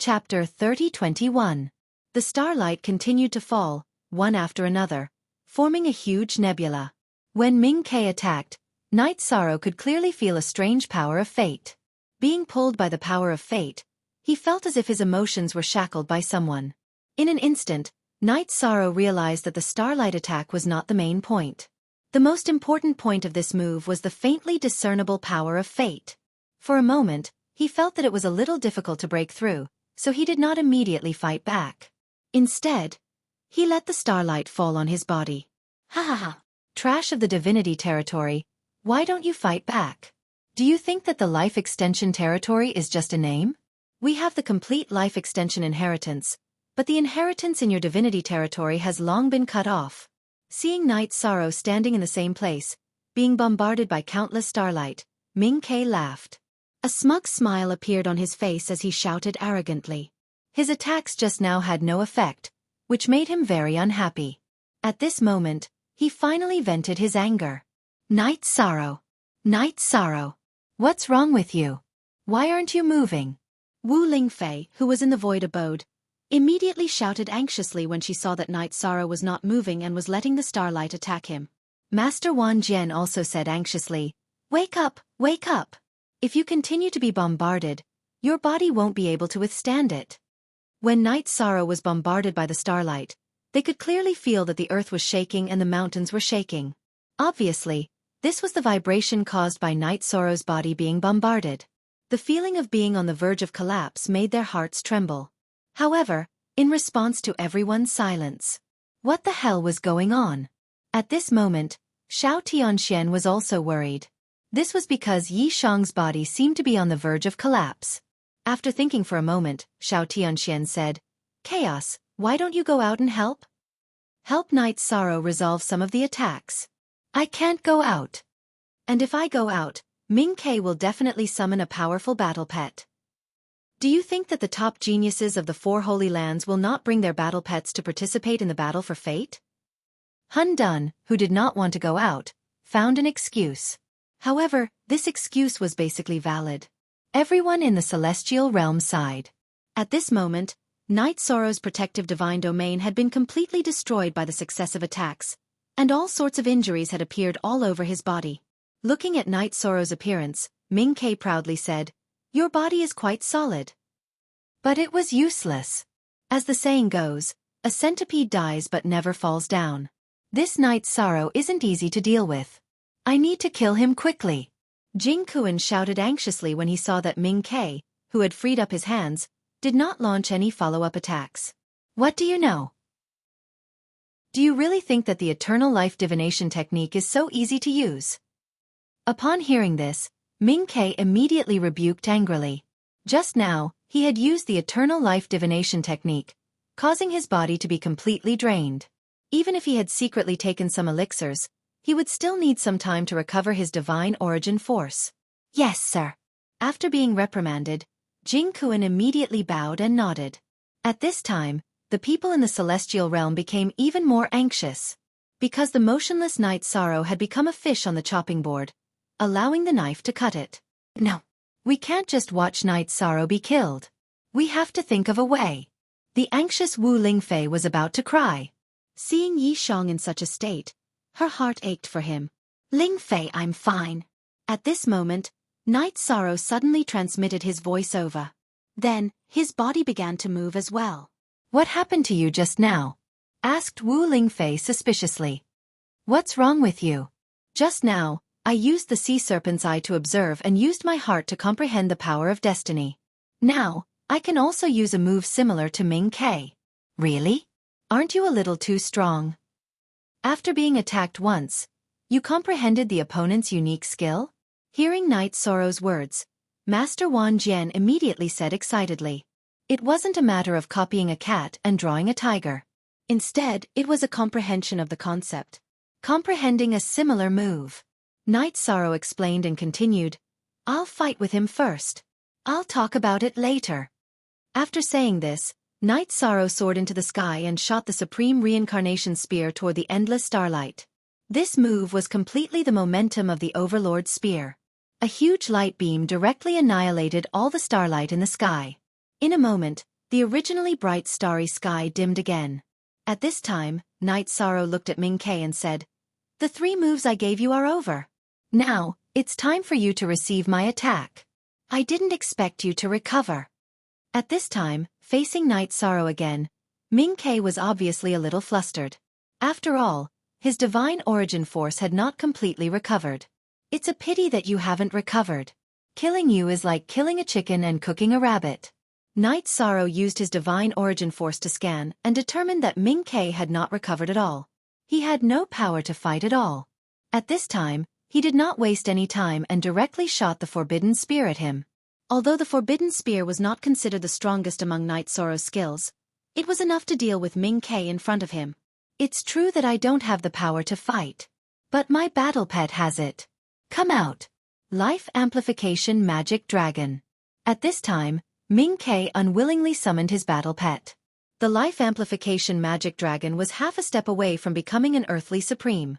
Chapter 30-21. The starlight continued to fall, one after another, forming a huge nebula. When Ming-Ke attacked, Night Sorrow could clearly feel a strange power of fate. Being pulled by the power of fate, he felt as if his emotions were shackled by someone. In an instant, Night Sorrow realized that the starlight attack was not the main point. The most important point of this move was the faintly discernible power of fate. For a moment, he felt that it was a little difficult to break through, so he did not immediately fight back. Instead, he let the starlight fall on his body. Ha ha ha. Trash of the divinity territory, why don't you fight back? Do you think that the life extension territory is just a name? We have the complete life extension inheritance, but the inheritance in your divinity territory has long been cut off. Seeing Night Sorrow standing in the same place, being bombarded by countless starlight, Ming-Ke laughed. A smug smile appeared on his face as he shouted arrogantly. His attacks just now had no effect, which made him very unhappy. At this moment, he finally vented his anger. Night Sorrow! Night Sorrow! What's wrong with you? Why aren't you moving? Wu Lingfei, who was in the void abode, immediately shouted anxiously when she saw that Night Sorrow was not moving and was letting the starlight attack him. Master Wan Jian also said anxiously, "Wake up, wake up! If you continue to be bombarded, your body won't be able to withstand it." When Night Sorrow was bombarded by the starlight, they could clearly feel that the earth was shaking and the mountains were shaking. Obviously, this was the vibration caused by Night Sorrow's body being bombarded. The feeling of being on the verge of collapse made their hearts tremble. However, in response to everyone's silence, what the hell was going on? At this moment, Xiao Tianxian was also worried. This was because Yi Shang's body seemed to be on the verge of collapse. After thinking for a moment, Xiao Tianxian said, "Chaos, why don't you go out and help? Help Night Sorrow resolve some of the attacks." "I can't go out. And if I go out, Ming-Ke will definitely summon a powerful battle pet. Do you think that the top geniuses of the Four Holy Lands will not bring their battle pets to participate in the battle for fate?" Hun Dun, who did not want to go out, found an excuse. However, this excuse was basically valid. Everyone in the celestial realm sighed. At this moment, Night Sorrow's protective divine domain had been completely destroyed by the successive attacks, and all sorts of injuries had appeared all over his body. Looking at Night Sorrow's appearance, Ming-Ke proudly said, "Your body is quite solid." But it was useless. As the saying goes, a centipede dies but never falls down. This Night Sorrow isn't easy to deal with. I need to kill him quickly. Jing Kuan shouted anxiously when he saw that Ming-Ke, who had freed up his hands, did not launch any follow-up attacks. What do you know? Do you really think that the eternal life divination technique is so easy to use? Upon hearing this, Ming-Ke immediately rebuked angrily. Just now, he had used the eternal life divination technique, causing his body to be completely drained. Even if he had secretly taken some elixirs, he would still need some time to recover his divine origin force. "Yes, sir." After being reprimanded, Jing Kuan immediately bowed and nodded. At this time, the people in the celestial realm became even more anxious, because the motionless Night Sorrow had become a fish on the chopping board, allowing the knife to cut it. "No, we can't just watch Night Sorrow be killed. We have to think of a way." The anxious Wu Lingfei was about to cry. Seeing Yi Shang in such a state, her heart ached for him. "Lingfei, I'm fine." At this moment, Night Sorrow suddenly transmitted his voice over. Then, his body began to move as well. "What happened to you just now?" asked Wu Lingfei suspiciously. "What's wrong with you?" "Just now, I used the sea serpent's eye to observe and used my heart to comprehend the power of destiny. Now, I can also use a move similar to Ming-Ke." "Really? Aren't you a little too strong?" After being attacked once, you comprehended the opponent's unique skill? Hearing Night Sorrow's words, Master Wan Jian immediately said excitedly. It wasn't a matter of copying a cat and drawing a tiger. Instead, it was a comprehension of the concept. Comprehending a similar move. Night Sorrow explained and continued, "I'll fight with him first. I'll talk about it later." After saying this, Night Sorrow soared into the sky and shot the supreme reincarnation spear toward the endless starlight. This move was completely the momentum of the Overlord's spear. A huge light beam directly annihilated all the starlight in the sky. In a moment, The originally bright starry sky dimmed again. At this time, Night Sorrow looked at Ming Ke and said, "The 3 moves I gave you are over. Now, it's time for you to receive my attack. I didn't expect you to recover." At this time, facing Night Sorrow again, Ming Ke was obviously a little flustered. After all, his divine origin force had not completely recovered. It's a pity that you haven't recovered. Killing you is like killing a chicken and cooking a rabbit. Night Sorrow used his divine origin force to scan and determined that Ming Ke had not recovered at all. He had no power to fight at all. At this time, he did not waste any time and directly shot the forbidden spear at him. Although the forbidden spear was not considered the strongest among Night Sorrow's skills, it was enough to deal with Ming Ke in front of him. It's true that I don't have the power to fight. But my battle pet has it. Come out. Life Amplification Magic Dragon. At this time, Ming Ke unwillingly summoned his battle pet. The Life Amplification Magic Dragon was half a step away from becoming an earthly supreme.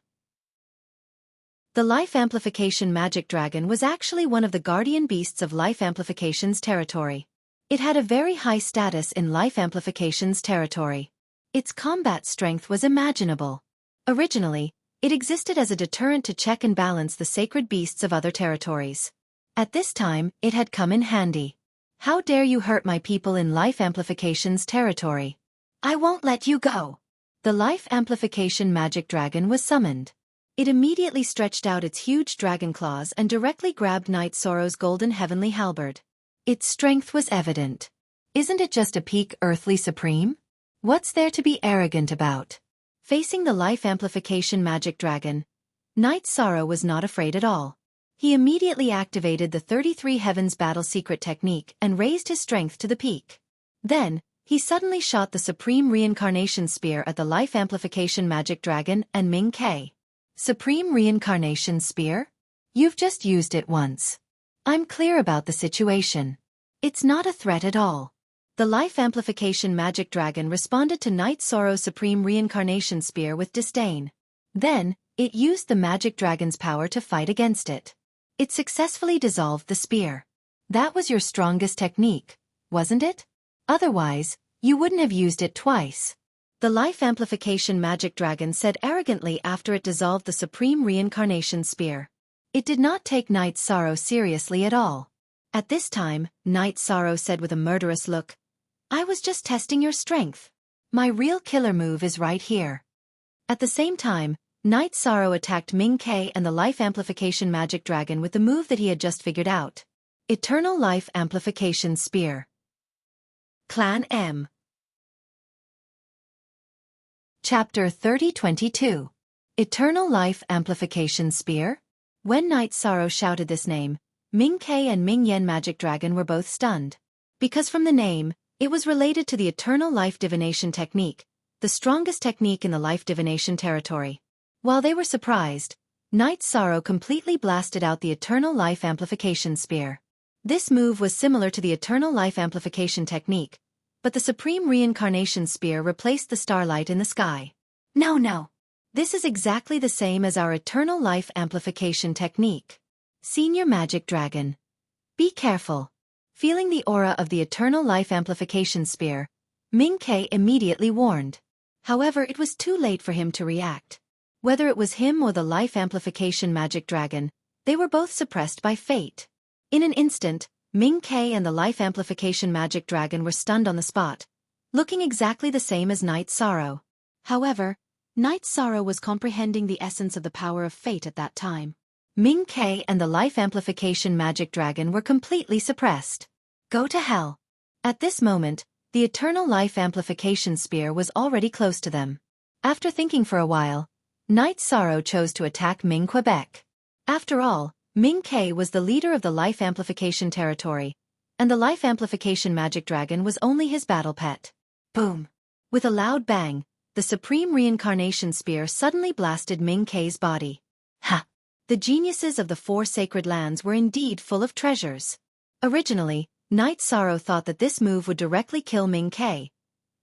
The Life Amplification Magic Dragon was actually one of the guardian beasts of Life Amplification's territory. It had a very high status in Life Amplification's territory. Its combat strength was imaginable. Originally, it existed as a deterrent to check and balance the sacred beasts of other territories. At this time, it had come in handy. How dare you hurt my people in Life Amplification's territory? I won't let you go. The Life Amplification Magic Dragon was summoned. It immediately stretched out its huge dragon claws and directly grabbed Night Sorrow's golden heavenly halberd. Its strength was evident. Isn't it just a peak earthly supreme? What's there to be arrogant about? Facing the Life Amplification Magic Dragon, Night Sorrow was not afraid at all. He immediately activated the 33 Heavens Battle Secret technique and raised his strength to the peak. Then, he suddenly shot the Supreme Reincarnation Spear at the Life Amplification Magic Dragon and Ming Ke. Supreme Reincarnation Spear? You've just used it once. I'm clear about the situation. It's not a threat at all. The Life Amplification Magic Dragon responded to Night Sorrow's Supreme Reincarnation Spear with disdain. Then, it used the Magic Dragon's power to fight against it. It successfully dissolved the spear. That was your strongest technique, wasn't it? Otherwise, you wouldn't have used it twice. The Life Amplification Magic Dragon said arrogantly after it dissolved the Supreme Reincarnation Spear. It did not take Night Sorrow seriously at all. At this time, Night Sorrow said with a murderous look, "I was just testing your strength. My real killer move is right here." At the same time, Night Sorrow attacked Ming Ke and the Life Amplification Magic Dragon with the move that he had just figured out. Eternal Life Amplification Spear. Clan M. Chapter 3022. Eternal Life Amplification Spear? When Night Sorrow shouted this name, Ming Ke and Ming Yen Magic Dragon were both stunned. Because from the name, it was related to the Eternal Life Divination Technique, the strongest technique in the Life Divination territory. While they were surprised, Night Sorrow completely blasted out the Eternal Life Amplification Spear. This move was similar to the Eternal Life Amplification Technique, but the Supreme Reincarnation Spear replaced the starlight in the sky. No. This is exactly the same as our Eternal Life Amplification Technique. Senior Magic Dragon. Be careful. Feeling the aura of the Eternal Life Amplification Spear, Ming Ke immediately warned. However, it was too late for him to react. Whether it was him or the Life Amplification Magic Dragon, they were both suppressed by fate. In an instant, Ming Ke and the Life Amplification Magic Dragon were stunned on the spot, looking exactly the same as Night Sorrow. However, Night Sorrow was comprehending the essence of the power of fate at that time. Ming Ke and the Life Amplification Magic Dragon were completely suppressed. Go to hell. At this moment, the Eternal Life Amplification Spear was already close to them. After thinking for a while, Night Sorrow chose to attack Ming Quebec. After all, Ming Ke was the leader of the Life Amplification territory, and the Life Amplification Magic Dragon was only his battle pet. Boom! With a loud bang, the Supreme Reincarnation Spear suddenly blasted Ming Ke's body. Ha! The geniuses of the 4 sacred lands were indeed full of treasures. Originally, Night Sorrow thought that this move would directly kill Ming Ke,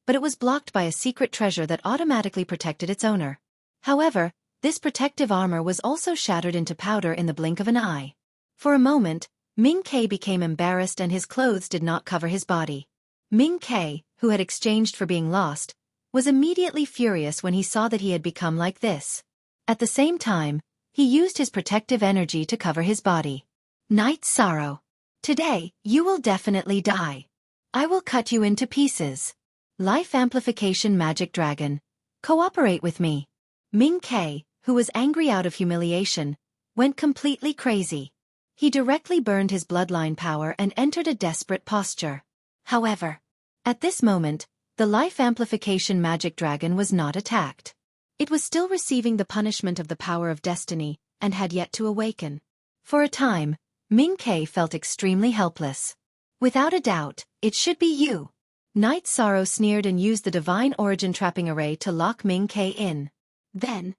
but it was blocked by a secret treasure that automatically protected its owner. However, this protective armor was also shattered into powder in the blink of an eye. For a moment, Ming Ke became embarrassed and his clothes did not cover his body. Ming Ke, who had exchanged for being lost, was immediately furious when he saw that he had become like this. At the same time, he used his protective energy to cover his body. Night Sorrow. Today, you will definitely die. I will cut you into pieces. Life Amplification Magic Dragon. Cooperate with me. Ming Ke, who was angry out of humiliation, went completely crazy. He directly burned his bloodline power and entered a desperate posture. However, at this moment, the Life Amplification Magic Dragon was not attacked. It was still receiving the punishment of the power of destiny, and had yet to awaken. For a time, Ming Ke felt extremely helpless. Without a doubt, it should be you. Night Sorrow sneered and used the Divine Origin Trapping Array to lock Ming Ke in. Then,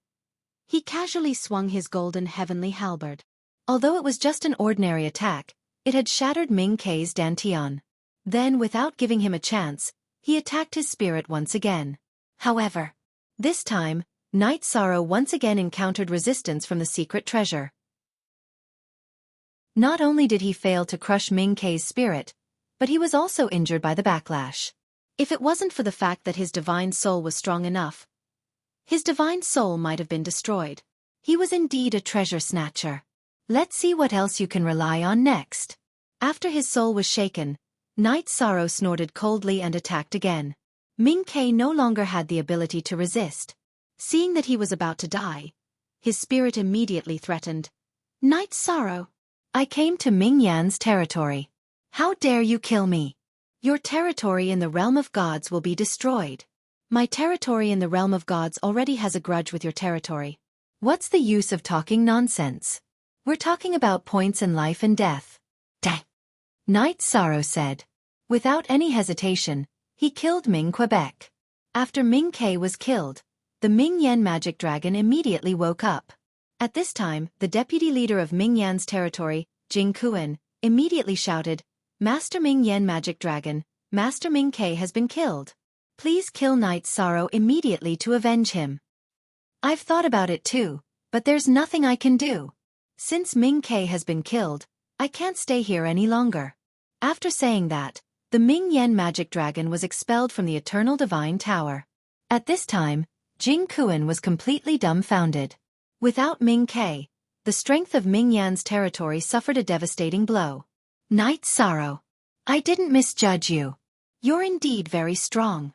he casually swung his golden heavenly halberd. Although it was just an ordinary attack, it had shattered Ming Ke's dantian. Then, without giving him a chance, he attacked his spirit once again. However, this time, Night Sorrow once again encountered resistance from the secret treasure. Not only did he fail to crush Ming Ke's spirit, but he was also injured by the backlash. If it wasn't for the fact that his divine soul was strong enough, his divine soul might have been destroyed. He was indeed a treasure snatcher. Let's see what else you can rely on next. After his soul was shaken, Night Sorrow snorted coldly and attacked again. Ming Ke no longer had the ability to resist. Seeing that he was about to die, his spirit immediately threatened. Night Sorrow, I came to Ming Yan's territory. How dare you kill me? Your territory in the realm of gods will be destroyed. My territory in the realm of gods already has a grudge with your territory. What's the use of talking nonsense? We're talking about points in life and death. Dang! Night Sorrow said. Without any hesitation, he killed Ming Quebec. After Ming Ke was killed, the Ming Yan magic dragon immediately woke up. At this time, the deputy leader of Ming Yan's territory, Jing Kuan, immediately shouted, Master Ming Yan magic dragon, Master Ming Ke has been killed. Please kill Night Sorrow immediately to avenge him. I've thought about it too, but there's nothing I can do. Since Ming Ke has been killed, I can't stay here any longer. After saying that, the Ming Yan magic dragon was expelled from the Eternal Divine Tower. At this time, Jing Kuan was completely dumbfounded. Without Ming Ke, the strength of Ming Yan's territory suffered a devastating blow. Night Sorrow, I didn't misjudge you. You're indeed very strong.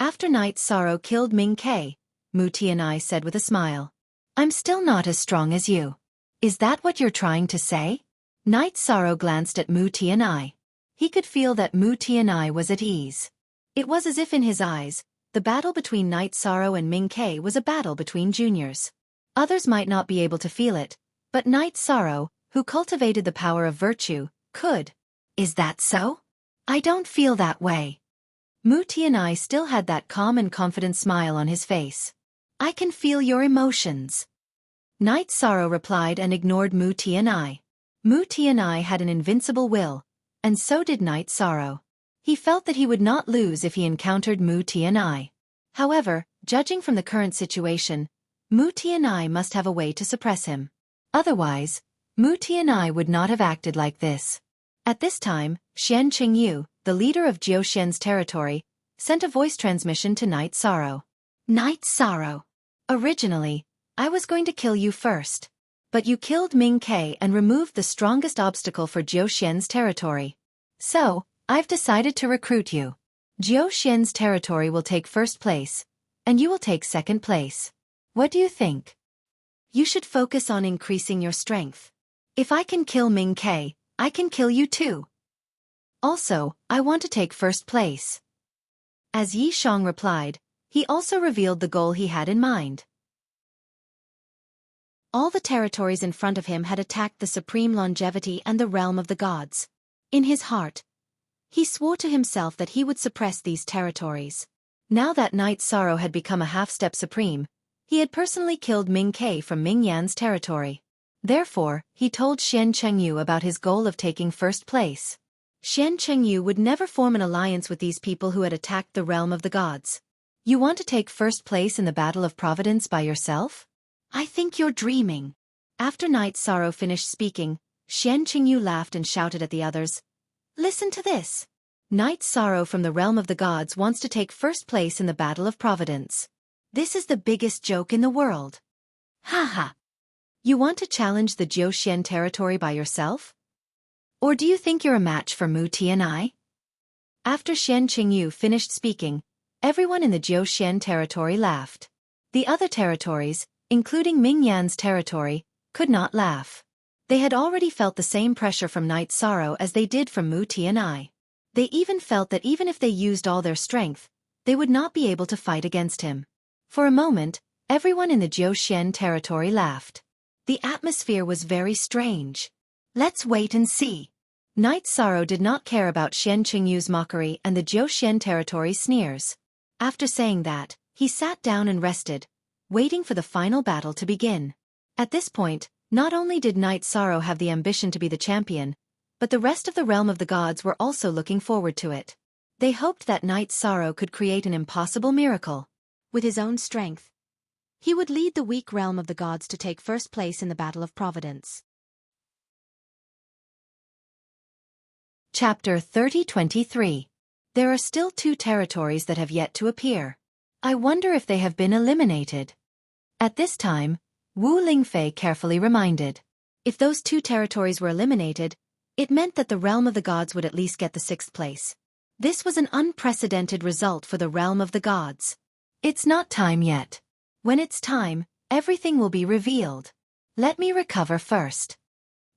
After Night Sorrow killed Ming Ke, Mu Tianai said with a smile. I'm still not as strong as you. Is that what you're trying to say? Night Sorrow glanced at Mu Tianai. He could feel that Mu Tianai was at ease. It was as if in his eyes, the battle between Night Sorrow and Ming Ke was a battle between juniors. Others might not be able to feel it, but Night Sorrow, who cultivated the power of virtue, could. Is that so? I don't feel that way. Mu Tianai still had that calm and confident smile on his face. I can feel your emotions. Night Sorrow replied and ignored Mu Tianai. Mu Tianai had an invincible will, and so did Night Sorrow. He felt that he would not lose if he encountered Mu Tianai. However, judging from the current situation, Mu Tianai must have a way to suppress him. Otherwise, Mu Tianai would not have acted like this. At this time, Xian Qingyu, the leader of Jiao Xian's territory, sent a voice transmission to Night Sorrow. Night Sorrow. Originally, I was going to kill you first. But you killed Ming Ke and removed the strongest obstacle for Jiao Xian's territory. So, I've decided to recruit you. Jiao Xian's territory will take first place, and you will take second place. What do you think? You should focus on increasing your strength. If I can kill Ming Ke, I can kill you too. Also, I want to take first place. As Yi Shang replied, he also revealed the goal he had in mind. All the territories in front of him had attacked the supreme longevity and the realm of the gods. In his heart, he swore to himself that he would suppress these territories. Now that Night Sorrow had become a half-step supreme, he had personally killed Ming Ke from Ming Yan's territory. Therefore, he told Xian Chengyu about his goal of taking first place. Xian Chengyu would never form an alliance with these people who had attacked the realm of the gods. You want to take first place in the Battle of Providence by yourself? I think you're dreaming. After Night Sorrow finished speaking, Xian Qingyu laughed and shouted at the others. Listen to this. Knight Sorrow from the realm of the gods wants to take first place in the Battle of Providence. This is the biggest joke in the world. Haha. You want to challenge the Jiuxian territory by yourself? Or do you think you're a match for Mu Tianai? After Xian Qingyu finished speaking, everyone in the Jiuxian territory laughed. The other territories, including Ming Yan's territory, could not laugh. They had already felt the same pressure from Knight Sorrow as they did from Mu Tianai. They even felt that even if they used all their strength, they would not be able to fight against him. For a moment, everyone in the Jiuxian territory laughed. The atmosphere was very strange. Let's wait and see. Knight Sorrow did not care about Xian Qingyu's mockery and the Jiuxian territory's sneers. After saying that, he sat down and rested, waiting for the final battle to begin. At this point, not only did Knight Sorrow have the ambition to be the champion, but the rest of the realm of the gods were also looking forward to it. They hoped that Knight Sorrow could create an impossible miracle. With his own strength, he would lead the weak realm of the gods to take first place in the Battle of Providence. Chapter 30-23. There are still 2 territories that have yet to appear. I wonder if they have been eliminated. At this time, Wu Lingfei carefully reminded. If those 2 territories were eliminated, it meant that the realm of the gods would at least get the 6th place. This was an unprecedented result for the realm of the gods. It's not time yet. When it's time, everything will be revealed. Let me recover first.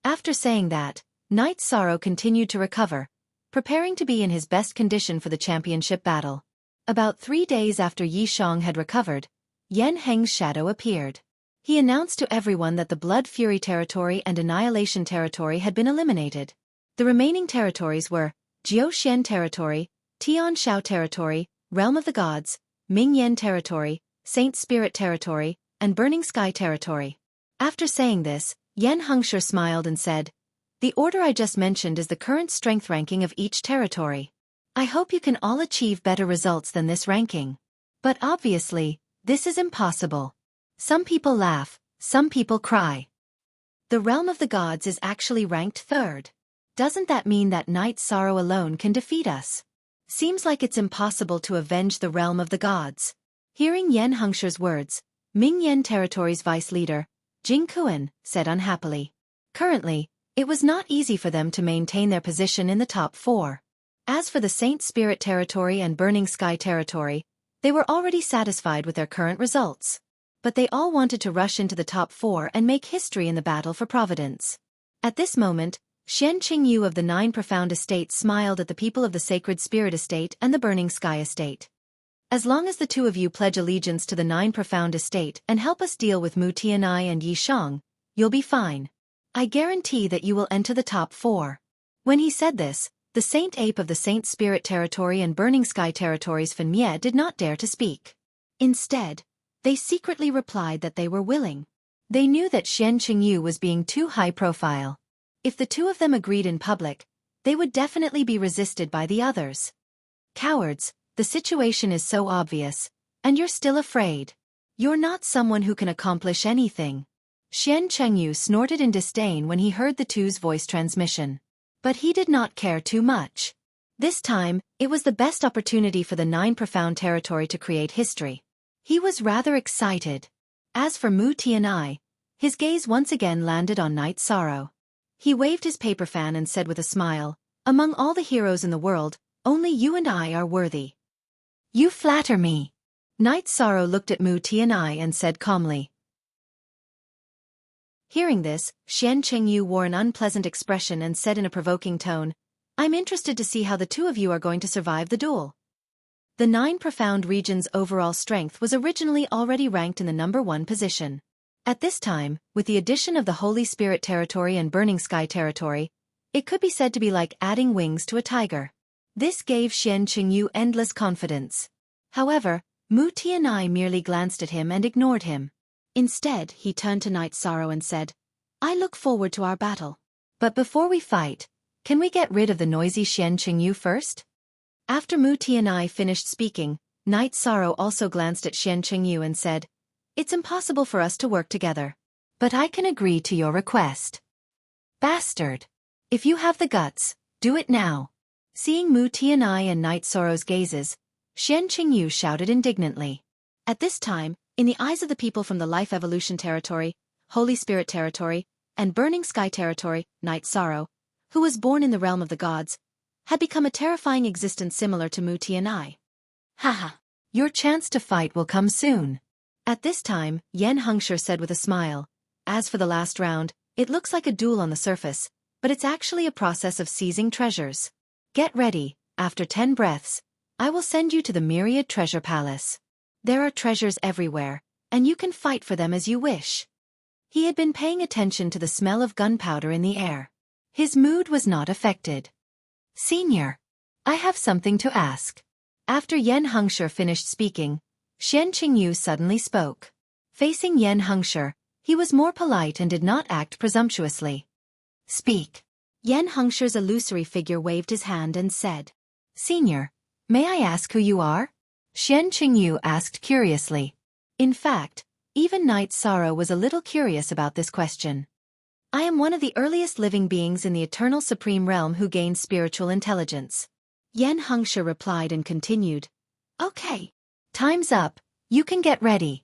After saying that, Knight Sorrow continued to recover, preparing to be in his best condition for the championship battle. About 3 days after Yi Shang had recovered, Yan Heng's shadow appeared. He announced to everyone that the Blood Fury territory and Annihilation territory had been eliminated. The remaining territories were Jiuxian territory, Tianshao territory, Realm of the Gods, Ming Yan territory, Saint Spirit territory, and Burning Sky territory. After saying this, Yan Hengshi smiled and said, "The order I just mentioned is the current strength ranking of each territory. I hope you can all achieve better results than this ranking. But obviously, this is impossible. Some people laugh, some people cry. The realm of the gods is actually ranked 3rd. Doesn't that mean that Knight Sorrow alone can defeat us? Seems like it's impossible to avenge the realm of the gods." Hearing Yan Hengshi's words, Ming Yan territory's vice leader, Jing Kuan, said unhappily. Currently, it was not easy for them to maintain their position in the top 4. As for the Saint Spirit territory and Burning Sky territory, they were already satisfied with their current results. But they all wanted to rush into the top 4 and make history in the battle for Providence. At this moment, Xian Qingyu of the 9 Profound Estates smiled at the people of the Sacred Spirit Estate and the Burning Sky Estate. "As long as the 2 of you pledge allegiance to the 9 Profound Estate and help us deal with Mu Tianai and Yi Shang, you'll be fine. I guarantee that you will enter the top 4. When he said this, the Saint Ape of the Saint Spirit Territory and Burning Sky Territories Fan Mie did not dare to speak. Instead, they secretly replied that they were willing. They knew that Xian Qingyu was being too high profile. If the 2 of them agreed in public, they would definitely be resisted by the others. Cowards, the situation is so obvious, and you're still afraid. You're not someone who can accomplish anything. Xian Qingyu snorted in disdain when he heard the 2's voice transmission. But he did not care too much. This time, it was the best opportunity for the 9 Profound Territory to create history. He was rather excited. As for Mu Tianai, his gaze once again landed on Knight Sorrow. He waved his paper fan and said with a smile, "Among all the heroes in the world, only you and I are worthy." "You flatter me." Knight Sorrow looked at Mu Tianai and said calmly. Hearing this, Xian Qingyu wore an unpleasant expression and said in a provoking tone, "I'm interested to see how the 2 of you are going to survive the duel." The 9 Profound Region's overall strength was originally already ranked in the number 1 position. At this time, with the addition of the Holy Spirit Territory and Burning Sky Territory, it could be said to be like adding wings to a tiger. This gave Xian Qingyu endless confidence. However, Mu Tianai merely glanced at him and ignored him. Instead, he turned to Knight Sorrow and said, "I look forward to our battle. But before we fight, can we get rid of the noisy Xian Qingyu first?" After Mu Tianai finished speaking, Knight Sorrow also glanced at Xian Qingyu and said, "It's impossible for us to work together. But I can agree to your request." "Bastard! If you have the guts, do it now." Seeing Mu Tianai and Night Sorrow's gazes, Xian Qingyu shouted indignantly. At this time, in the eyes of the people from the Life Evolution Territory, Holy Spirit Territory, and Burning Sky Territory, Night Sorrow, who was born in the realm of the gods, had become a terrifying existence similar to Mu Tianai. Haha, your chance to fight will come soon. At this time, Yan Hengshi said with a smile, as for the last round, it looks like a duel on the surface, but it's actually a process of seizing treasures. Get ready, after 10 breaths, I will send you to the Myriad Treasure Palace. There are treasures everywhere, and you can fight for them as you wish. He had been paying attention to the smell of gunpowder in the air. His mood was not affected. Senior, I have something to ask. After Yan Hengshi finished speaking, Xian Qingyu suddenly spoke. Facing Yan Hengshi, he was more polite and did not act presumptuously. Speak. Yan Hengshi's illusory figure waved his hand and said, Senior, may I ask who you are? Xian Qingyu asked curiously. In fact, even Night Sorrow was a little curious about this question. I am one of the earliest living beings in the Eternal Supreme Realm who gained spiritual intelligence. Yan Hengshi replied and continued. Okay. Time's up, you can get ready.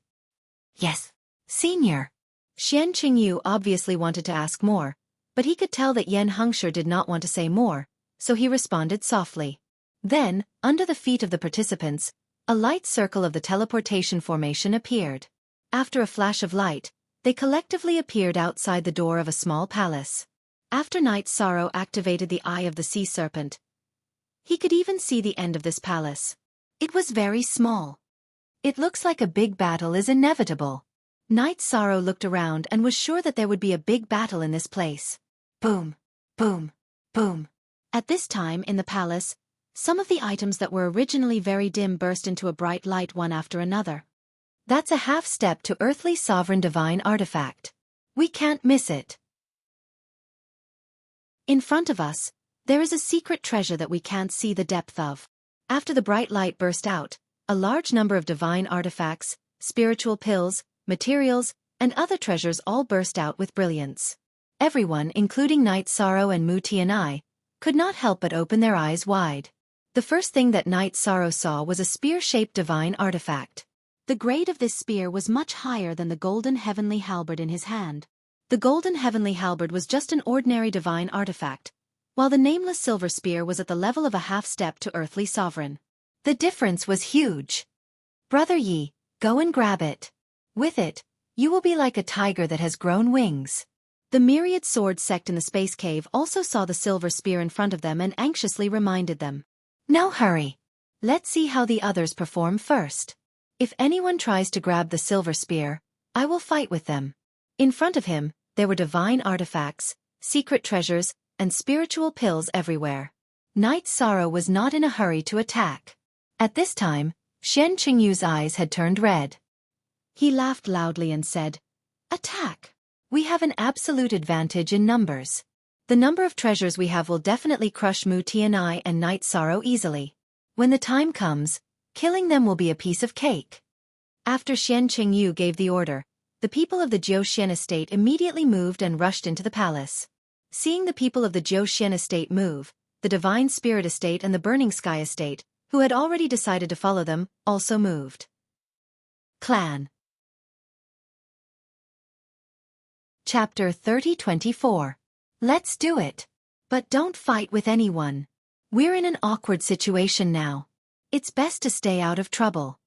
Yes, Senior. Xian Qingyu obviously wanted to ask more, but he could tell that Yan Hengshi did not want to say more, so he responded softly. Then, under the feet of the participants, a light circle of the teleportation formation appeared. After a flash of light, they collectively appeared outside the door of a small palace. After Night Sorrow activated the Eye of the Sea Serpent, he could even see the end of this palace. It was very small. It looks like a big battle is inevitable. Night Sorrow looked around and was sure that there would be a big battle in this place. Boom, boom, boom. At this time in the palace, some of the items that were originally very dim burst into a bright light one after another. That's a half step to earthly sovereign divine artifact. We can't miss it. In front of us, there is a secret treasure that we can't see the depth of. After the bright light burst out, a large number of divine artifacts, spiritual pills, materials, and other treasures all burst out with brilliance. Everyone, including Night Sorrow and Mu Tianai, could not help but open their eyes wide. The first thing that Night Sorrow saw was a spear-shaped divine artifact. The grade of this spear was much higher than the golden heavenly halberd in his hand. The golden heavenly halberd was just an ordinary divine artifact, while the nameless silver spear was at the level of a half-step to earthly sovereign. The difference was huge. Brother Yi, go and grab it. With it, you will be like a tiger that has grown wings. The myriad sword sect in the space cave also saw the silver spear in front of them and anxiously reminded them. Now hurry. Let's see how the others perform first. If anyone tries to grab the silver spear, I will fight with them. In front of him, there were divine artifacts, secret treasures, and spiritual pills everywhere. Night Sorrow was not in a hurry to attack. At this time, Xian Qingyu's eyes had turned red. He laughed loudly and said, Attack! We have an absolute advantage in numbers. The number of treasures we have will definitely crush Mu Tianai and Night Sorrow easily. When the time comes, killing them will be a piece of cake. After Xian Qingyu gave the order, the people of the Jiuxian estate immediately moved and rushed into the palace. Seeing the people of the Jiuxian estate move, the Divine Spirit estate and the Burning Sky estate, who had already decided to follow them, also moved. Clan. Chapter 30-24. Let's do it. But don't fight with anyone. We're in an awkward situation now. It's best to stay out of trouble.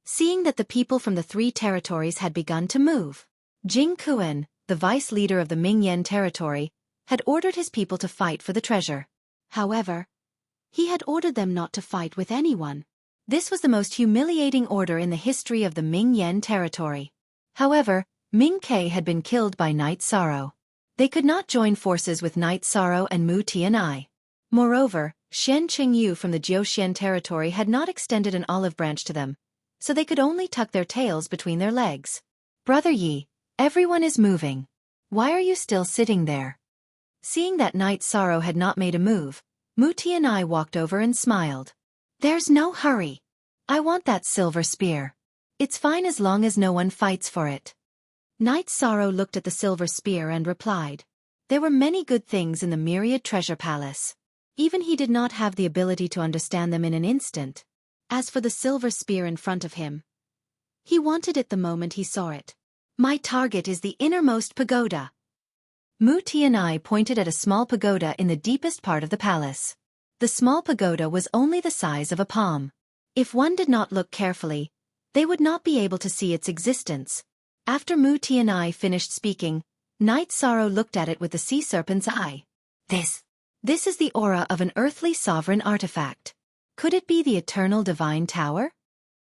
Seeing that the people from the 3 territories had begun to move, Jing Kuan, the vice leader of the Mingyan territory, had ordered his people to fight for the treasure. However, he had ordered them not to fight with anyone. This was the most humiliating order in the history of the Mingyan territory. However, Ming Ke had been killed by Night Sorrow. They could not join forces with Night Sorrow and Mu Tianai. Moreover, Xian Qingyu from the Jiuxian territory had not extended an olive branch to them, so they could only tuck their tails between their legs. Brother Yi, everyone is moving. Why are you still sitting there? Seeing that Night Sorrow had not made a move, Mu Tianai walked over and smiled. There's no hurry. I want that silver spear. It's fine as long as no one fights for it. Night Sorrow looked at the silver spear and replied. There were many good things in the Myriad Treasure Palace. Even he did not have the ability to understand them in an instant. As for the silver spear in front of him, he wanted it the moment he saw it. My target is the innermost pagoda. Mu Tianai pointed at a small pagoda in the deepest part of the palace. The small pagoda was only the size of a palm. If one did not look carefully, they would not be able to see its existence. After Mu Tianai finished speaking, Night Sorrow looked at it with the sea serpent's eye. This is the aura of an earthly sovereign artifact. Could it be the eternal divine tower?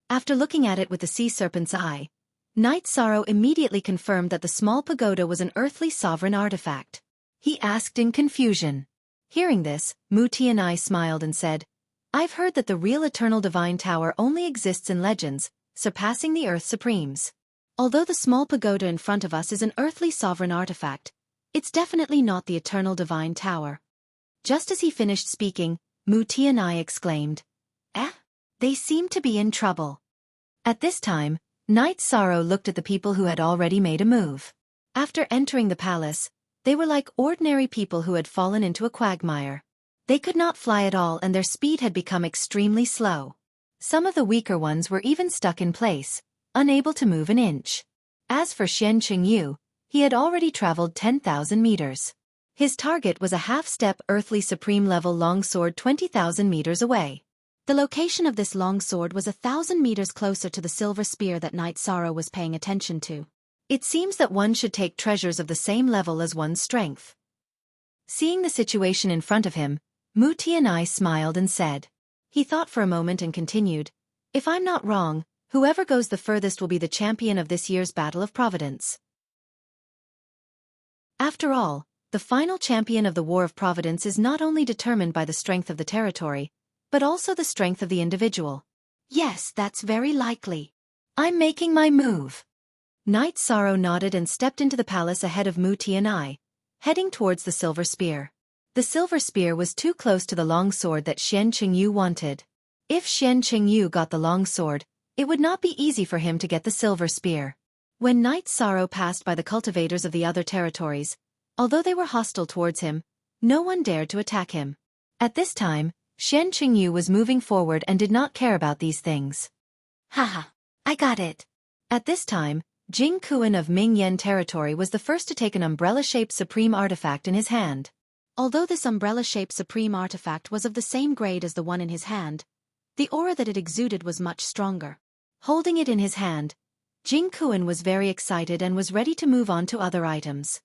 After looking at it with the sea serpent's eye, Night Sorrow immediately confirmed that the small pagoda was an earthly sovereign artifact. He asked in confusion. Hearing this, Mu Tianai smiled and said, I've heard that the real eternal divine tower only exists in legends, surpassing the Earth Supremes. Although the small pagoda in front of us is an earthly sovereign artifact, it's definitely not the eternal divine tower. Just as he finished speaking, Mu Tianai exclaimed, They seem to be in trouble. At this time, Night Sorrow looked at the people who had already made a move. After entering the palace, they were like ordinary people who had fallen into a quagmire. They could not fly at all and their speed had become extremely slow. Some of the weaker ones were even stuck in place, unable to move an inch. As for Xian Qingyu, he had already traveled 10,000 meters. His target was a half-step earthly supreme level longsword 20,000 meters away. The location of this longsword was 1,000 meters closer to the silver spear that Night Sorrow was paying attention to. It seems that one should take treasures of the same level as one's strength. Seeing the situation in front of him, Mu Tianai smiled and said. He thought for a moment and continued, If I'm not wrong, whoever goes the furthest will be the champion of this year's Battle of Providence. After all, the final champion of the War of Providence is not only determined by the strength of the territory, but also the strength of the individual. Yes, that's very likely. I'm making my move. Night Sorrow nodded and stepped into the palace ahead of Mu Tianai, heading towards the silver spear. The silver spear was too close to the long sword that Xian Qingyu wanted. If Xian Qingyu got the long sword, it would not be easy for him to get the silver spear. When Night Sorrow passed by the cultivators of the other territories, although they were hostile towards him, no one dared to attack him. At this time, Xian Qingyu was moving forward and did not care about these things. Haha, I got it. At this time, Jing Kuan of Ming Yen territory was the first to take an umbrella-shaped supreme artifact in his hand. Although this umbrella-shaped supreme artifact was of the same grade as the one in his hand, the aura that it exuded was much stronger. Holding it in his hand, Jing Kuan was very excited and was ready to move on to other items.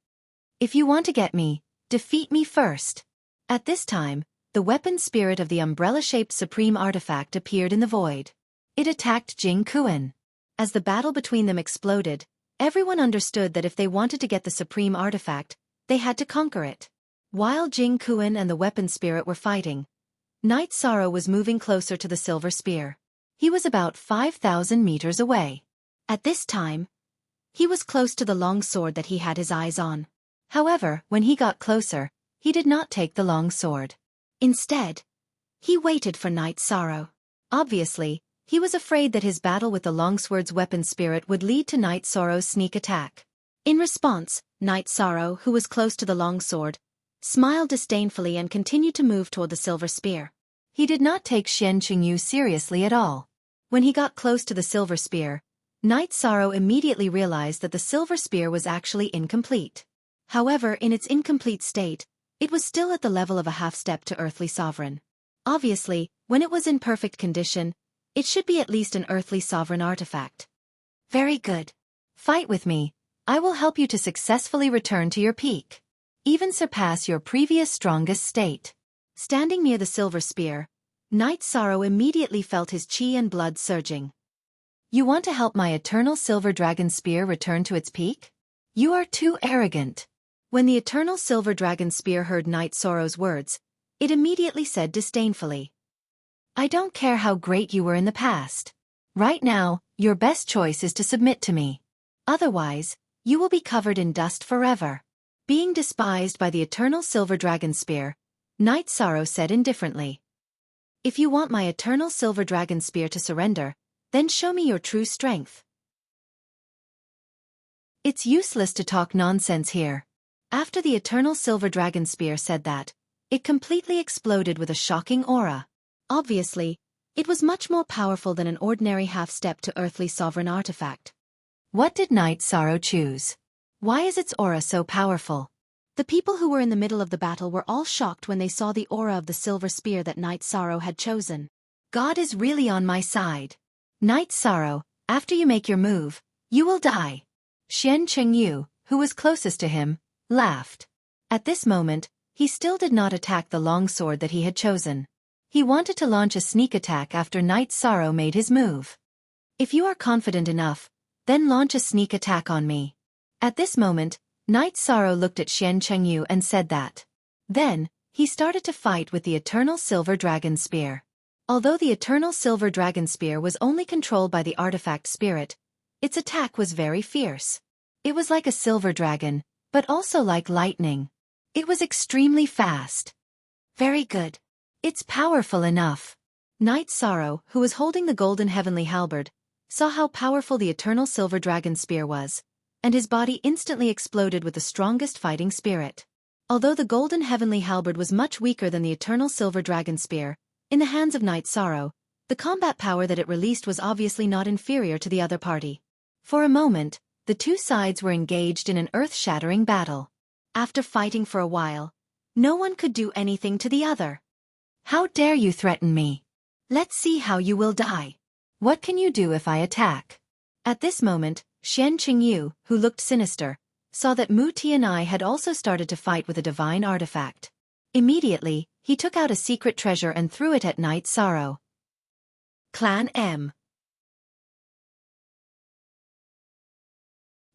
If you want to get me, defeat me first. At this time, the weapon spirit of the umbrella-shaped supreme artifact appeared in the void. It attacked Jing Kuan. As the battle between them exploded, everyone understood that if they wanted to get the supreme artifact, they had to conquer it. While Jing Kuan and the weapon spirit were fighting, Night Sorrow was moving closer to the silver spear. He was about 5,000 meters away. At this time, he was close to the long sword that he had his eyes on. However, when he got closer, he did not take the long sword. Instead, he waited for Night Sorrow. Obviously, he was afraid that his battle with the longsword's weapon spirit would lead to Night Sorrow's sneak attack. In response, Night Sorrow, who was close to the longsword, smiled disdainfully and continued to move toward the silver spear. He did not take Xian Qingyu seriously at all. When he got close to the silver spear, Night Sorrow immediately realized that the silver spear was actually incomplete. However, in its incomplete state, it was still at the level of a half-step to earthly sovereign. Obviously, when it was in perfect condition, it should be at least an earthly sovereign artifact. Very good. Fight with me. I will help you to successfully return to your peak. Even surpass your previous strongest state. Standing near the silver spear, Night Sorrow immediately felt his chi and blood surging. You want to help my eternal silver dragon spear return to its peak? You are too arrogant. When the eternal silver dragon spear heard Night Sorrow's words, it immediately said disdainfully, I don't care how great you were in the past. Right now, your best choice is to submit to me. Otherwise, you will be covered in dust forever. Being despised by the eternal silver dragon spear, Night Sorrow said indifferently, If you want my eternal silver dragon spear to surrender, then show me your true strength. It's useless to talk nonsense here. After the eternal silver dragon spear said that, It completely exploded with a shocking aura. Obviously, it was much more powerful than an ordinary half-step to earthly sovereign artifact. What did Night Sorrow choose? Why is its aura so powerful? The people who were in the middle of the battle were all shocked when they saw the aura of the silver spear that Night Sorrow had chosen. God is really on my side. Night Sorrow, after you make your move, you will die. Xian Chengyu, who was closest to him, laughed. At this moment, he still did not attack the long sword that he had chosen. He wanted to launch a sneak attack after Night Sorrow made his move. If you are confident enough, then launch a sneak attack on me. At this moment, Night Sorrow looked at Xian Chengyu and said that. Then, he started to fight with the Eternal Silver Dragon Spear. Although the Eternal Silver Dragon Spear was only controlled by the artifact spirit, its attack was very fierce. It was like a silver dragon, but also like lightning. It was extremely fast. Very good. It's powerful enough. Night Sorrow, who was holding the golden heavenly halberd, saw how powerful the Eternal Silver Dragon Spear was, and his body instantly exploded with the strongest fighting spirit. Although the golden heavenly halberd was much weaker than the Eternal Silver Dragon Spear, in the hands of Night Sorrow, the combat power that it released was obviously not inferior to the other party. For a moment, the two sides were engaged in an earth-shattering battle. After fighting for a while, no one could do anything to the other. How dare you threaten me? Let's see how you will die. What can you do if I attack? At this moment, Xian Qingyu, who looked sinister, saw that Mu Tianai had also started to fight with a divine artifact. Immediately, he took out a secret treasure and threw it at Night Sorrow. Clan M.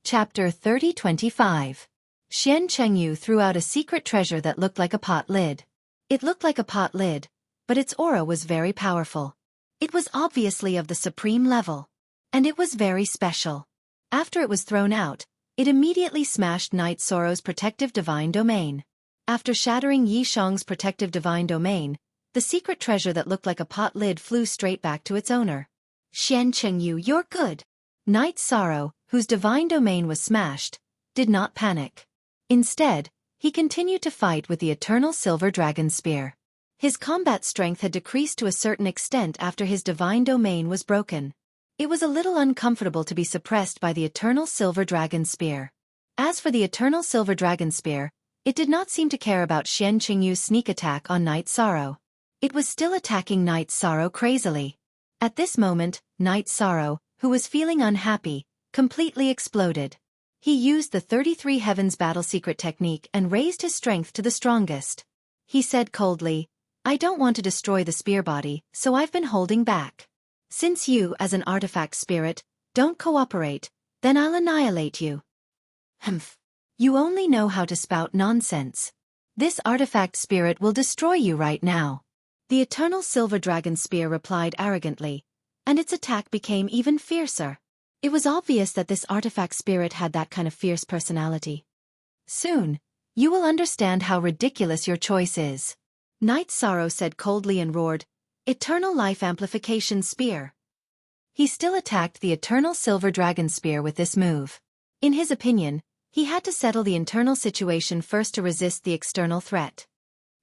Chapter 30-25. Xian Chengyu threw out a secret treasure that looked like a pot lid. It looked like a pot lid, but its aura was very powerful. It was obviously of the supreme level. And it was very special. After it was thrown out, it immediately smashed Night Sorrow's protective divine domain. After shattering Yi Shang's protective divine domain, the secret treasure that looked like a pot lid flew straight back to its owner. Xian Chengyu, you're good. Night Sorrow, whose divine domain was smashed, did not panic. Instead, he continued to fight with the Eternal Silver Dragon Spear. His combat strength had decreased to a certain extent after his divine domain was broken. It was a little uncomfortable to be suppressed by the Eternal Silver Dragon Spear. As for the Eternal Silver Dragon Spear, it did not seem to care about Xian Qingyu's sneak attack on Night Sorrow. It was still attacking Night Sorrow crazily. At this moment, Night Sorrow, who was feeling unhappy, completely exploded. He used the 33 Heavens battle secret technique and raised his strength to the strongest. He said coldly, I don't want to destroy the spear body, so I've been holding back. Since you, as an artifact spirit, don't cooperate, then I'll annihilate you. Humph. You only know how to spout nonsense. This artifact spirit will destroy you right now. The Eternal Silver Dragon Spear replied arrogantly, and its attack became even fiercer. It was obvious that this artifact spirit had that kind of fierce personality. Soon, you will understand how ridiculous your choice is. Night Sorrow said coldly and roared, Eternal Life Amplification Spear. He still attacked the Eternal Silver Dragon Spear with this move. In his opinion, he had to settle the internal situation first to resist the external threat.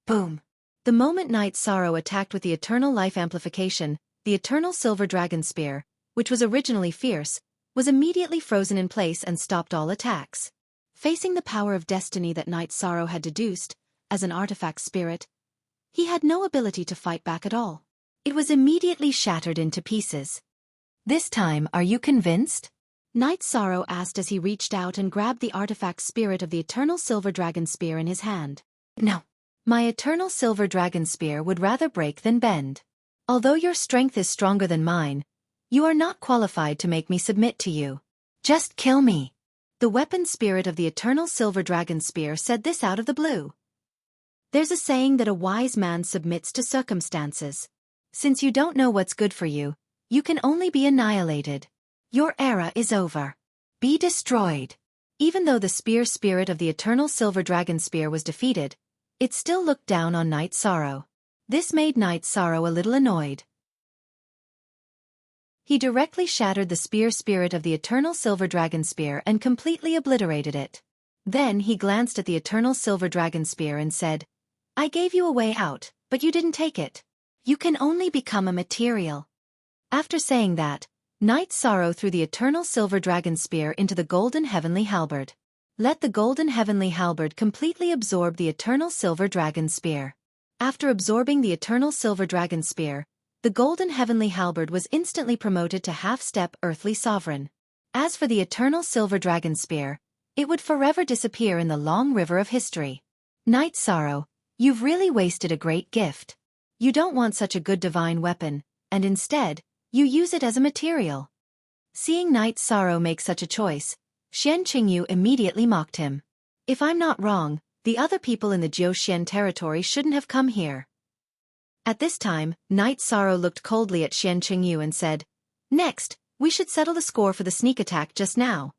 Boom! The moment Night Sorrow attacked with the Eternal Life Amplification, the Eternal Silver Dragon Spear, which was originally fierce, was immediately frozen in place and stopped all attacks. Facing the power of destiny that Night Sorrow had deduced, as an artifact spirit, he had no ability to fight back at all. It was immediately shattered into pieces. This time, are you convinced? Night Sorrow asked as he reached out and grabbed the artifact spirit of the Eternal Silver Dragon Spear in his hand. No. My Eternal Silver Dragon Spear would rather break than bend. Although your strength is stronger than mine, you are not qualified to make me submit to you. Just kill me. The weapon spirit of the Eternal Silver Dragon Spear said this out of the blue. There's a saying that a wise man submits to circumstances. Since you don't know what's good for you, you can only be annihilated. Your era is over. Be destroyed. Even though the spear spirit of the Eternal Silver Dragon Spear was defeated, it still looked down on Night Sorrow. This made Night Sorrow a little annoyed. He directly shattered the spear spirit of the Eternal Silver Dragon Spear and completely obliterated it. Then he glanced at the Eternal Silver Dragon Spear and said, I gave you a way out, but you didn't take it. You can only become a material. After saying that, Knight Sorrow threw the eternal silver dragon spear into the golden heavenly halberd. Let the golden heavenly halberd completely absorb the eternal silver dragon spear. After absorbing the eternal silver dragon spear, the golden heavenly halberd was instantly promoted to half-step earthly sovereign. As for the eternal silver dragon spear, it would forever disappear in the long river of history. Knight Sorrow, you've really wasted a great gift. You don't want such a good divine weapon, and instead, you use it as a material. Seeing Knight Sorrow make such a choice, Xian Qingyu immediately mocked him. If I'm not wrong, the other people in the Jiuxian territory shouldn't have come here. At this time, Knight Sorrow looked coldly at Xian Qingyu and said, "Next, we should settle the score for the sneak attack just now."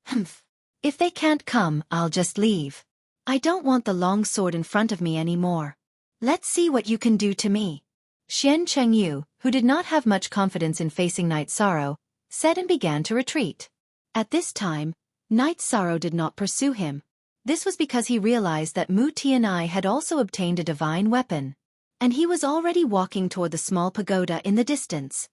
"Humph. If they can't come, I'll just leave. I don't want the long sword in front of me anymore. Let's see what you can do to me." Xian Qingyu, who did not have much confidence in facing Knight Sorrow, said and began to retreat. At this time, Knight Sorrow did not pursue him. This was because he realized that Mu Tianai had also obtained a divine weapon, and he was already walking toward the small pagoda in the distance.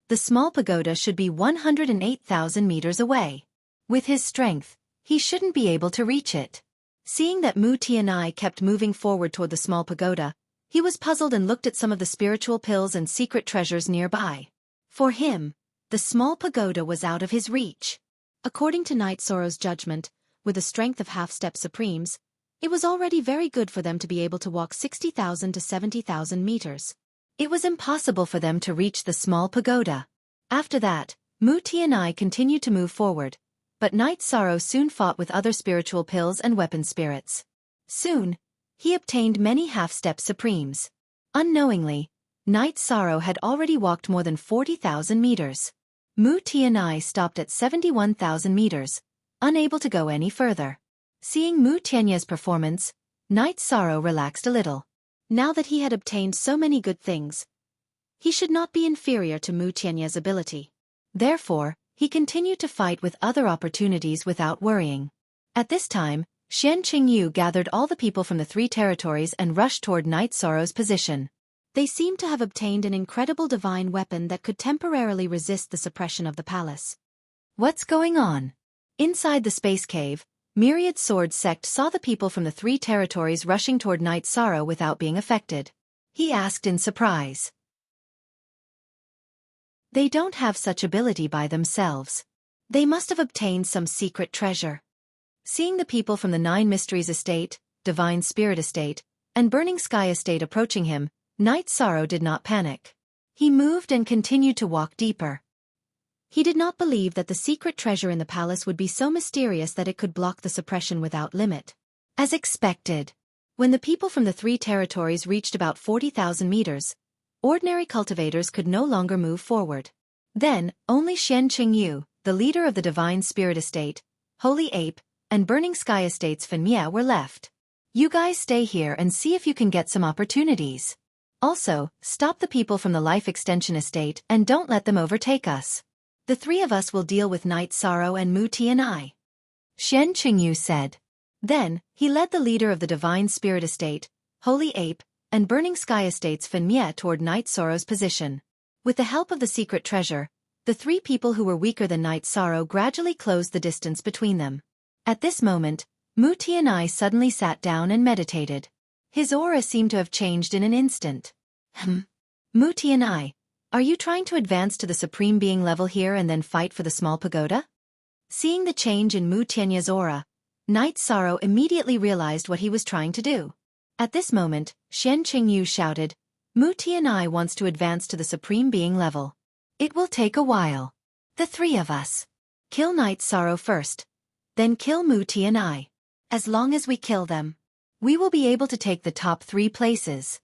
The small pagoda should be 108,000 meters away. With his strength, he shouldn't be able to reach it. Seeing that Mu Tianai kept moving forward toward the small pagoda, he was puzzled and looked at some of the spiritual pills and secret treasures nearby. For him, the small pagoda was out of his reach. According to Knight Sorrow's judgment, with the strength of half-step supremes, it was already very good for them to be able to walk 60,000 to 70,000 meters. It was impossible for them to reach the small pagoda. After that, Mu Tianai continued to move forward, but Knight Sorrow soon fought with other spiritual pills and weapon spirits. Soon, he obtained many half-step supremes. Unknowingly, Knight Sorrow had already walked more than 40,000 meters. Mu Tianai stopped at 71,000 meters, unable to go any further. Seeing Mu Tianya's performance, Knight Sorrow relaxed a little. Now that he had obtained so many good things, he should not be inferior to Mu Tianya's ability. Therefore, he continued to fight with other opportunities without worrying. At this time, Xian Qingyu gathered all the people from the three territories and rushed toward Knight Sorrow's position. They seemed to have obtained an incredible divine weapon that could temporarily resist the suppression of the palace. What's going on? Inside the space cave, Myriad Sword Sect saw the people from the three territories rushing toward Knight Sorrow without being affected. He asked in surprise. They don't have such ability by themselves. They must have obtained some secret treasure. Seeing the people from the Nine Mysteries Estate, Divine Spirit Estate, and Burning Sky Estate approaching him, Knight Sorrow did not panic. He moved and continued to walk deeper. He did not believe that the secret treasure in the palace would be so mysterious that it could block the suppression without limit. As expected, when the people from the three territories reached about 40,000 meters, ordinary cultivators could no longer move forward. Then, only Xian Qingyu, the leader of the Divine Spirit Estate, Holy Ape, and Burning Sky Estate's Fenye were left. You guys stay here and see if you can get some opportunities. Also, stop the people from the Life Extension Estate and don't let them overtake us. The three of us will deal with Knight Sorrow and Mu Tianai. Xian Qingyu said. Then, he led the leader of the Divine Spirit Estate, Holy Ape, and Burning Sky Estate's Fenye toward Knight Sorrow's position. With the help of the secret treasure, the three people who were weaker than Knight Sorrow gradually closed the distance between them. At this moment, Mu Tianai suddenly sat down and meditated. His aura seemed to have changed in an instant. Mu Tianai, are you trying to advance to the Supreme Being level here and then fight for the small pagoda? Seeing the change in Mu Tianya's aura, Knight Sorrow immediately realized what he was trying to do. At this moment, Xian Qingyu shouted, Mu Tianai wants to advance to the Supreme Being level. It will take a while. The three of us. Kill Knight Sorrow first. Then kill Mu Tianai. As long as we kill them, we will be able to take the top 3 places.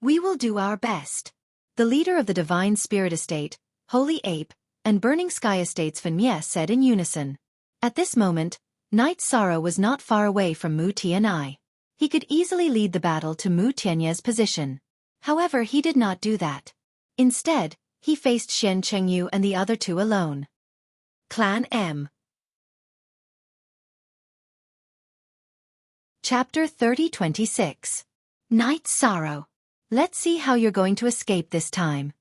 We will do our best. The leader of the Divine Spirit Estate, Holy Ape, and Burning Sky Estate's Fenye said in unison. At this moment, Knight Sorrow was not far away from Mu Tianai. He could easily lead the battle to Mu Tianya's position. However, he did not do that. Instead, he faced Xian Qingyu and the other two alone. Clan M. Chapter 30-26. Night Sorrow. Let's see how you're going to escape this time.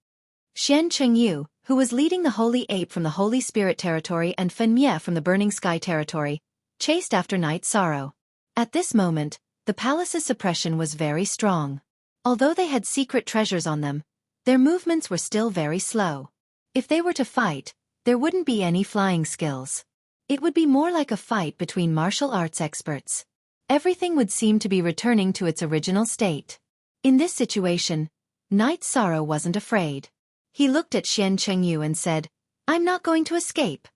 Xian Chengyu, who was leading the Holy Ape from the Holy Spirit territory and Fen Mie from the Burning Sky territory, chased after Night Sorrow. At this moment, the palace's suppression was very strong. Although they had secret treasures on them, their movements were still very slow. If they were to fight, there wouldn't be any flying skills. It would be more like a fight between martial arts experts. Everything would seem to be returning to its original state. In this situation, Night Sorrow wasn't afraid. He looked at Xian Chengyu and said, "I'm not going to escape."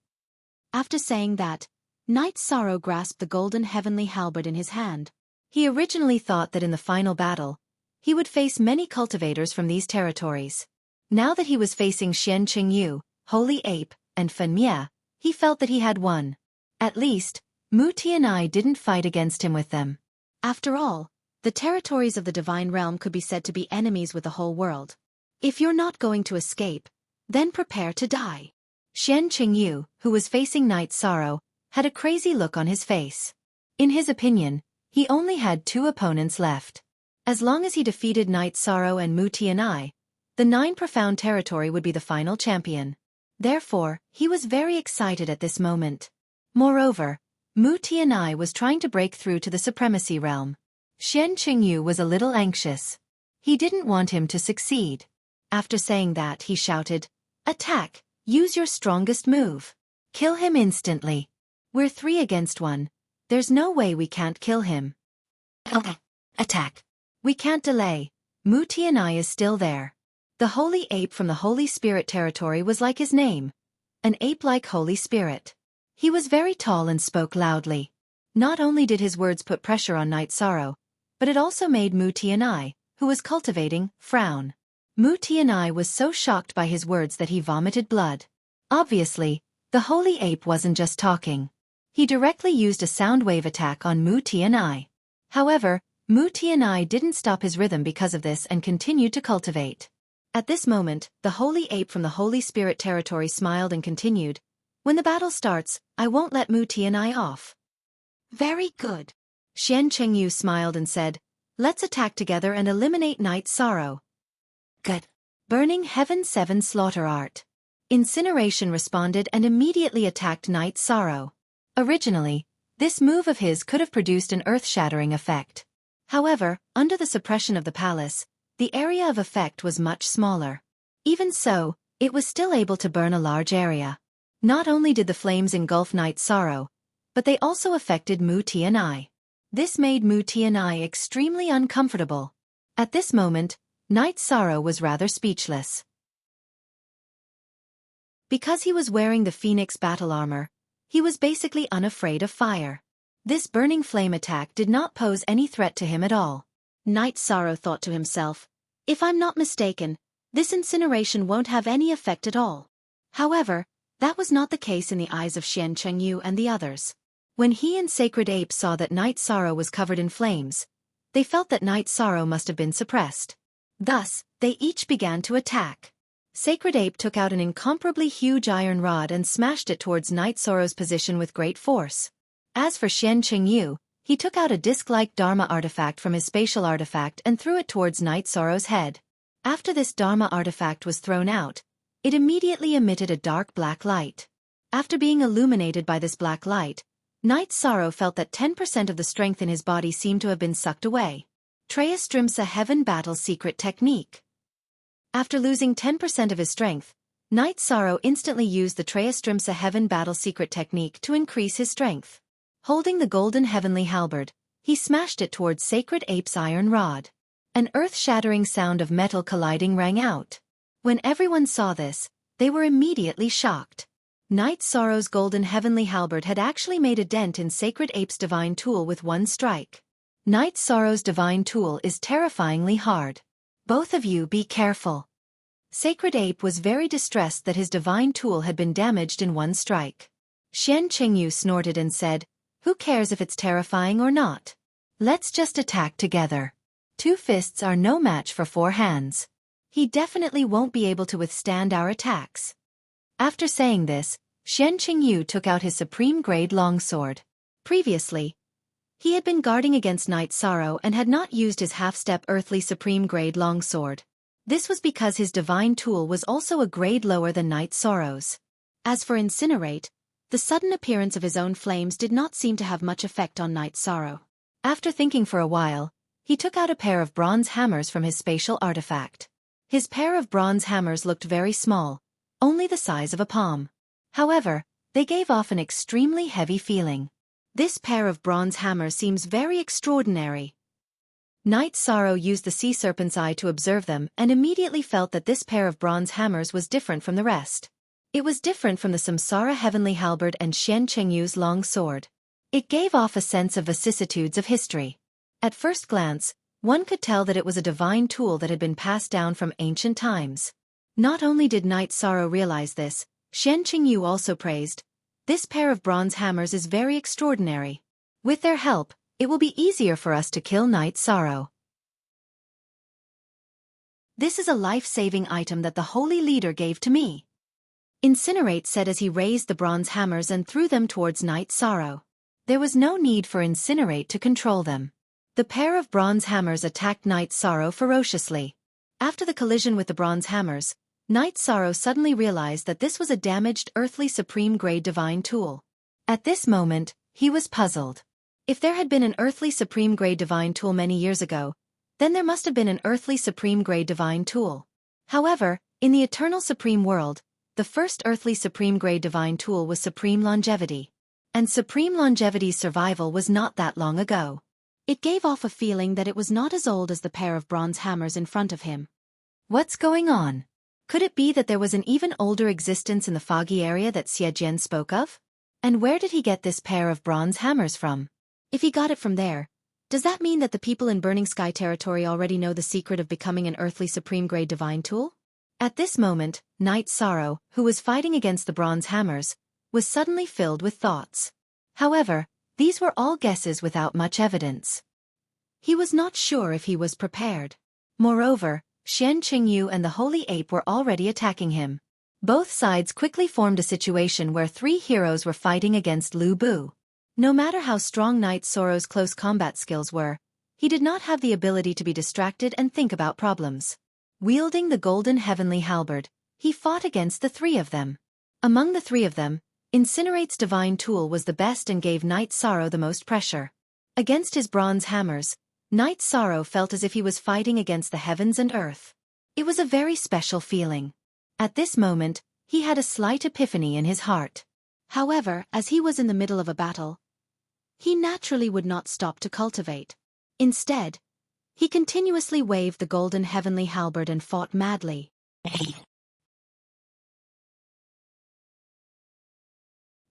After saying that, Night Sorrow grasped the golden heavenly halberd in his hand. He originally thought that in the final battle, he would face many cultivators from these territories. Now that he was facing Xian Chengyu, Holy Ape, and Fen Mie, he felt that he had won. At least, Mu Tianai didn't fight against him with them. After all, the territories of the divine realm could be said to be enemies with the whole world. If you're not going to escape, then prepare to die. Xian Chengyu, who was facing Night Sorrow, had a crazy look on his face. In his opinion, he only had 2 opponents left. As long as he defeated Night Sorrow and Mu Tianai, the 9 Profound territory would be the final champion. Therefore, he was very excited at this moment. Moreover, Mu Tianai was trying to break through to the supremacy realm. Xian Chengyu was a little anxious. He didn't want him to succeed. After saying that, he shouted, "Attack! Use your strongest move. Kill him instantly. We're 3 against 1. There's no way we can't kill him. Attack! We can't delay. Mu Tianai is still there." The Holy Ape from the Holy Spirit territory was like his name, an ape-like Holy Spirit. He was very tall and spoke loudly. Not only did his words put pressure on Night Sorrow, but it also made Mu Tianai, who was cultivating, frown. Mu Tianai was so shocked by his words that he vomited blood. Obviously, the Holy Ape wasn't just talking. He directly used a sound wave attack on Mu Tianai. However, Mu Tianai didn't stop his rhythm because of this and continued to cultivate. At this moment, the Holy Ape from the Holy Spirit territory smiled and continued, "When the battle starts, I won't let Mu Tianai off." "Very good." Xian Chengyu smiled and said, "Let's attack together and eliminate Night Sorrow." "Good." Burning Heaven 7 Slaughter Art. Incineration responded and immediately attacked Night Sorrow. Originally, this move of his could have produced an earth-shattering effect. However, under the suppression of the palace, the area of effect was much smaller. Even so, it was still able to burn a large area. Not only did the flames engulf Night Sorrow, but they also affected Mu Tianai. This made Mu Tianai extremely uncomfortable. At this moment, Night Sorrow was rather speechless. Because he was wearing the Phoenix battle armor, he was basically unafraid of fire. This burning flame attack did not pose any threat to him at all. Night Sorrow thought to himself, "If I'm not mistaken, this incineration won't have any effect at all." However, that was not the case in the eyes of Xian Chengyu and the others. When he and Sacred Ape saw that Night Sorrow was covered in flames, they felt that Night Sorrow must have been suppressed. Thus, they each began to attack. Sacred Ape took out an incomparably huge iron rod and smashed it towards Night Sorrow's position with great force. As for Xian Chengyu, he took out a disc-like Dharma artifact from his spatial artifact and threw it towards Night Sorrow's head. After this Dharma artifact was thrown out, it immediately emitted a dark black light. After being illuminated by this black light, Night Sorrow felt that 10% of the strength in his body seemed to have been sucked away. Trayastrimsa Heaven Battle Secret Technique. After losing 10% of his strength, Night Sorrow instantly used the Trayastrimsa Heaven Battle Secret Technique to increase his strength. Holding the golden heavenly halberd, he smashed it towards Sacred Ape's iron rod. An earth-shattering sound of metal colliding rang out. When everyone saw this, they were immediately shocked. Night Sorrow's golden heavenly halberd had actually made a dent in Sacred Ape's divine tool with one strike. Night Sorrow's divine tool is terrifyingly hard. Both of you be careful. Sacred Ape was very distressed that his divine tool had been damaged in one strike. Xian Chengyu snorted and said, "Who cares if it's terrifying or not? Let's just attack together. 2 fists are no match for 4 hands. He definitely won't be able to withstand our attacks." After saying this, Xian Chengyu took out his supreme grade longsword. Previously, He had been guarding against Night Sorrow and had not used his half-step earthly supreme grade longsword. This was because his divine tool was also a grade lower than Night Sorrow's. As for Incinerate, the sudden appearance of his own flames did not seem to have much effect on Night Sorrow. After thinking for a while, he took out a pair of bronze hammers from his spatial artifact. His pair of bronze hammers looked very small, only the size of a palm. However, they gave off an extremely heavy feeling. This pair of bronze hammers seems very extraordinary. Night Sorrow used the sea serpent's eye to observe them and immediately felt that this pair of bronze hammers was different from the rest. It was different from the Samsara Heavenly Halberd and Xian Chengyu's long sword. It gave off a sense of vicissitudes of history. At first glance, one could tell that it was a divine tool that had been passed down from ancient times. Not only did Night Sorrow realize this, Xian Chengyu also praised, "This pair of bronze hammers is very extraordinary. With their help, it will be easier for us to kill Night Sorrow. This is a life-saving item that the Holy Leader gave to me," Incinerate said as he raised the bronze hammers and threw them towards Night Sorrow. There was no need for Incinerate to control them. The pair of bronze hammers attacked Night Sorrow ferociously. After the collision with the bronze hammers, Night Sorrow suddenly realized that this was a damaged earthly supreme grade divine tool. At this moment, he was puzzled. If there had been an earthly supreme grade divine tool many years ago, then there must have been an earthly supreme grade divine tool. However, in the eternal supreme world, the first earthly supreme grade divine tool was Supreme Longevity. And Supreme Longevity's survival was not that long ago. It gave off a feeling that it was not as old as the pair of bronze hammers in front of him. What's going on? Could it be that there was an even older existence in the foggy area that Xie Jian spoke of? And where did he get this pair of bronze hammers from? If he got it from there, does that mean that the people in Burning Sky territory already know the secret of becoming an earthly supreme grade divine tool? At this moment, Night Sorrow, who was fighting against the bronze hammers, was suddenly filled with thoughts. However, these were all guesses without much evidence. He was not sure if he was prepared. Moreover, Xian Qingyu and the Holy Ape were already attacking him. Both sides quickly formed a situation where three heroes were fighting against Lu Bu. No matter how strong Night Sorrow's close combat skills were, he did not have the ability to be distracted and think about problems. Wielding the golden heavenly halberd, he fought against the three of them. Among the three of them, Incinerate's divine tool was the best and gave Night Sorrow the most pressure. Against his bronze hammers, Night Sorrow felt as if he was fighting against the heavens and earth. It was a very special feeling. At this moment, he had a slight epiphany in his heart. However, as he was in the middle of a battle, he naturally would not stop to cultivate. Instead, he continuously waved the golden heavenly halberd and fought madly.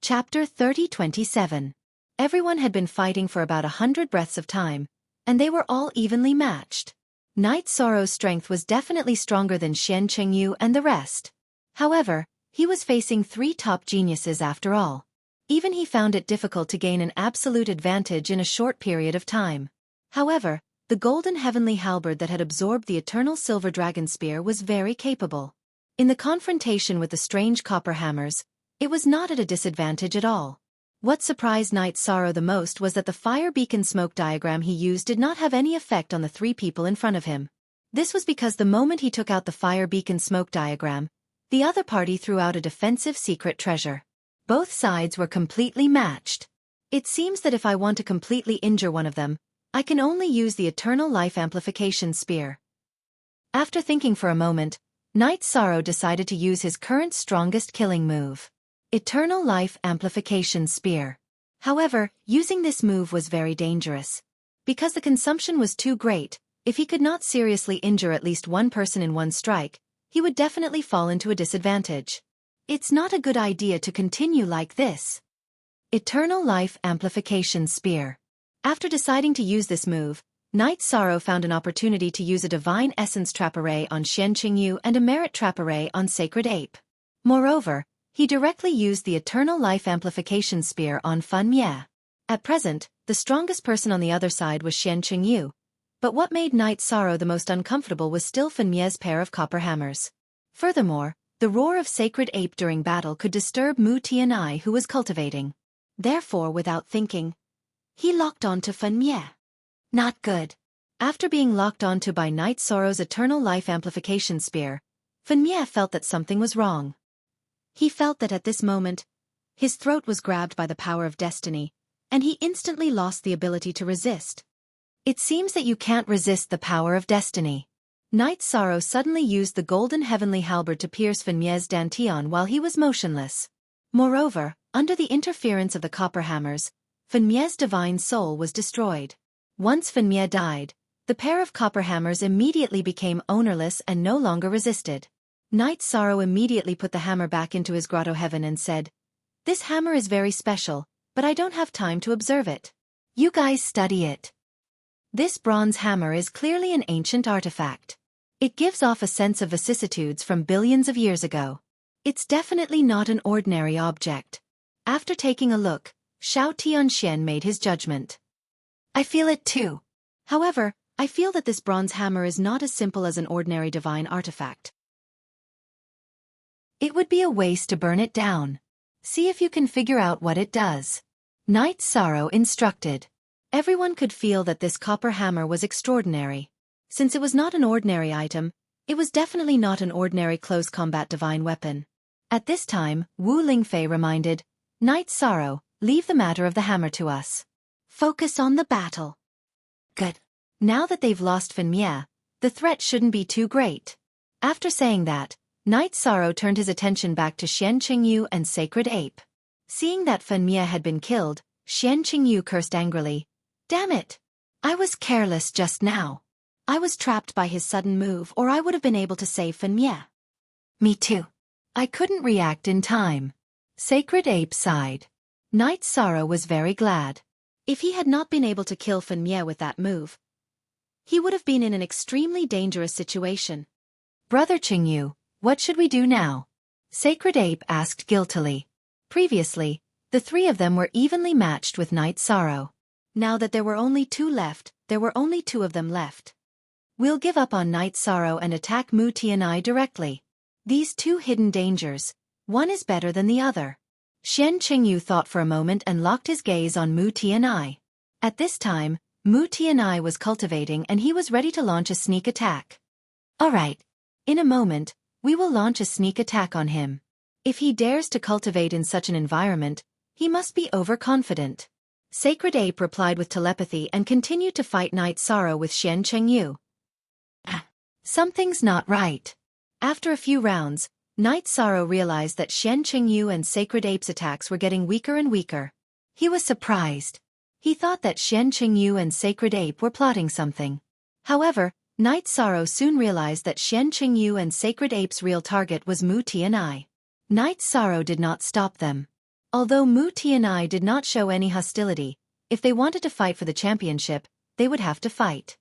Chapter 30:27. Everyone had been fighting for about 100 breaths of time, and they were all evenly matched. Night Sorrow's strength was definitely stronger than Xian Chengyu and the rest. However, he was facing three top geniuses after all. Even he found it difficult to gain an absolute advantage in a short period of time. However, the golden heavenly halberd that had absorbed the eternal silver dragon spear was very capable. In the confrontation with the strange copper hammers, it was not at a disadvantage at all. What surprised Night Sorrow the most was that the fire beacon smoke diagram he used did not have any effect on the three people in front of him. This was because the moment he took out the fire beacon smoke diagram, the other party threw out a defensive secret treasure. Both sides were completely matched. It seems that if I want to completely injure one of them, I can only use the Eternal Life Amplification Spear. After thinking for a moment, Night Sorrow decided to use his current strongest killing move, Eternal Life Amplification Spear. However, using this move was very dangerous. Because the consumption was too great, if he could not seriously injure at least one person in one strike, he would definitely fall into a disadvantage. It's not a good idea to continue like this. Eternal Life Amplification Spear. After deciding to use this move, Night Sorrow found an opportunity to use a Divine Essence Trap Array on Xian Qingyu and a Merit Trap Array on Sacred Ape. Moreover, he directly used the Eternal Life Amplification Spear on Fan Mie. At present, the strongest person on the other side was Xian Qingyu, but what made Night Sorrow the most uncomfortable was still Fan Mie's pair of copper hammers. Furthermore, the roar of Sacred Ape during battle could disturb Mu Tianai, who was cultivating. Therefore, without thinking, He locked onto Fan Mie. Not good. After being locked onto by Night Sorrow's Eternal Life Amplification Spear, Fan Mie felt that something was wrong. He felt that at this moment, his throat was grabbed by the power of destiny, and he instantly lost the ability to resist. It seems that you can't resist the power of destiny. Night Sorrow suddenly used the golden heavenly halberd to pierce Fan Mie's dantian while he was motionless. Moreover, under the interference of the copper hammers, Fan Mie's divine soul was destroyed. Once Fan Mie died, the pair of copper hammers immediately became ownerless and no longer resisted. Night Sorrow immediately put the hammer back into his grotto heaven and said, "This hammer is very special, but I don't have time to observe it. You guys study it." This bronze hammer is clearly an ancient artifact. It gives off a sense of vicissitudes from billions of years ago. It's definitely not an ordinary object. After taking a look, Xiao Tianxian made his judgment. I feel it too. However, I feel that this bronze hammer is not as simple as an ordinary divine artifact. It would be a waste to burn it down. See if you can figure out what it does. Night Sorrow instructed. Everyone could feel that this copper hammer was extraordinary. Since it was not an ordinary item, it was definitely not an ordinary close combat divine weapon. At this time, Wu Lingfei reminded, Night Sorrow, leave the matter of the hammer to us. Focus on the battle. Good. Now that they've lost Fan Mie, the threat shouldn't be too great. After saying that, Night Sorrow turned his attention back to Xian Qingyu and Sacred Ape. Seeing that Fan Mie had been killed, Xian Qingyu cursed angrily. Damn it! I was careless just now. I was trapped by his sudden move, or I would have been able to save Fan Mie. Me too. I couldn't react in time. Sacred Ape sighed. Night Sorrow was very glad. If he had not been able to kill Fan Mie with that move, he would have been in an extremely dangerous situation. Brother Qingyu, what should we do now? Sacred Ape asked guiltily. Previously, the three of them were evenly matched with Night Sorrow. Now that there were only two left, there were only two of them left. We'll give up on Night Sorrow and attack Mu Tianai directly. These two hidden dangers, one is better than the other. Xian Qingyu thought for a moment and locked his gaze on Mu Tianai. At this time, Mu Tianai was cultivating and he was ready to launch a sneak attack. Alright. In a moment, we will launch a sneak attack on him. If he dares to cultivate in such an environment, he must be overconfident. Sacred Ape replied with telepathy and continued to fight Night Sorrow with Xian Qingyu. Something's not right. After a few rounds, Night Sorrow realized that Xian Qingyu and Sacred Ape's attacks were getting weaker and weaker. He was surprised. He thought that Xian Qingyu and Sacred Ape were plotting something. However, Night Sorrow soon realized that Xian Qingyu and Sacred Ape's real target was Mu Tianai. Night Sorrow did not stop them. Although Mu Tianai did not show any hostility, if they wanted to fight for the championship, they would have to fight.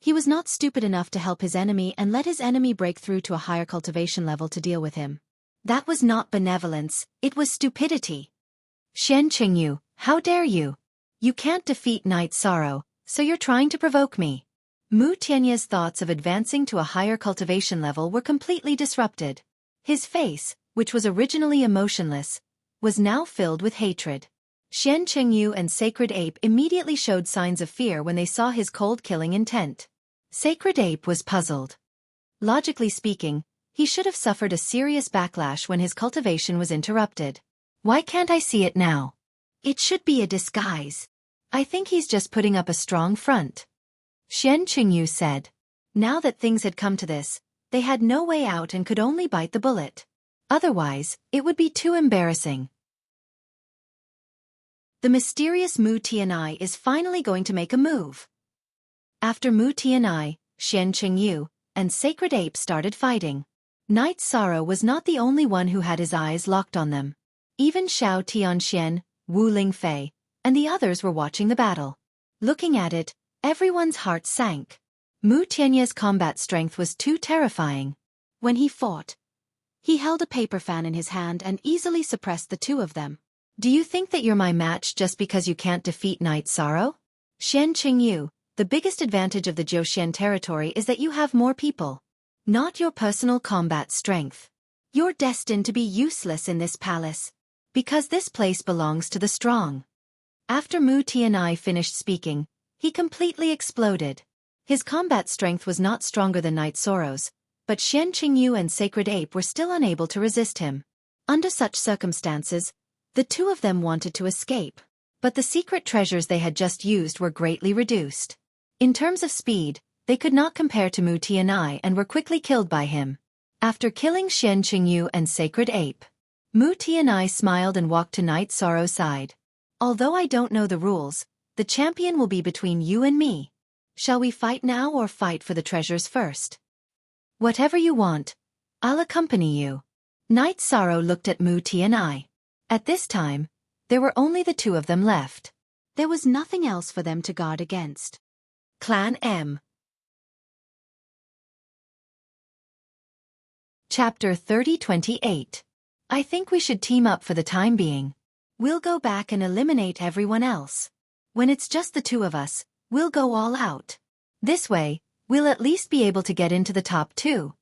He was not stupid enough to help his enemy and let his enemy break through to a higher cultivation level to deal with him. That was not benevolence, it was stupidity. Xian Qingyu, how dare you? You can't defeat Night Sorrow, so you're trying to provoke me. Mu Tianya's thoughts of advancing to a higher cultivation level were completely disrupted. His face, which was originally emotionless, was now filled with hatred. Xian Qingyu and Sacred Ape immediately showed signs of fear when they saw his cold-killing intent. Sacred Ape was puzzled. Logically speaking, he should have suffered a serious backlash when his cultivation was interrupted. Why can't I see it now? It should be a disguise. I think he's just putting up a strong front. Xian Qingyu said. Now that things had come to this, they had no way out and could only bite the bullet. Otherwise, it would be too embarrassing. The mysterious Mu Tianai is finally going to make a move. After Mu Tianai, Xian Qingyu, and Sacred Ape started fighting. Night Sorrow was not the only one who had his eyes locked on them. Even Xiao Tianxian, Wu Lingfei, and the others were watching the battle. Looking at it, everyone's heart sank. Mu Tianya's combat strength was too terrifying. When he fought, he held a paper fan in his hand and easily suppressed the two of them. Do you think that you're my match just because you can't defeat Night Sorrow? Xian Qingyu, the biggest advantage of the Zhouxian territory is that you have more people. Not your personal combat strength. You're destined to be useless in this palace. Because this place belongs to the strong. After Mu Tianai finished speaking, he completely exploded. His combat strength was not stronger than Knight Soro's, but Xian Qingyu and Sacred Ape were still unable to resist him. Under such circumstances, the two of them wanted to escape, but the secret treasures they had just used were greatly reduced. In terms of speed, they could not compare to Mu Tianai and were quickly killed by him. After killing Xian Qingyu and Sacred Ape, Mu Tianai smiled and walked to Knight Soro's side. Although I don't know the rules, the champion will be between you and me. Shall we fight now or fight for the treasures first? Whatever you want, I'll accompany you. Knight Soro looked at Mu Tianai. At this time, there were only the two of them left. There was nothing else for them to guard against. Clan M. Chapter 30-28. I think we should team up for the time being. We'll go back and eliminate everyone else. When it's just the two of us, we'll go all out. This way, we'll at least be able to get into the top two.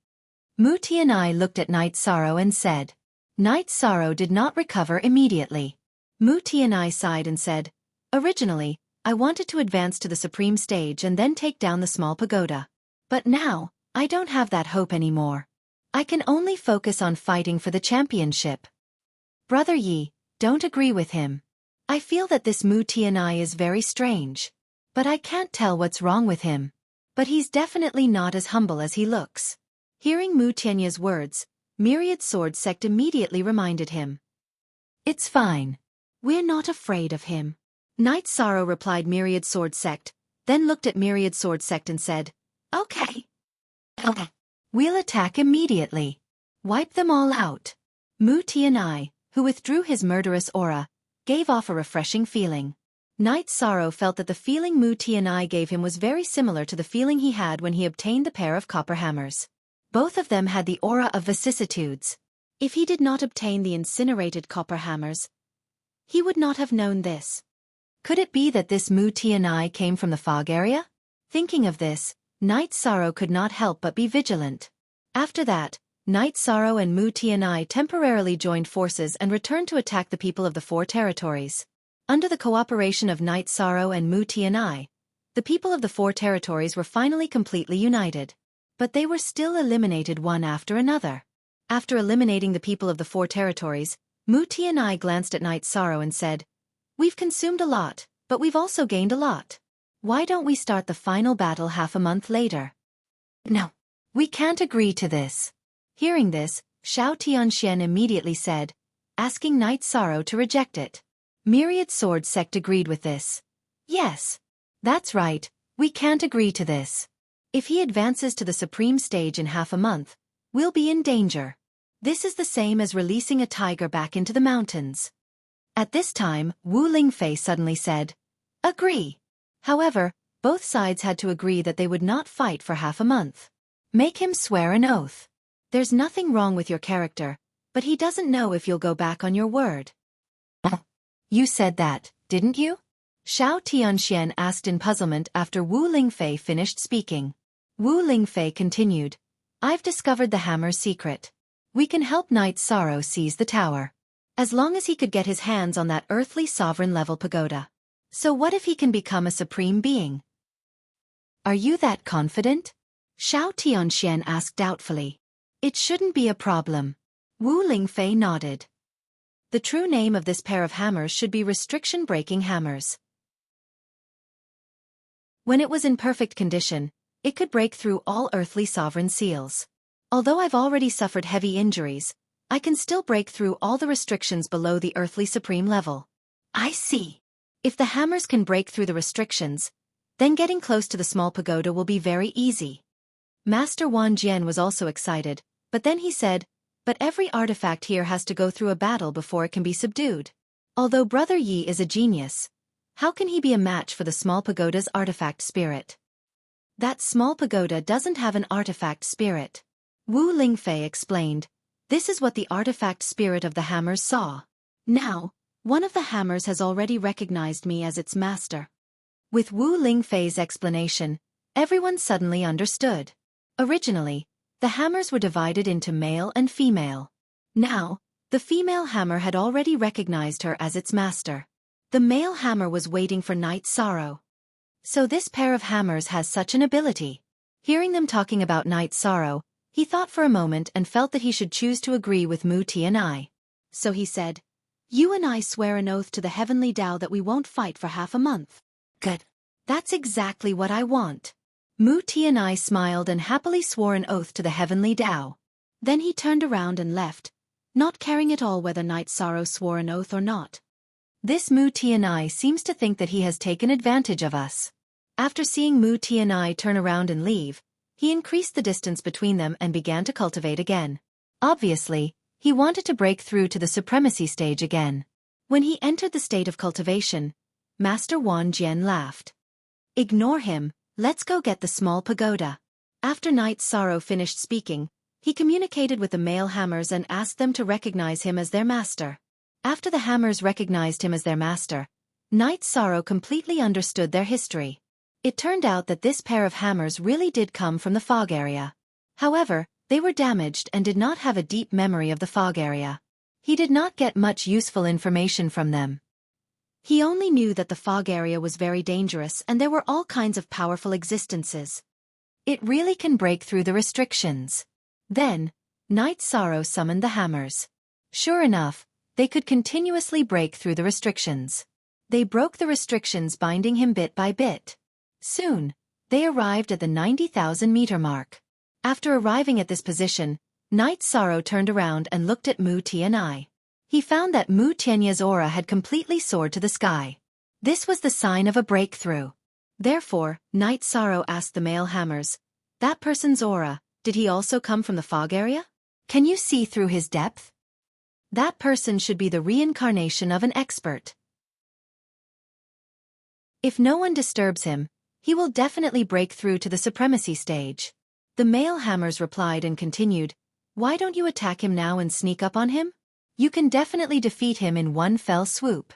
Mu Tianai looked at Knight Soro and said. Knight Soro did not recover immediately. Mu Tianai sighed and said, Originally, I wanted to advance to the supreme stage and then take down the small pagoda. But now, I don't have that hope anymore. I can only focus on fighting for the championship. Brother Yi, don't agree with him. I feel that this Mu Tianai is very strange. But I can't tell what's wrong with him. But he's definitely not as humble as he looks. Hearing Mu Tianya's words, Myriad Sword Sect immediately reminded him. It's fine. We're not afraid of him. Knight Soro replied Myriad Sword Sect, then looked at Myriad Sword Sect and said, Okay. We'll attack immediately. Wipe them all out. Mu Tianai, who withdrew his murderous aura, gave off a refreshing feeling. Knight Soro felt that the feeling Mu Tianai gave him was very similar to the feeling he had when he obtained the pair of copper hammers. Both of them had the aura of vicissitudes. If he did not obtain the incinerated copper hammers, he would not have known this. Could it be that this Mu Tianai came from the fog area? Thinking of this, Knight Soro could not help but be vigilant. After that, Knight Soro and Mu Tianai temporarily joined forces and returned to attack the people of the four territories. Under the cooperation of Knight Soro and Mu Tianai, the people of the four territories were finally completely united. But they were still eliminated one after another. After eliminating the people of the four territories, Mu Tianai glanced at Knight Soro and said, We've consumed a lot, but we've also gained a lot. Why don't we start the final battle half a month later? No. We can't agree to this. Hearing this, Xiao Tianxian immediately said, asking Knight Soro to reject it. Myriad Sword Sect agreed with this. Yes. That's right, we can't agree to this. If he advances to the supreme stage in half a month, we'll be in danger. This is the same as releasing a tiger back into the mountains. At this time, Wu Lingfei suddenly said, Agree. However, both sides had to agree that they would not fight for half a month. Make him swear an oath. There's nothing wrong with your character, but he doesn't know if you'll go back on your word. You said that, didn't you? Xiao Tianxian asked in puzzlement after Wu Lingfei finished speaking. Wu Lingfei continued, I've discovered the hammer's secret. We can help Knight Soro seize the tower. As long as he could get his hands on that earthly sovereign-level pagoda. So what if he can become a supreme being? Are you that confident? Xiao Tianxian asked doubtfully. It shouldn't be a problem. Wu Lingfei nodded. The true name of this pair of hammers should be restriction-breaking hammers. When it was in perfect condition, it could break through all earthly sovereign seals. Although I've already suffered heavy injuries, I can still break through all the restrictions below the earthly supreme level. I see. If the hammers can break through the restrictions, then getting close to the small pagoda will be very easy. Master Wan Jian was also excited, but then he said, But every artifact here has to go through a battle before it can be subdued. Although Brother Yi is a genius, how can he be a match for the small pagoda's artifact spirit? That small pagoda doesn't have an artifact spirit. Wu Lingfei explained, This is what the artifact spirit of the hammers saw. Now, one of the hammers has already recognized me as its master. With Wu Lingfei's explanation, everyone suddenly understood. Originally, the hammers were divided into male and female. Now, the female hammer had already recognized her as its master. The male hammer was waiting for Night Sorrow. So this pair of hammers has such an ability. Hearing them talking about Night Sorrow, he thought for a moment and felt that he should choose to agree with Mu Tianai. So he said, "You and I swear an oath to the heavenly Tao that we won't fight for half a month." "Good. That's exactly what I want." Mu Tianai smiled and happily swore an oath to the heavenly Tao. Then he turned around and left, not caring at all whether Night Sorrow swore an oath or not. This Mu Tianai seems to think that he has taken advantage of us. After seeing Mu Tianai turn around and leave, he increased the distance between them and began to cultivate again. Obviously, he wanted to break through to the supremacy stage again. When he entered the state of cultivation, Master Wan Jian laughed. "Ignore him, let's go get the small pagoda." After Night Sorrow finished speaking, he communicated with the male hammers and asked them to recognize him as their master. After the hammers recognized him as their master, Night Sorrow completely understood their history. It turned out that this pair of hammers really did come from the fog area. However, they were damaged and did not have a deep memory of the fog area. He did not get much useful information from them. He only knew that the fog area was very dangerous and there were all kinds of powerful existences. It really can break through the restrictions. Then, Night Sorrow summoned the hammers. Sure enough, they could continuously break through the restrictions. They broke the restrictions, binding him bit by bit. Soon, they arrived at the 90,000-meter mark. After arriving at this position, Night Sorrow turned around and looked at Mu Tianai. He found that Mu Tianai's aura had completely soared to the sky. This was the sign of a breakthrough. Therefore, Night Sorrow asked the male hammers, "That person's aura, did he also come from the fog area? Can you see through his depth? That person should be the reincarnation of an expert. If no one disturbs him, he will definitely break through to the supremacy stage." The male hammers replied and continued, "Why don't you attack him now and sneak up on him? You can definitely defeat him in one fell swoop."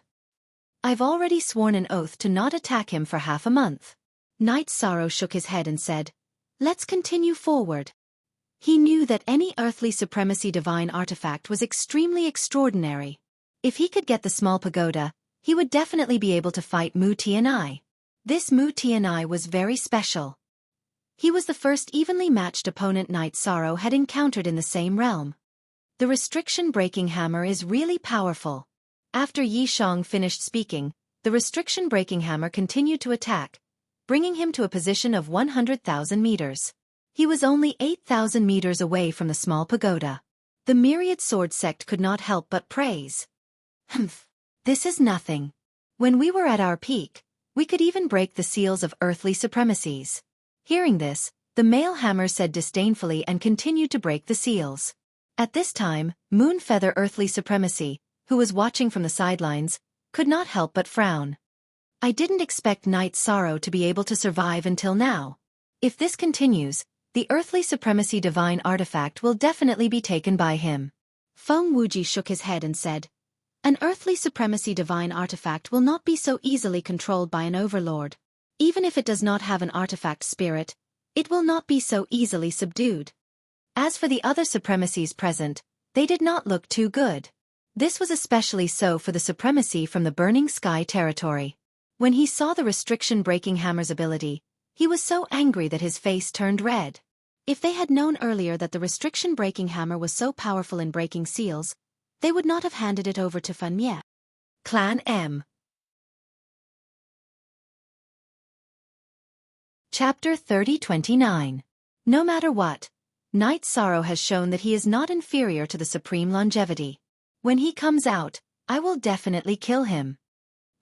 "I've already sworn an oath to not attack him for half a month." Night Sorrow shook his head and said, "Let's continue forward." He knew that any earthly supremacy divine artifact was extremely extraordinary. If he could get the small pagoda, he would definitely be able to fight Mu Tianai. This Mu Tianai was very special. He was the first evenly matched opponent Night Sorrow had encountered in the same realm. The restriction-breaking hammer is really powerful. After Yi Shang finished speaking, the restriction-breaking hammer continued to attack, bringing him to a position of 100,000 meters. He was only 8,000 meters away from the small pagoda. The myriad sword sect could not help but praise. "Humph. This is nothing. When we were at our peak, we could even break the seals of earthly supremacies." Hearing this, the male hammer said disdainfully and continued to break the seals. At this time, Moonfeather Earthly Supremacy, who was watching from the sidelines, could not help but frown. "I didn't expect Night Sorrow to be able to survive until now. If this continues, the Earthly Supremacy Divine Artifact will definitely be taken by him." Feng Wuji shook his head and said, "An Earthly Supremacy Divine Artifact will not be so easily controlled by an overlord. Even if it does not have an artifact spirit, it will not be so easily subdued." As for the other supremacies present, they did not look too good. This was especially so for the supremacy from the Burning Sky territory. When he saw the restriction-breaking hammer's ability, he was so angry that his face turned red. If they had known earlier that the restriction-breaking hammer was so powerful in breaking seals, they would not have handed it over to Fan Mie. Clan M. Chapter 30-29. No matter what, Night Sorrow has shown that he is not inferior to the Supreme Longevity. When he comes out, I will definitely kill him.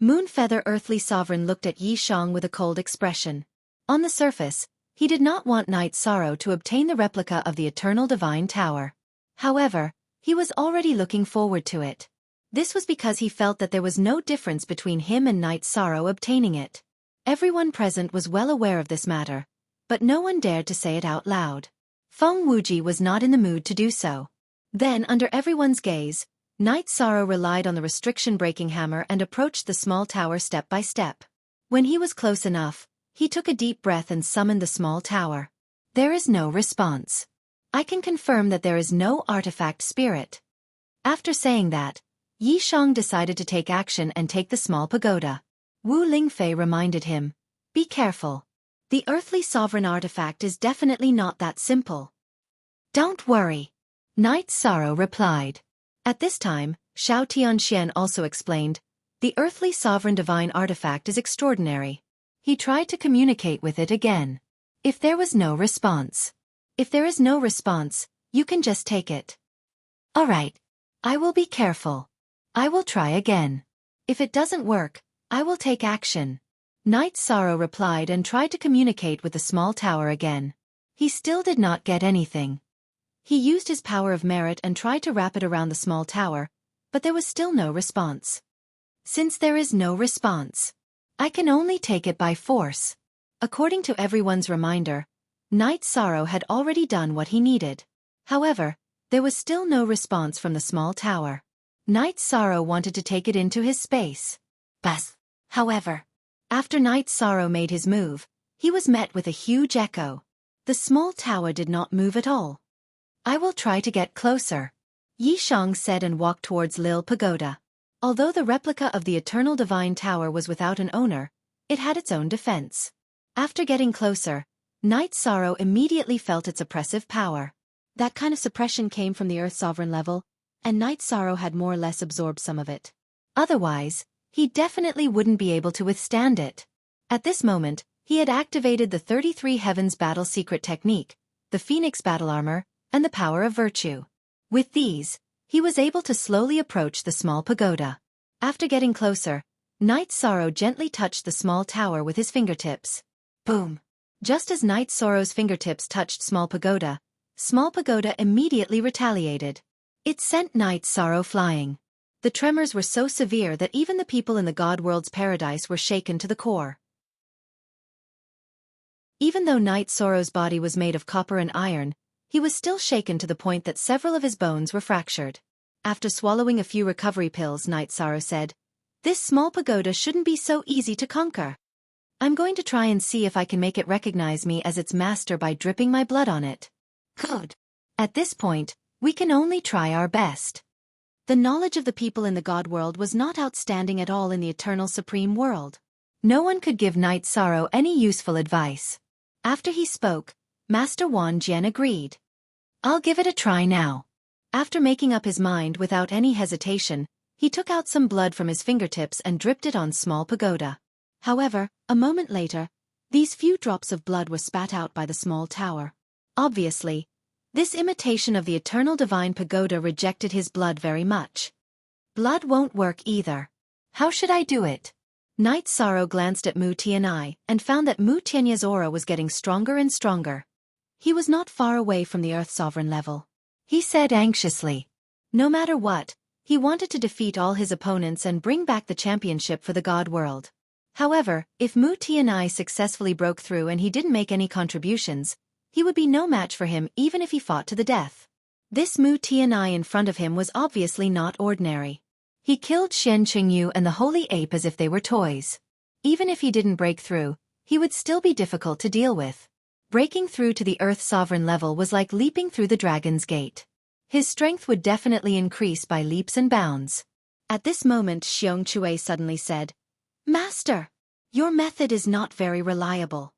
Moonfeather Earthly Sovereign looked at Yi Shang with a cold expression. On the surface, he did not want Night Sorrow to obtain the replica of the Eternal Divine Tower. However, he was already looking forward to it. This was because he felt that there was no difference between him and Night Sorrow obtaining it. Everyone present was well aware of this matter, but no one dared to say it out loud. Feng Wuji was not in the mood to do so. Then, under everyone's gaze, Night Sorrow relied on the restriction-breaking hammer and approached the small tower step by step. When he was close enough, he took a deep breath and summoned the small tower. There is no response. I can confirm that there is no artifact spirit. After saying that, Yi Shang decided to take action and take the small pagoda. Wu Lingfei reminded him, "Be careful. The earthly sovereign artifact is definitely not that simple." "Don't worry," Night Sorrow replied. At this time, Xiao Tianxian also explained, "The earthly sovereign divine artifact is extraordinary." He tried to communicate with it again. If there was no response. If there is no response, you can just take it. "All right. I will be careful. I will try again. If it doesn't work, I will take action." Night Sorrow replied and tried to communicate with the small tower again. He still did not get anything. He used his power of merit and tried to wrap it around the small tower, but there was still no response. Since there is no response, I can only take it by force. According to everyone's reminder, Night Sorrow had already done what he needed. However, there was still no response from the small tower. Night Sorrow wanted to take it into his space. Buzz. However, after Night Sorrow made his move, he was met with a huge echo. The small tower did not move at all. "I will try to get closer," Yi Shang said and walked towards Lil Pagoda. Although the replica of the Eternal Divine Tower was without an owner, it had its own defense. After getting closer, Night Sorrow immediately felt its oppressive power. That kind of suppression came from the Earth Sovereign level, and Night Sorrow had more or less absorbed some of it. Otherwise, he definitely wouldn't be able to withstand it. At this moment, he had activated the 33 Heavens Battle Secret Technique, the Phoenix Battle Armor, and the Power of Virtue. With these, he was able to slowly approach the small pagoda. After getting closer, Night Sorrow gently touched the small tower with his fingertips. Boom! Just as Night Sorrow's fingertips touched small pagoda immediately retaliated. It sent Night Sorrow flying. The tremors were so severe that even the people in the God World's paradise were shaken to the core. Even though Night Sorrow's body was made of copper and iron, he was still shaken to the point that several of his bones were fractured. After swallowing a few recovery pills, Night Sorrow said, "This small pagoda shouldn't be so easy to conquer. I'm going to try and see if I can make it recognize me as its master by dripping my blood on it." Good. At this point, we can only try our best. The knowledge of the people in the God World was not outstanding at all in the Eternal Supreme World. No one could give Night Sorrow any useful advice. After he spoke, Master Wan Jian agreed. "I'll give it a try now." After making up his mind without any hesitation, he took out some blood from his fingertips and dripped it on small pagoda. However, a moment later, these few drops of blood were spat out by the small tower. Obviously, this imitation of the Eternal Divine Pagoda rejected his blood very much. Blood won't work either. How should I do it? Night Sorrow glanced at Mu Tianai and found that Mu Tianya's aura was getting stronger and stronger. He was not far away from the Earth Sovereign level. He said anxiously. No matter what, he wanted to defeat all his opponents and bring back the championship for the God World. However, if Mu Tianai successfully broke through and he didn't make any contributions, he would be no match for him even if he fought to the death. This Mu Tianai in front of him was obviously not ordinary. He killed Shen Qingyu and the Holy Ape as if they were toys. Even if he didn't break through, he would still be difficult to deal with. Breaking through to the Earth Sovereign level was like leaping through the Dragon's Gate. His strength would definitely increase by leaps and bounds. At this moment Xiong Chue suddenly said, "Master, your method is not very reliable.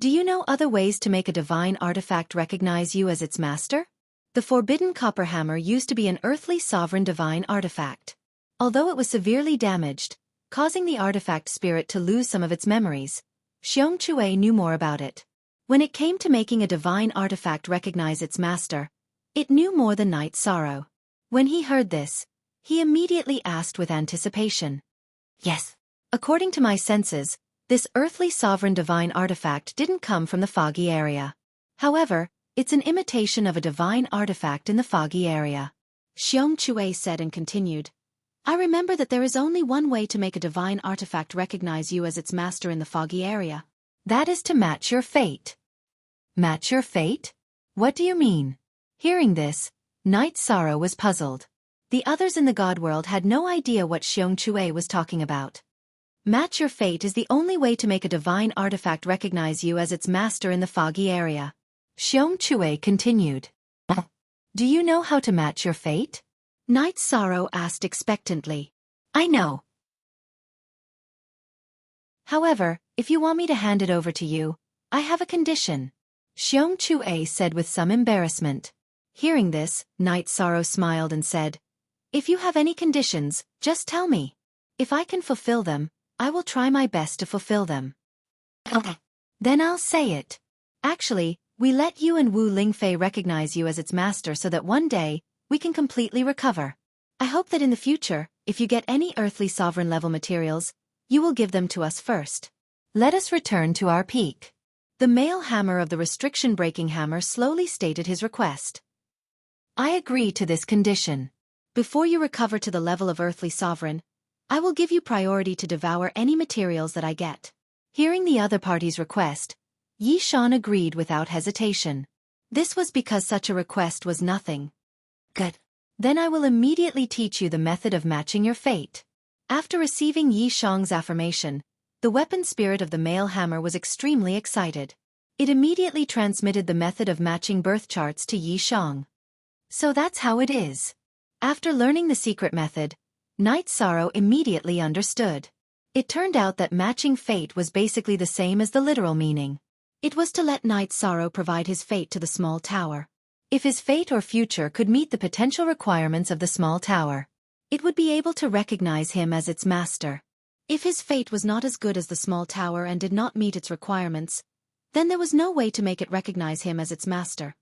Do you know other ways to make a divine artifact recognize you as its master?" The forbidden copper hammer used to be an earthly sovereign divine artifact. Although it was severely damaged, causing the artifact spirit to lose some of its memories, Xiong Chue knew more about it. When it came to making a divine artifact recognize its master, it knew more than Night Sorrow. When he heard this, he immediately asked with anticipation. "Yes. According to my senses, this earthly sovereign divine artifact didn't come from the foggy area. However, it's an imitation of a divine artifact in the foggy area." Xiong Chue said and continued. "I remember that there is only one way to make a divine artifact recognize you as its master in the foggy area. That is to match your fate." Match your fate? What do you mean? Hearing this, Night Sorrow was puzzled. The others in the God World had no idea what Xiong Chue was talking about. Match your fate is the only way to make a divine artifact recognize you as its master in the foggy area. Xiong Chue continued. Do you know how to match your fate? Night Sorrow asked expectantly. I know. However, if you want me to hand it over to you, I have a condition. Xiong Chue said with some embarrassment. Hearing this, Night Sorrow smiled and said, if you have any conditions, just tell me. If I can fulfill them, I will try my best to fulfill them. Then I'll say it. Actually, we let you and Wu Lingfei recognize you as its master so that one day, we can completely recover. I hope that in the future, if you get any earthly sovereign level materials, you will give them to us first. Let us return to our peak. The male hammer of the restriction-breaking hammer slowly stated his request. I agree to this condition. Before you recover to the level of earthly sovereign, I will give you priority to devour any materials that I get. Hearing the other party's request, Yi Shan agreed without hesitation. This was because such a request was nothing. Good. Then I will immediately teach you the method of matching your fate. After receiving Yi Shang's affirmation, the weapon spirit of the male hammer was extremely excited. It immediately transmitted the method of matching birth charts to Yi Shang. So that's how it is. After learning the secret method, Night Sorrow immediately understood. It turned out that matching fate was basically the same as the literal meaning. It was to let Night Sorrow provide his fate to the small tower. If his fate or future could meet the potential requirements of the small tower, it would be able to recognize him as its master. If his fate was not as good as the small tower and did not meet its requirements, then there was no way to make it recognize him as its master.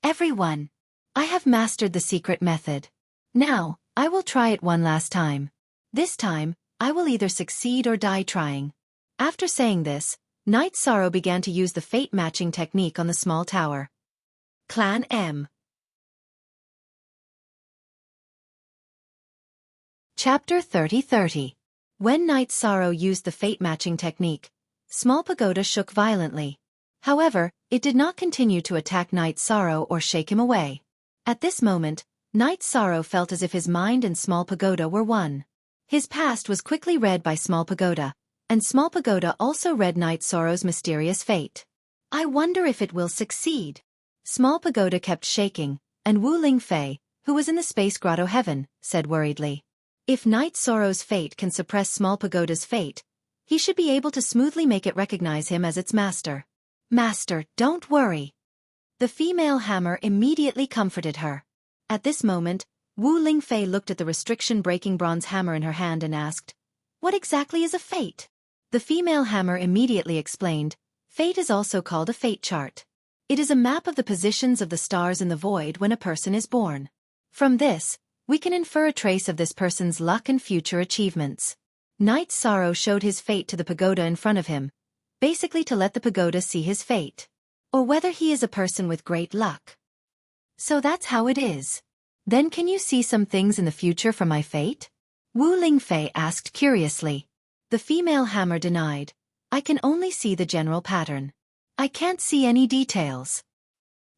Everyone, I have mastered the secret method. Now, I will try it one last time. This time, I will either succeed or die trying. After saying this, Night Sorrow began to use the fate-matching technique on the small tower. Clan M. Chapter 30:30. When Night Sorrow used the fate-matching technique, Small Pagoda shook violently. However, it did not continue to attack Night Sorrow or shake him away. At this moment, Night Sorrow felt as if his mind and Small Pagoda were one. His past was quickly read by Small Pagoda, and Small Pagoda also read Night Sorrow's mysterious fate. I wonder if it will succeed. Small Pagoda kept shaking, and Wu Lingfei, who was in the space grotto heaven, said worriedly. If Night Sorrow's fate can suppress Small Pagoda's fate, he should be able to smoothly make it recognize him as its master. Master, don't worry. The female hammer immediately comforted her. At this moment, Wu Lingfei looked at the restriction-breaking bronze hammer in her hand and asked, what exactly is a fate? The female hammer immediately explained, fate is also called a fate chart. It is a map of the positions of the stars in the void when a person is born. From this, we can infer a trace of this person's luck and future achievements. Night Sorrow showed his fate to the pagoda in front of him, basically to let the pagoda see his fate. Or whether he is a person with great luck. So that's how it is. Then can you see some things in the future from my fate? Wu Lingfei asked curiously. The female hammer denied. I can only see the general pattern. I can't see any details.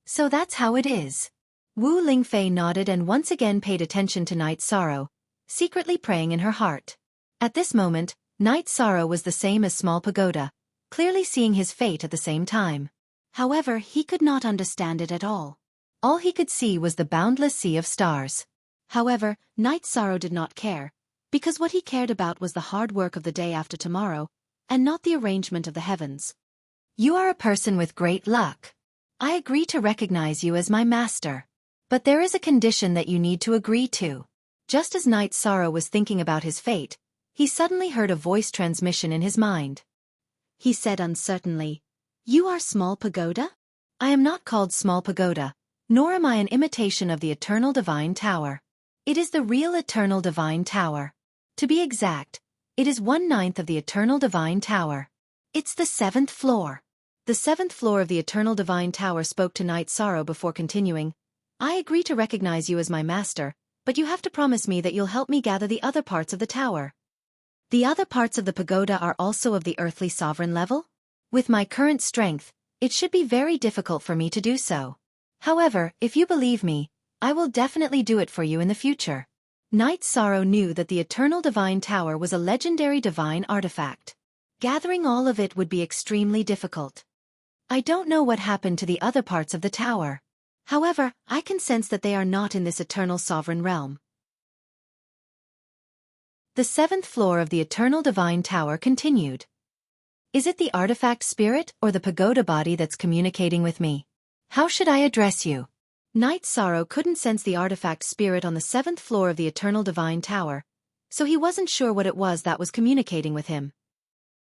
So that's how it is. Wu Lingfei nodded and once again paid attention to Night Sorrow, secretly praying in her heart. At this moment, Night Sorrow was the same as Small Pagoda, clearly seeing his fate at the same time. However, he could not understand it at all. All he could see was the boundless sea of stars. However, Night Sorrow did not care, because what he cared about was the hard work of the day after tomorrow, and not the arrangement of the heavens. You are a person with great luck. I agree to recognize you as my master. But there is a condition that you need to agree to. Just as Night Sorrow was thinking about his fate, he suddenly heard a voice transmission in his mind. He said uncertainly, You are Small Pagoda? I am not called Small Pagoda, nor am I an imitation of the Eternal Divine Tower. It is the real Eternal Divine Tower. To be exact, it is 1/9 of the Eternal Divine Tower. It's the 7th floor. The 7th floor of the Eternal Divine Tower spoke to Night Sorrow before continuing, I agree to recognize you as my master, but you have to promise me that you'll help me gather the other parts of the tower. The other parts of the pagoda are also of the earthly sovereign level? With my current strength, it should be very difficult for me to do so. However, if you believe me, I will definitely do it for you in the future. Night Sorrow knew that the Eternal Divine Tower was a legendary divine artifact. Gathering all of it would be extremely difficult. I don't know what happened to the other parts of the tower. However, I can sense that they are not in this eternal sovereign realm. The 7th floor of the Eternal Divine Tower continued. Is it the artifact spirit or the pagoda body that's communicating with me? How should I address you? Knight Sorrow couldn't sense the artifact spirit on the 7th floor of the Eternal Divine Tower, so he wasn't sure what it was that was communicating with him.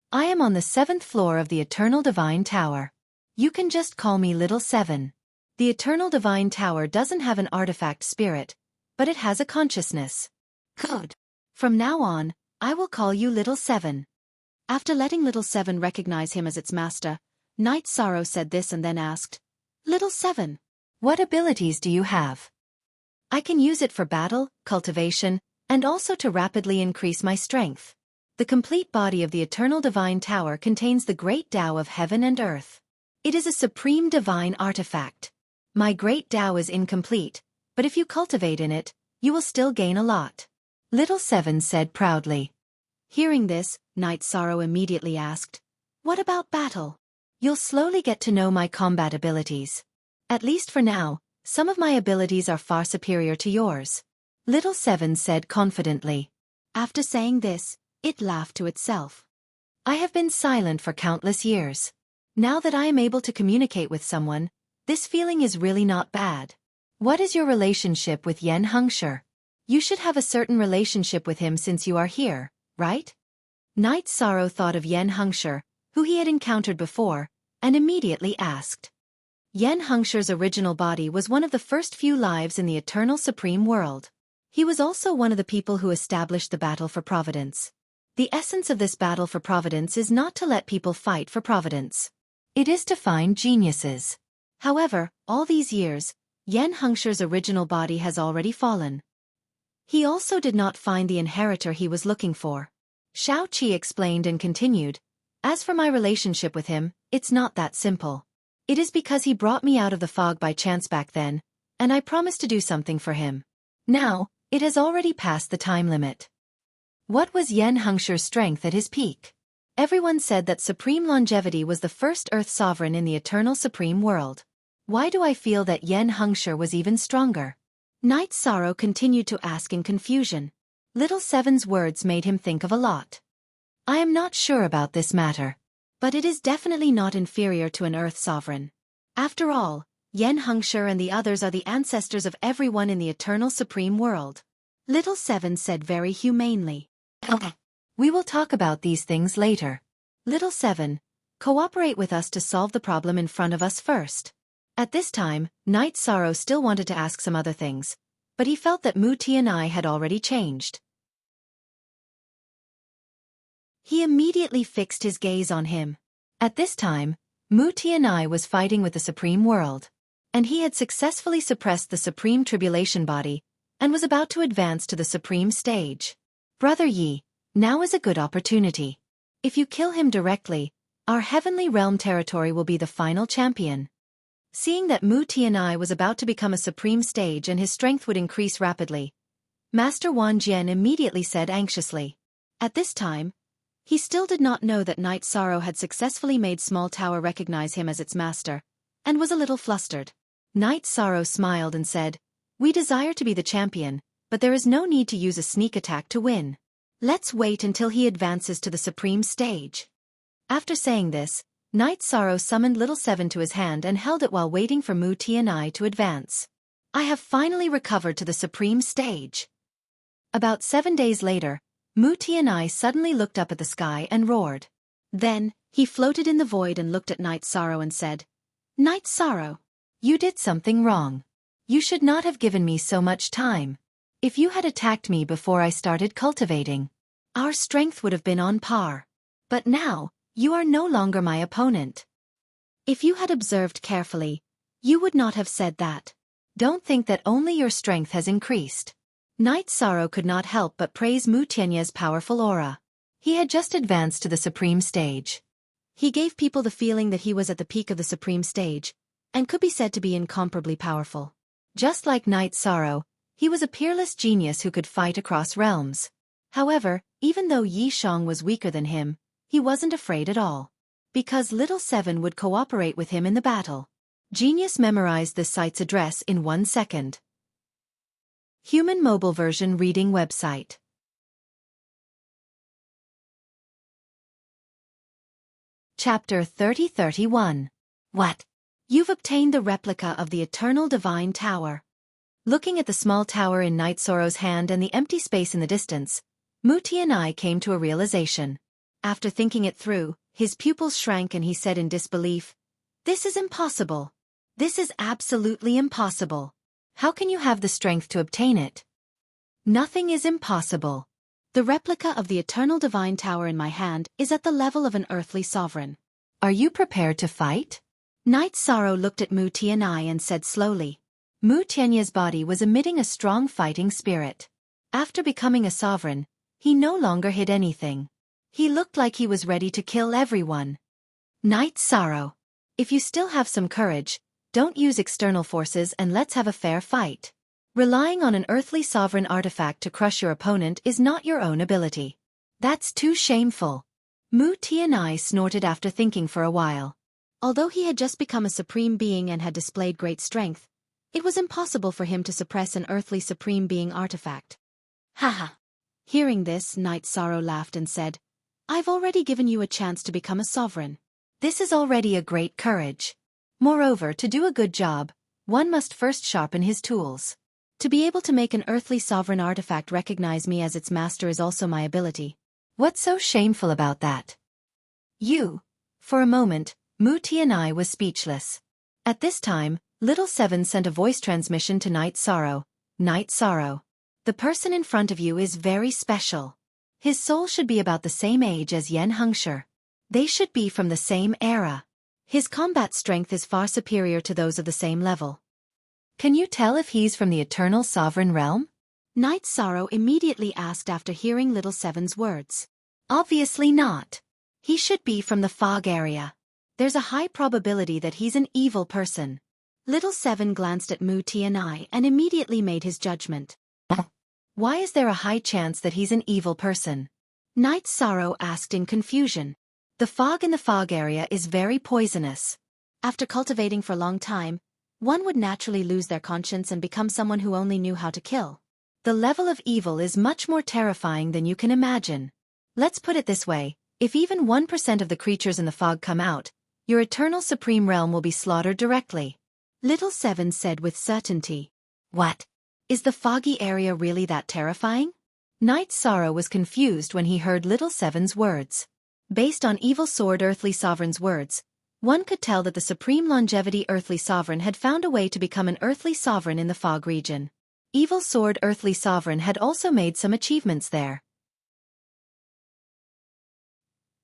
I am on the 7th floor of the Eternal Divine Tower. You can just call me Little Seven. The Eternal Divine Tower doesn't have an artifact spirit, but it has a consciousness. Good. From now on, I will call you Little Seven. After letting Little Seven recognize him as its master, Knight Sorrow said this and then asked, Little Seven, what abilities do you have? I can use it for battle, cultivation, and also to rapidly increase my strength. The complete body of the Eternal Divine Tower contains the great Tao of heaven and earth. It is a supreme divine artifact. My great Tao is incomplete, but if you cultivate in it, you will still gain a lot. Little Seven said proudly. Hearing this, Knight Sorrow immediately asked, What about battle? You'll slowly get to know my combat abilities. At least for now, some of my abilities are far superior to yours. Little Seven said confidently. After saying this, it laughed to itself. I have been silent for countless years. Now that I am able to communicate with someone, this feeling is really not bad. What is your relationship with Yen Hengshi? You should have a certain relationship with him since you are here, right? Knight Sorrow thought of Yen Hengshi, who he had encountered before, and immediately asked. Yen Hengshi's original body was one of the first few lives in the Eternal Supreme World. He was also one of the people who established the battle for providence. The essence of this battle for providence is not to let people fight for providence. It is to find geniuses. However, all these years, Yen Hengshi's original body has already fallen. He also did not find the inheritor he was looking for. Xiao Qi explained and continued, As for my relationship with him, it's not that simple. It is because he brought me out of the fog by chance back then, and I promised to do something for him. Now, it has already passed the time limit. What was Yen Hengshi's strength at his peak? Everyone said that Supreme Longevity was the first Earth Sovereign in the Eternal Supreme World. Why do I feel that Yen Hengshi was even stronger? Knight Sorrow continued to ask in confusion. Little Seven's words made him think of a lot. I am not sure about this matter. But it is definitely not inferior to an Earth Sovereign. After all, Yen Hengshi and the others are the ancestors of everyone in the Eternal Supreme World. Little Seven said very humanely. We will talk about these things later. Little Seven, cooperate with us to solve the problem in front of us first. At this time, Knight Sorrow still wanted to ask some other things, but he felt that Mu Tianai had already changed. He immediately fixed his gaze on him. At this time, Mu Tianai was fighting with the Supreme World, and he had successfully suppressed the Supreme Tribulation Body, and was about to advance to the Supreme Stage. Brother Yi, now is a good opportunity. If you kill him directly, our Heavenly Realm territory will be the final champion. Seeing that Mu Tianai was about to become a Supreme Stage and his strength would increase rapidly, Master Wan Jian immediately said anxiously. At this time, he still did not know that Knight Sorrow had successfully made Small Tower recognize him as its master, and was a little flustered. Knight Sorrow smiled and said, We desire to be the champion, but there is no need to use a sneak attack to win. Let's wait until he advances to the Supreme Stage. After saying this, Knight Sorrow summoned Little Seven to his hand and held it while waiting for Mu Tianai to advance. I have finally recovered to the Supreme Stage. About 7 days later, Mu Tianai suddenly looked up at the sky and roared. Then, he floated in the void and looked at Knight Sorrow and said, Knight Sorrow, you did something wrong. You should not have given me so much time. If you had attacked me before I started cultivating, our strength would have been on par. But now, you are no longer my opponent. If you had observed carefully, you would not have said that. Don't think that only your strength has increased. Knight Sorrow could not help but praise Mu Tiany's powerful aura. He had just advanced to the Supreme Stage. He gave people the feeling that he was at the peak of the Supreme Stage, and could be said to be incomparably powerful. Just like Knight Sorrow, he was a peerless genius who could fight across realms. However, even though Yi Shang was weaker than him, he wasn't afraid at all. Because Little Seven would cooperate with him in the battle. Genius memorized this site's address in 1 second. Human mobile version reading website. Chapter 30-31. What? You've obtained the replica of the Eternal Divine Tower. Looking at the small tower in Night Sorrow's hand and the empty space in the distance, Mu Tianai came to a realization. After thinking it through, his pupils shrank and he said in disbelief, "This is impossible. This is absolutely impossible. How can you have the strength to obtain it?" Nothing is impossible. The replica of the Eternal Divine Tower in my hand is at the level of an earthly sovereign. Are you prepared to fight? Night Sorrow looked at Mu Tianai and said slowly. Mu Tianai's body was emitting a strong fighting spirit. After becoming a sovereign, he no longer hid anything. He looked like he was ready to kill everyone. Night Sorrow. If you still have some courage, don't use external forces and let's have a fair fight. Relying on an earthly sovereign artifact to crush your opponent is not your own ability. That's too shameful. Mu Tianai snorted after thinking for a while. Although he had just become a supreme being and had displayed great strength, it was impossible for him to suppress an earthly supreme being artifact. Haha. Hearing this, Night Sorrow laughed and said, "I've already given you a chance to become a sovereign. This is already a great courage. Moreover, to do a good job, one must first sharpen his tools. To be able to make an earthly sovereign artifact recognize me as its master is also my ability. What's so shameful about that?" You. For a moment, Mu Tianai was speechless. At this time, Little Seven sent a voice transmission to Night Sorrow. Night Sorrow. The person in front of you is very special. His soul should be about the same age as Yen Hengshi. They should be from the same era. His combat strength is far superior to those of the same level. Can you tell if he's from the Eternal Sovereign Realm? Night Sorrow immediately asked after hearing Little Seven's words. Obviously not. He should be from the fog area. There's a high probability that he's an evil person. Little Seven glanced at Mu Tianai and immediately made his judgment. Why is there a high chance that he's an evil person? Night Sorrow asked in confusion. The fog in the fog area is very poisonous. After cultivating for a long time, one would naturally lose their conscience and become someone who only knew how to kill. The level of evil is much more terrifying than you can imagine. Let's put it this way, if even 1% of the creatures in the fog come out, your eternal supreme realm will be slaughtered directly. Little Seven said with certainty. What? Is the foggy area really that terrifying? Night Sorrow was confused when he heard Little Seven's words. Based on Evil Sword Earthly Sovereign's words, one could tell that the Supreme Longevity Earthly Sovereign had found a way to become an Earthly Sovereign in the fog region. Evil Sword Earthly Sovereign had also made some achievements there.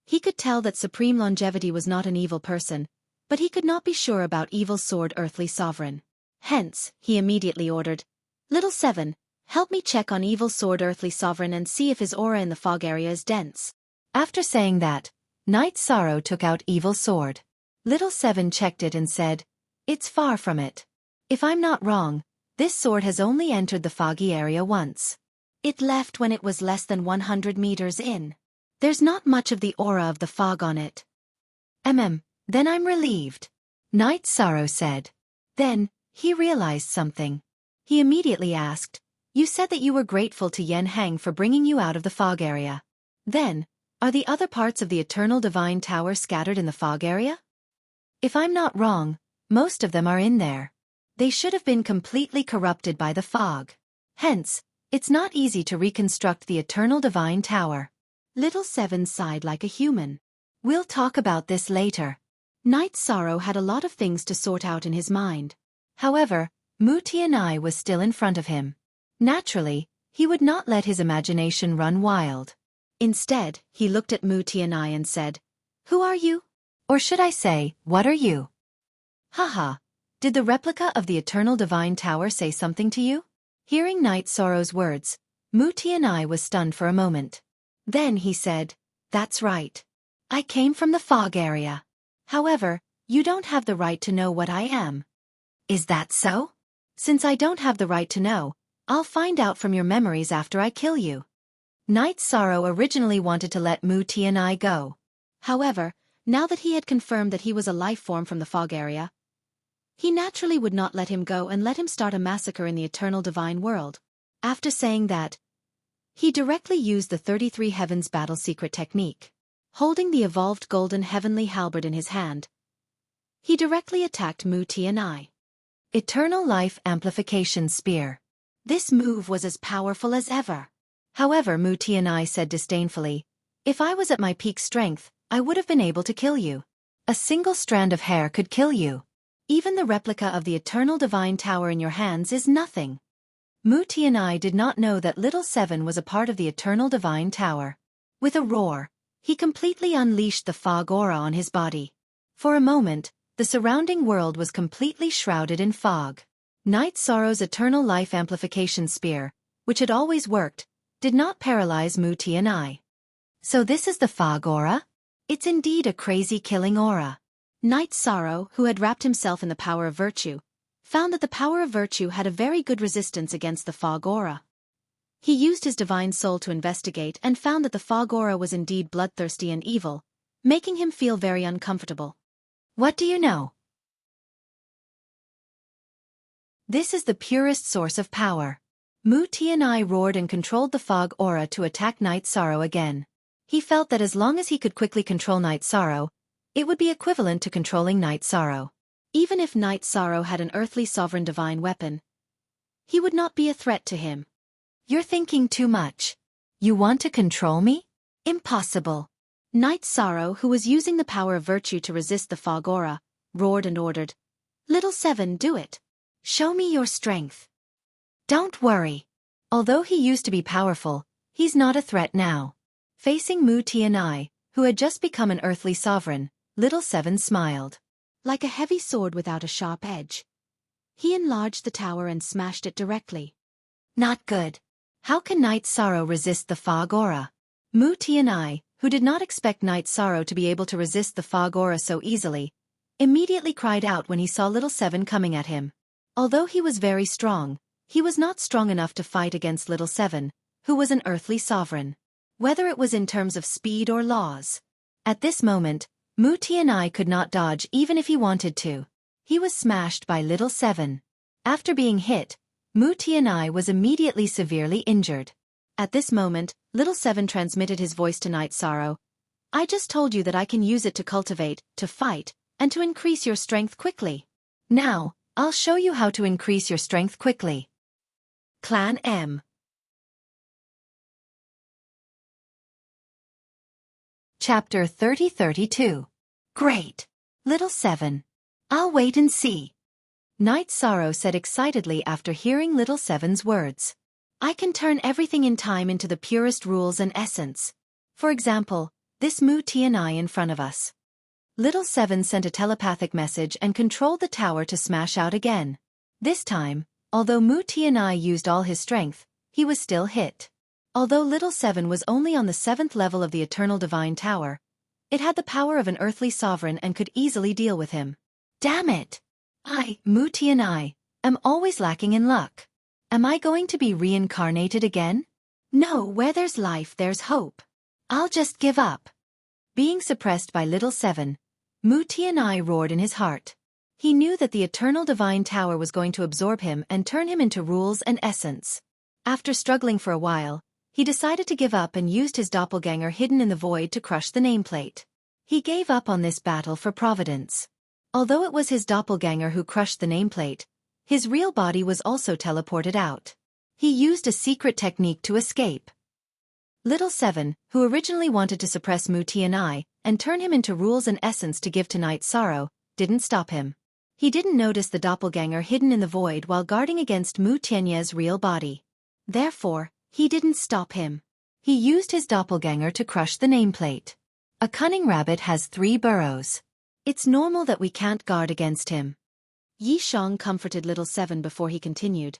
He could tell that Supreme Longevity was not an evil person, but he could not be sure about Evil Sword Earthly Sovereign. Hence, he immediately ordered, "Little Seven, help me check on Evil Sword Earthly Sovereign and see if his aura in the fog area is dense." After saying that, Night Sorrow took out Evil Sword. Little Seven checked it and said, "It's far from it. If I'm not wrong, this sword has only entered the foggy area once. It left when it was less than 100 meters in. There's not much of the aura of the fog on it." Then I'm relieved," Night Sorrow said. Then, he realized something. He immediately asked, "You said that you were grateful to Yen Heng for bringing you out of the fog area. Then, are the other parts of the Eternal Divine Tower scattered in the fog area?" "If I'm not wrong, most of them are in there. They should have been completely corrupted by the fog. Hence, it's not easy to reconstruct the Eternal Divine Tower." Little Seven sighed like a human. "We'll talk about this later." Night Sorrow had a lot of things to sort out in his mind. However, Mu Tianai was still in front of him. Naturally, he would not let his imagination run wild. Instead, he looked at Mu Tianai and said, "Who are you? Or should I say, what are you?" Haha, did the replica of the Eternal Divine Tower say something to you? Hearing Night Sorrow's words, Mu Tianai was stunned for a moment. Then he said, "That's right. I came from the fog area. However, you don't have the right to know what I am." "Is that so?" "Since I don't have the right to know, I'll find out from your memories after I kill you." Night Sorrow originally wanted to let Mu Tianai go. However, now that he had confirmed that he was a life form from the fog area, he naturally would not let him go and let him start a massacre in the Eternal Divine World. After saying that, he directly used the 33 Heavens battle secret technique. Holding the evolved golden heavenly halberd in his hand, he directly attacked Mu Tianai. Eternal Life Amplification Spear. This move was as powerful as ever. However, Mu Tianai said disdainfully, "If I was at my peak strength, I would have been able to kill you. A single strand of hair could kill you. Even the replica of the Eternal Divine Tower in your hands is nothing." Mu Tianai did not know that Little Seven was a part of the Eternal Divine Tower. With a roar, he completely unleashed the fog aura on his body. For a moment, the surrounding world was completely shrouded in fog. Night Sorrow's Eternal Life Amplification Spear, which had always worked, did not paralyze Mu Tianai. So this is the fog aura? It's indeed a crazy killing aura. Night Sorrow, who had wrapped himself in the power of virtue, found that the power of virtue had a very good resistance against the fog aura. He used his divine soul to investigate and found that the fog aura was indeed bloodthirsty and evil, making him feel very uncomfortable. What do you know? This is the purest source of power. Mu Tianai roared and controlled the fog aura to attack Night Sorrow again. He felt that as long as he could quickly control Night Sorrow, it would be equivalent to controlling Night Sorrow. Even if Night Sorrow had an earthly sovereign divine weapon, he would not be a threat to him. You're thinking too much. You want to control me? Impossible. Night Sorrow, who was using the power of virtue to resist the fog aura, roared and ordered, "Little Seven, do it. Show me your strength." Don't worry. Although he used to be powerful, he's not a threat now. Facing Mu Tianai, who had just become an earthly sovereign, Little Seven smiled. Like a heavy sword without a sharp edge, he enlarged the tower and smashed it directly. Not good. How can Night Sorrow resist the fog aura? Mu Tianai, who did not expect Night Sorrow to be able to resist the fog aura so easily, immediately cried out when he saw Little Seven coming at him. Although he was very strong, he was not strong enough to fight against Little Seven, who was an earthly sovereign. Whether it was in terms of speed or laws. At this moment, Mu Tianai could not dodge even if he wanted to. He was smashed by Little Seven. After being hit, Mu Tianai was immediately severely injured. At this moment, Little Seven transmitted his voice to Night Sorrow. "I just told you that I can use it to cultivate, to fight, and to increase your strength quickly. Now, I'll show you how to increase your strength quickly." Clan M. Chapter 30-32. Great. Little Seven. I'll wait and see. Night Sorrow said excitedly after hearing Little Seven's words. I can turn everything in time into the purest rules and essence. For example, this Mu Tianai in front of us. Little Seven sent a telepathic message and controlled the tower to smash out again. This time, although Mu Tianai used all his strength, he was still hit. Although Little Seven was only on the 7th level of the Eternal Divine Tower, it had the power of an earthly sovereign and could easily deal with him. Damn it! Mu Tianai, am always lacking in luck. Am I going to be reincarnated again? No, where there's life there's hope. I'll just give up. Being suppressed by Little Seven, Mu Tianai roared in his heart. He knew that the Eternal Divine Tower was going to absorb him and turn him into rules and essence. After struggling for a while, he decided to give up and used his doppelganger hidden in the void to crush the nameplate. He gave up on this battle for Providence. Although it was his doppelganger who crushed the nameplate, his real body was also teleported out. He used a secret technique to escape. Little Seven, who originally wanted to suppress Mu Tianai and turn him into rules and essence to give to Night Sorrow, didn't stop him. He didn't notice the doppelganger hidden in the void while guarding against Mu Tianyai's real body. Therefore, he didn't stop him. He used his doppelganger to crush the nameplate. A cunning rabbit has 3 burrows. It's normal that we can't guard against him. Yi Shang comforted Little Seven before he continued.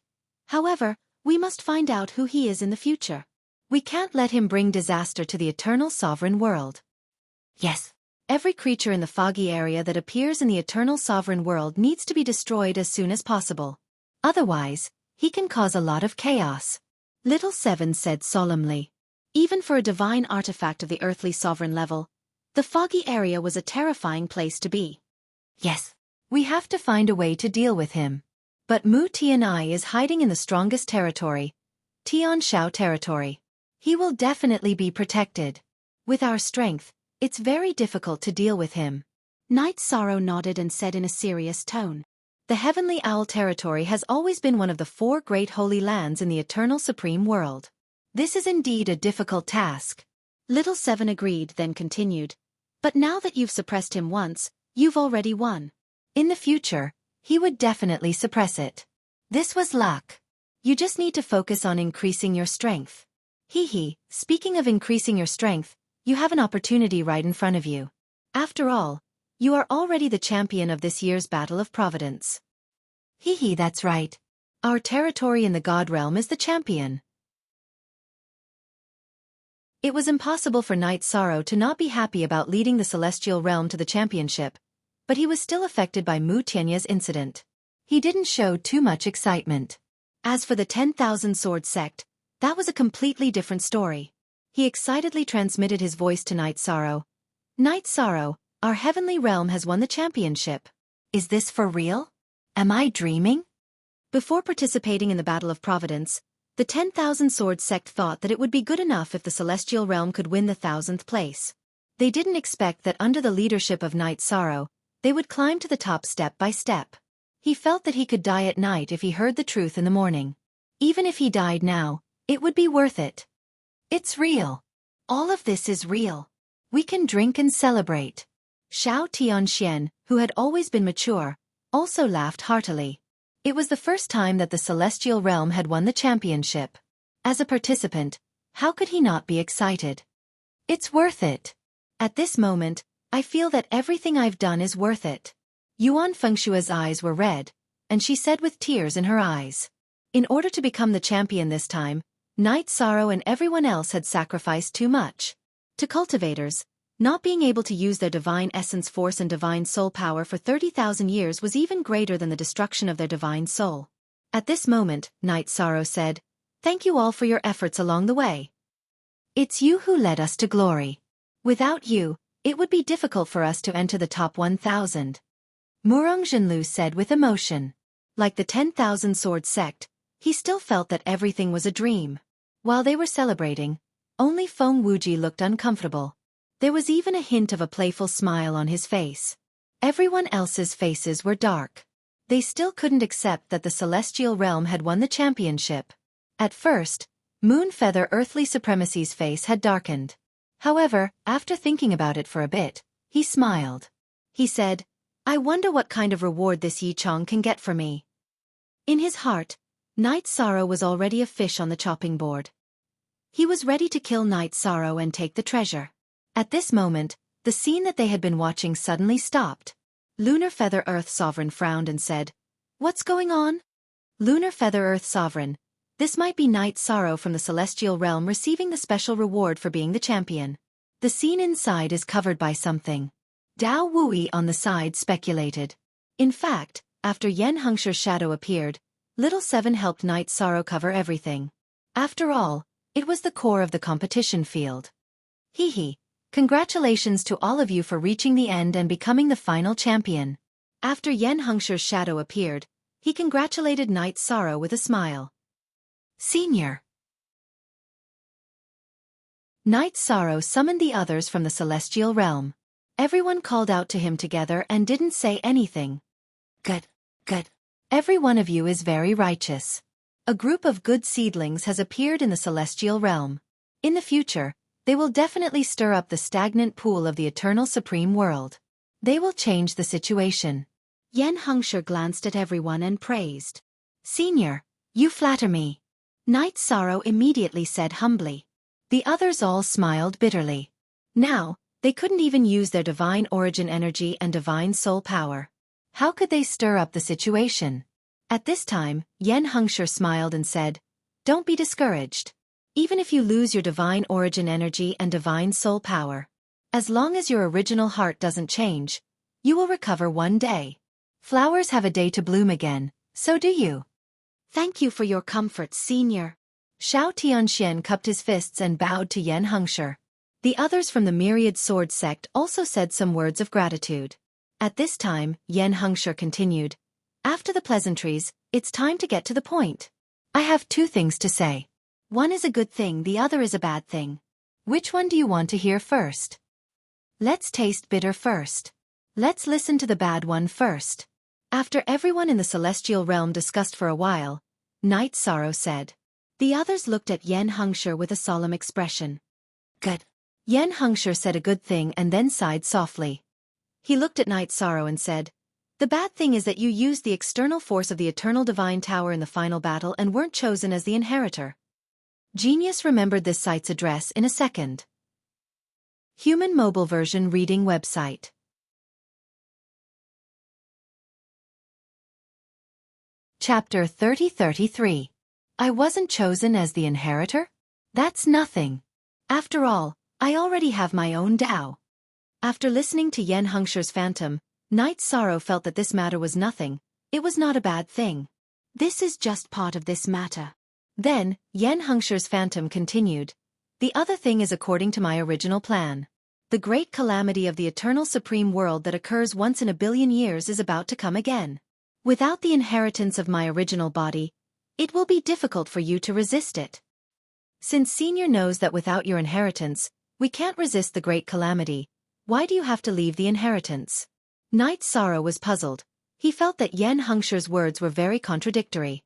However, we must find out who he is in the future. We can't let him bring disaster to the eternal sovereign world. Yes. Every creature in the foggy area that appears in the eternal sovereign world needs to be destroyed as soon as possible. Otherwise, he can cause a lot of chaos. Little Seven said solemnly. Even for a divine artifact of the earthly sovereign level, the foggy area was a terrifying place to be. Yes. We have to find a way to deal with him. But Mu Tianai is hiding in the strongest territory, Tian Shao territory. He will definitely be protected. With our strength, It's very difficult to deal with him. Knight Sorrow nodded and said in a serious tone. The Heavenly Owl territory has always been one of the 4 great holy lands in the eternal supreme world. This is indeed a difficult task. Little Seven agreed, then continued. But now that you've suppressed him once, you've already won. In the future, he would definitely suppress it. This was luck. You just need to focus on increasing your strength. Speaking of increasing your strength, you have an opportunity right in front of you. After all, you are already the champion of this year's Battle of Providence. That's right. Our territory in the God Realm is the champion. It was impossible for Knight Sorrow to not be happy about leading the Celestial Realm to the championship, but he was still affected by Mu Tianya's incident. He didn't show too much excitement. As for the 10,000 Sword Sect, that was a completely different story. He excitedly transmitted his voice to Knight Sorrow. Knight Sorrow, our heavenly realm has won the championship. Is this for real? Am I dreaming? Before participating in the Battle of Providence, the 10,000 Sword Sect thought that it would be good enough if the Celestial Realm could win the 1,000th place. They didn't expect that under the leadership of Knight Sorrow, they would climb to the top step by step. He felt that he could die at night if he heard the truth in the morning. Even if he died now, it would be worth it. It's real. All of this is real. We can drink and celebrate. Xiao Tianxian, who had always been mature, also laughed heartily. It was the first time that the Celestial Realm had won the championship. As a participant, how could he not be excited? It's worth it. At this moment, I feel that everything I've done is worth it. Yuan Fengshua's eyes were red, and she said with tears in her eyes. In order to become the champion this time, Knight Sorrow and everyone else had sacrificed too much. To cultivators, not being able to use their divine essence force and divine soul power for 30,000 years was even greater than the destruction of their divine soul. At this moment, Knight Sorrow said, "Thank you all for your efforts along the way. It's you who led us to glory. Without you, it would be difficult for us to enter the top 1,000. Murong Zhenlu said with emotion. Like the 10,000 Sword Sect, he still felt that everything was a dream. While they were celebrating, only Feng Wuji looked uncomfortable. There was even a hint of a playful smile on his face. Everyone else's faces were dark. They still couldn't accept that the Celestial Realm had won the championship. At first, Moon Feather Earthly Supremacy's face had darkened. However, after thinking about it for a bit, he smiled. He said, "I wonder what kind of reward this Yi Chong can get for me." In his heart, Knight Sorrow was already a fish on the chopping board. He was ready to kill Knight Sorrow and take the treasure. At this moment, the scene that they had been watching suddenly stopped. Lunar Feather Earth Sovereign frowned and said, "What's going on?" Lunar Feather Earth Sovereign, this might be Knight Sorrow from the Celestial Realm receiving the special reward for being the champion. The scene inside is covered by something. Dao Wui on the side speculated. In fact, after Yen Hengsher's shadow appeared, Little Seven helped Knight Sorrow cover everything. After all, it was the core of the competition field. Congratulations to all of you for reaching the end and becoming the final champion. After Yen Hengsher's shadow appeared, he congratulated Knight Sorrow with a smile. Senior. Knight Sorrow summoned the others from the Celestial Realm. Everyone called out to him together and didn't say anything. Good. Every one of you is very righteous. A group of good seedlings has appeared in the Celestial Realm. In the future, they will definitely stir up the stagnant pool of the eternal supreme world. They will change the situation. Yen Hengsher glanced at everyone and praised. Senior, you flatter me. Knight Sorrow immediately said humbly. The others all smiled bitterly. Now, they couldn't even use their divine origin energy and divine soul power. How could they stir up the situation? At this time, Yen Hengsher smiled and said, "Don't be discouraged. Even if you lose your divine origin energy and divine soul power, as long as your original heart doesn't change, you will recover one day. Flowers have a day to bloom again, so do you." Thank you for your comfort, Senior. Xiao Tianxian cupped his fists and bowed to Yen Hengsher. The others from the Myriad Sword Sect also said some words of gratitude. At this time, Yen Hengsher continued, "After the pleasantries, it's time to get to the point. I have 2 things to say. One is a good thing, the other is a bad thing. Which one do you want to hear first?" Let's taste bitter first. Let's listen to the bad one first. After everyone in the celestial realm discussed for a while, Night Sorrow said. The others looked at Yen Hengshi with a solemn expression. Good. Yen Hengshi said a good thing and then sighed softly. He looked at Night Sorrow and said, The bad thing is that you used the external force of the Eternal Divine Tower in the final battle and weren't chosen as the inheritor. Genius remembered this site's address in a second. Human mobile version reading website. Chapter 30-33. I wasn't chosen as the inheritor? That's nothing. After all, I already have my own Tao. After listening to Yen Hengshi's phantom, Night Sorrow felt that this matter was nothing. It was not a bad thing. This is just part of this matter. Then, Yen Hengshi's phantom continued. The other thing is according to my original plan. The great calamity of the eternal supreme world that occurs once in a billion years is about to come again. Without the inheritance of my original body, it will be difficult for you to resist it. Since Senior knows that without your inheritance, we can't resist the great calamity, why do you have to leave the inheritance? Night Sorrow was puzzled. He felt that Yen Hengshi's words were very contradictory.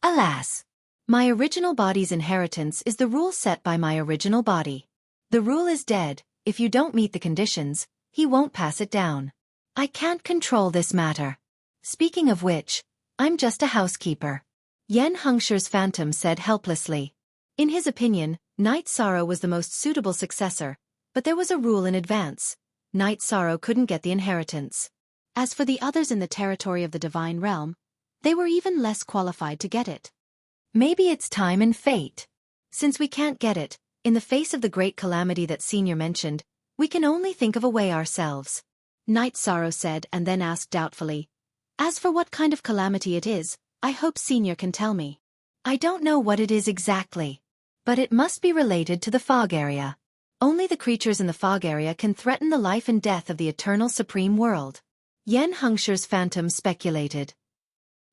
Alas! My original body's inheritance is the rule set by my original body. The rule is dead. If you don't meet the conditions, he won't pass it down. I can't control this matter. Speaking of which, I'm just a housekeeper. Yen Hengshi's phantom said helplessly. In his opinion, Night Sorrow was the most suitable successor, but there was a rule in advance. Night Sorrow couldn't get the inheritance. As for the others in the territory of the Divine Realm, they were even less qualified to get it. Maybe it's time and fate. Since we can't get it, in the face of the great calamity that Senior mentioned, we can only think of a way ourselves. Night Sorrow said and then asked doubtfully. As for what kind of calamity it is, I hope Senior can tell me. I don't know what it is exactly. But it must be related to the fog area. Only the creatures in the fog area can threaten the life and death of the eternal supreme world. Yen Hengshi's phantom speculated.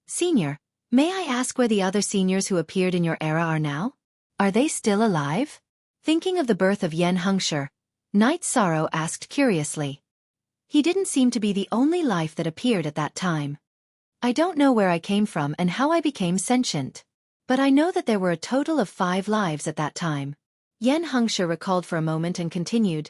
Senior, may I ask where the other seniors who appeared in your era are now? Are they still alive? Thinking of the birth of Yen Hengshi, Night Sorrow asked curiously. He didn't seem to be the only life that appeared at that time. I don't know where I came from and how I became sentient. But I know that there were a total of 5 lives at that time. Yen Hengshi recalled for a moment and continued.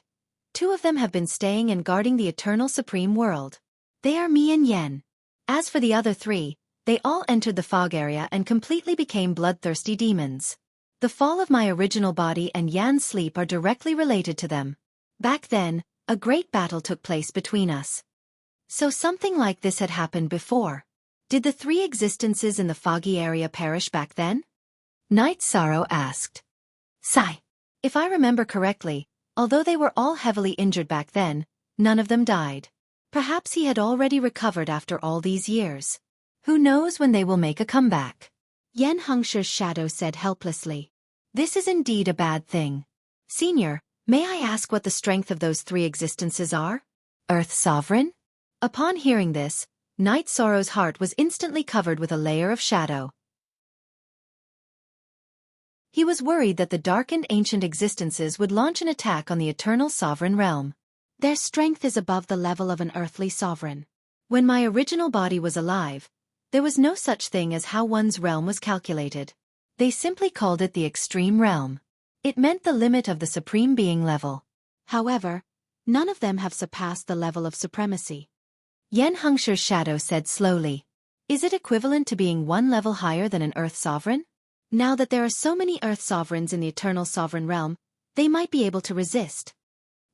2 of them have been staying and guarding the eternal supreme world. They are me and Yen. As for the other 3, they all entered the fog area and completely became bloodthirsty demons. The fall of my original body and Yan's sleep are directly related to them. Back then, a great battle took place between us. So something like this had happened before. Did the 3 existences in the foggy area perish back then? Night Sorrow asked. Sigh. If I remember correctly, although they were all heavily injured back then, none of them died. Perhaps he had already recovered after all these years. Who knows when they will make a comeback? Yen Hengshi's shadow said helplessly. This is indeed a bad thing. Senior, may I ask what the strength of those 3 existences are? Earth Sovereign? Upon hearing this, Night Sorrow's heart was instantly covered with a layer of shadow. He was worried that the darkened ancient existences would launch an attack on the eternal sovereign realm. Their strength is above the level of an earthly sovereign. When my original body was alive, there was no such thing as how one's realm was calculated. They simply called it the extreme realm. It meant the limit of the supreme being level. However, none of them have surpassed the level of supremacy. Yen Hengshi's shadow said slowly. Is it equivalent to being 1 level higher than an Earth Sovereign? Now that there are so many Earth Sovereigns in the Eternal Sovereign Realm, they might be able to resist.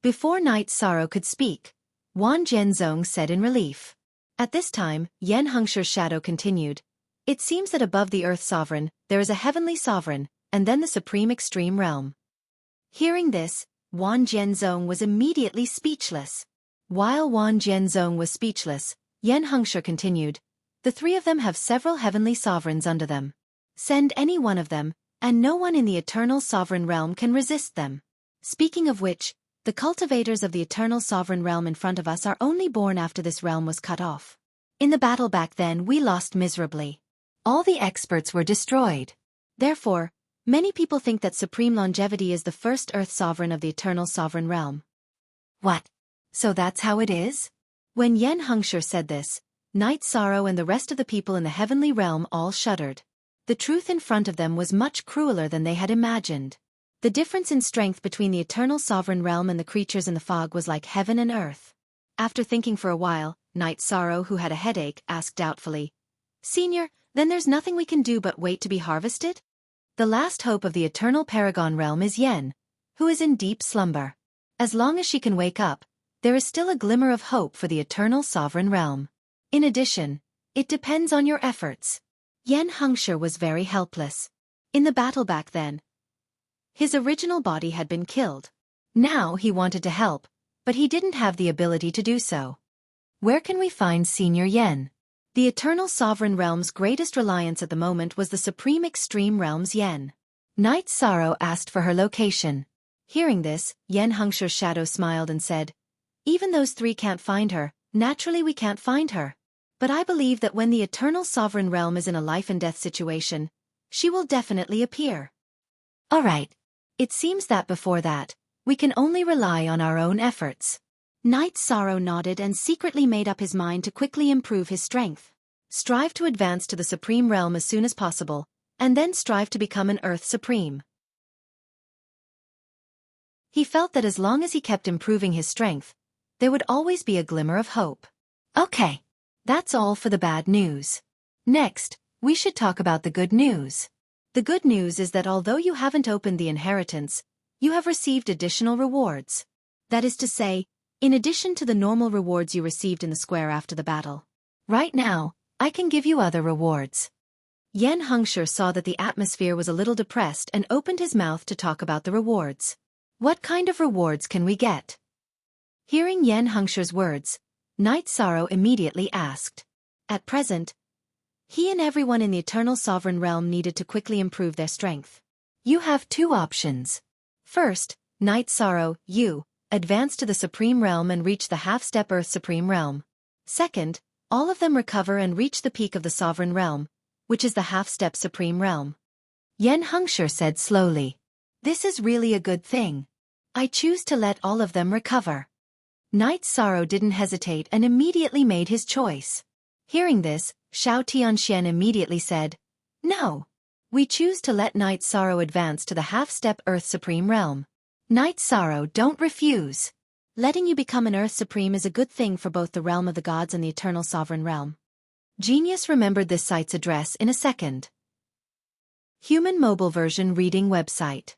Before Night Sorrow could speak, Wan Jianzong said in relief. At this time, Yen Hengshi's shadow continued. It seems that above the Earth Sovereign, there is a Heavenly Sovereign, and then the Supreme Extreme Realm. Hearing this, Wan Jianzong was immediately speechless. While Wan Jianzong was speechless, Yen Hengshi continued. The 3 of them have several heavenly sovereigns under them. Send any one of them, and no one in the eternal sovereign realm can resist them. Speaking of which, the cultivators of the eternal sovereign realm in front of us are only born after this realm was cut off. In the battle back then we lost miserably. All the experts were destroyed. Therefore, many people think that supreme longevity is the first Earth Sovereign of the eternal sovereign realm. What? So that's how it is? When Yen Hengshi said this, Night Sorrow and the rest of the people in the heavenly realm all shuddered. The truth in front of them was much crueler than they had imagined. The difference in strength between the eternal sovereign realm and the creatures in the fog was like heaven and earth. After thinking for a while, Night Sorrow, who had a headache, asked doubtfully, "Senior, then there's nothing we can do but wait to be harvested?" The last hope of the eternal paragon realm is Yen, who is in deep slumber. As long as she can wake up, there is still a glimmer of hope for the eternal sovereign realm. In addition, it depends on your efforts. Yen Hengshi was very helpless. In the battle back then, his original body had been killed. Now he wanted to help, but he didn't have the ability to do so. Where can we find Senior Yen? The Eternal Sovereign Realm's greatest reliance at the moment was the Supreme Extreme Realm's Yen. Night Sorrow asked for her location. Hearing this, Yen Hengshi's shadow smiled and said, "Even those three can't find her, naturally we can't find her. But I believe that when the Eternal Sovereign Realm is in a life-and-death situation, she will definitely appear." Alright. It seems that before that, we can only rely on our own efforts. Night Sorrow nodded and secretly made up his mind to quickly improve his strength. Strive to advance to the Supreme Realm as soon as possible, and then strive to become an Earth Supreme. He felt that as long as he kept improving his strength, there would always be a glimmer of hope. Okay. That's all for the bad news. Next, we should talk about the good news. The good news is that although you haven't opened the inheritance, you have received additional rewards. That is to say, in addition to the normal rewards you received in the square after the battle. Right now, I can give you other rewards. Yen Hengshi saw that the atmosphere was a little depressed and opened his mouth to talk about the rewards. What kind of rewards can we get? Hearing Yen Hengshi's words, Night Sorrow immediately asked. At present, he and everyone in the Eternal Sovereign Realm needed to quickly improve their strength. You have two options. First, Night Sorrow, you, advance to the Supreme Realm and reach the half-step Earth Supreme Realm. Second, all of them recover and reach the peak of the Sovereign Realm, which is the half-step Supreme Realm. Yen Hengshi said slowly. This is really a good thing. I choose to let all of them recover. Night Sorrow didn't hesitate and immediately made his choice. Hearing this, Xiaofan immediately said, "No. We choose to let Night Sorrow advance to the half-step Earth Supreme Realm. Night Sorrow, don't refuse. Letting you become an Earth Supreme is a good thing for both the realm of the gods and the Eternal Sovereign Realm." Genius remembered this site's address in a second. Human Mobile Version Reading Website.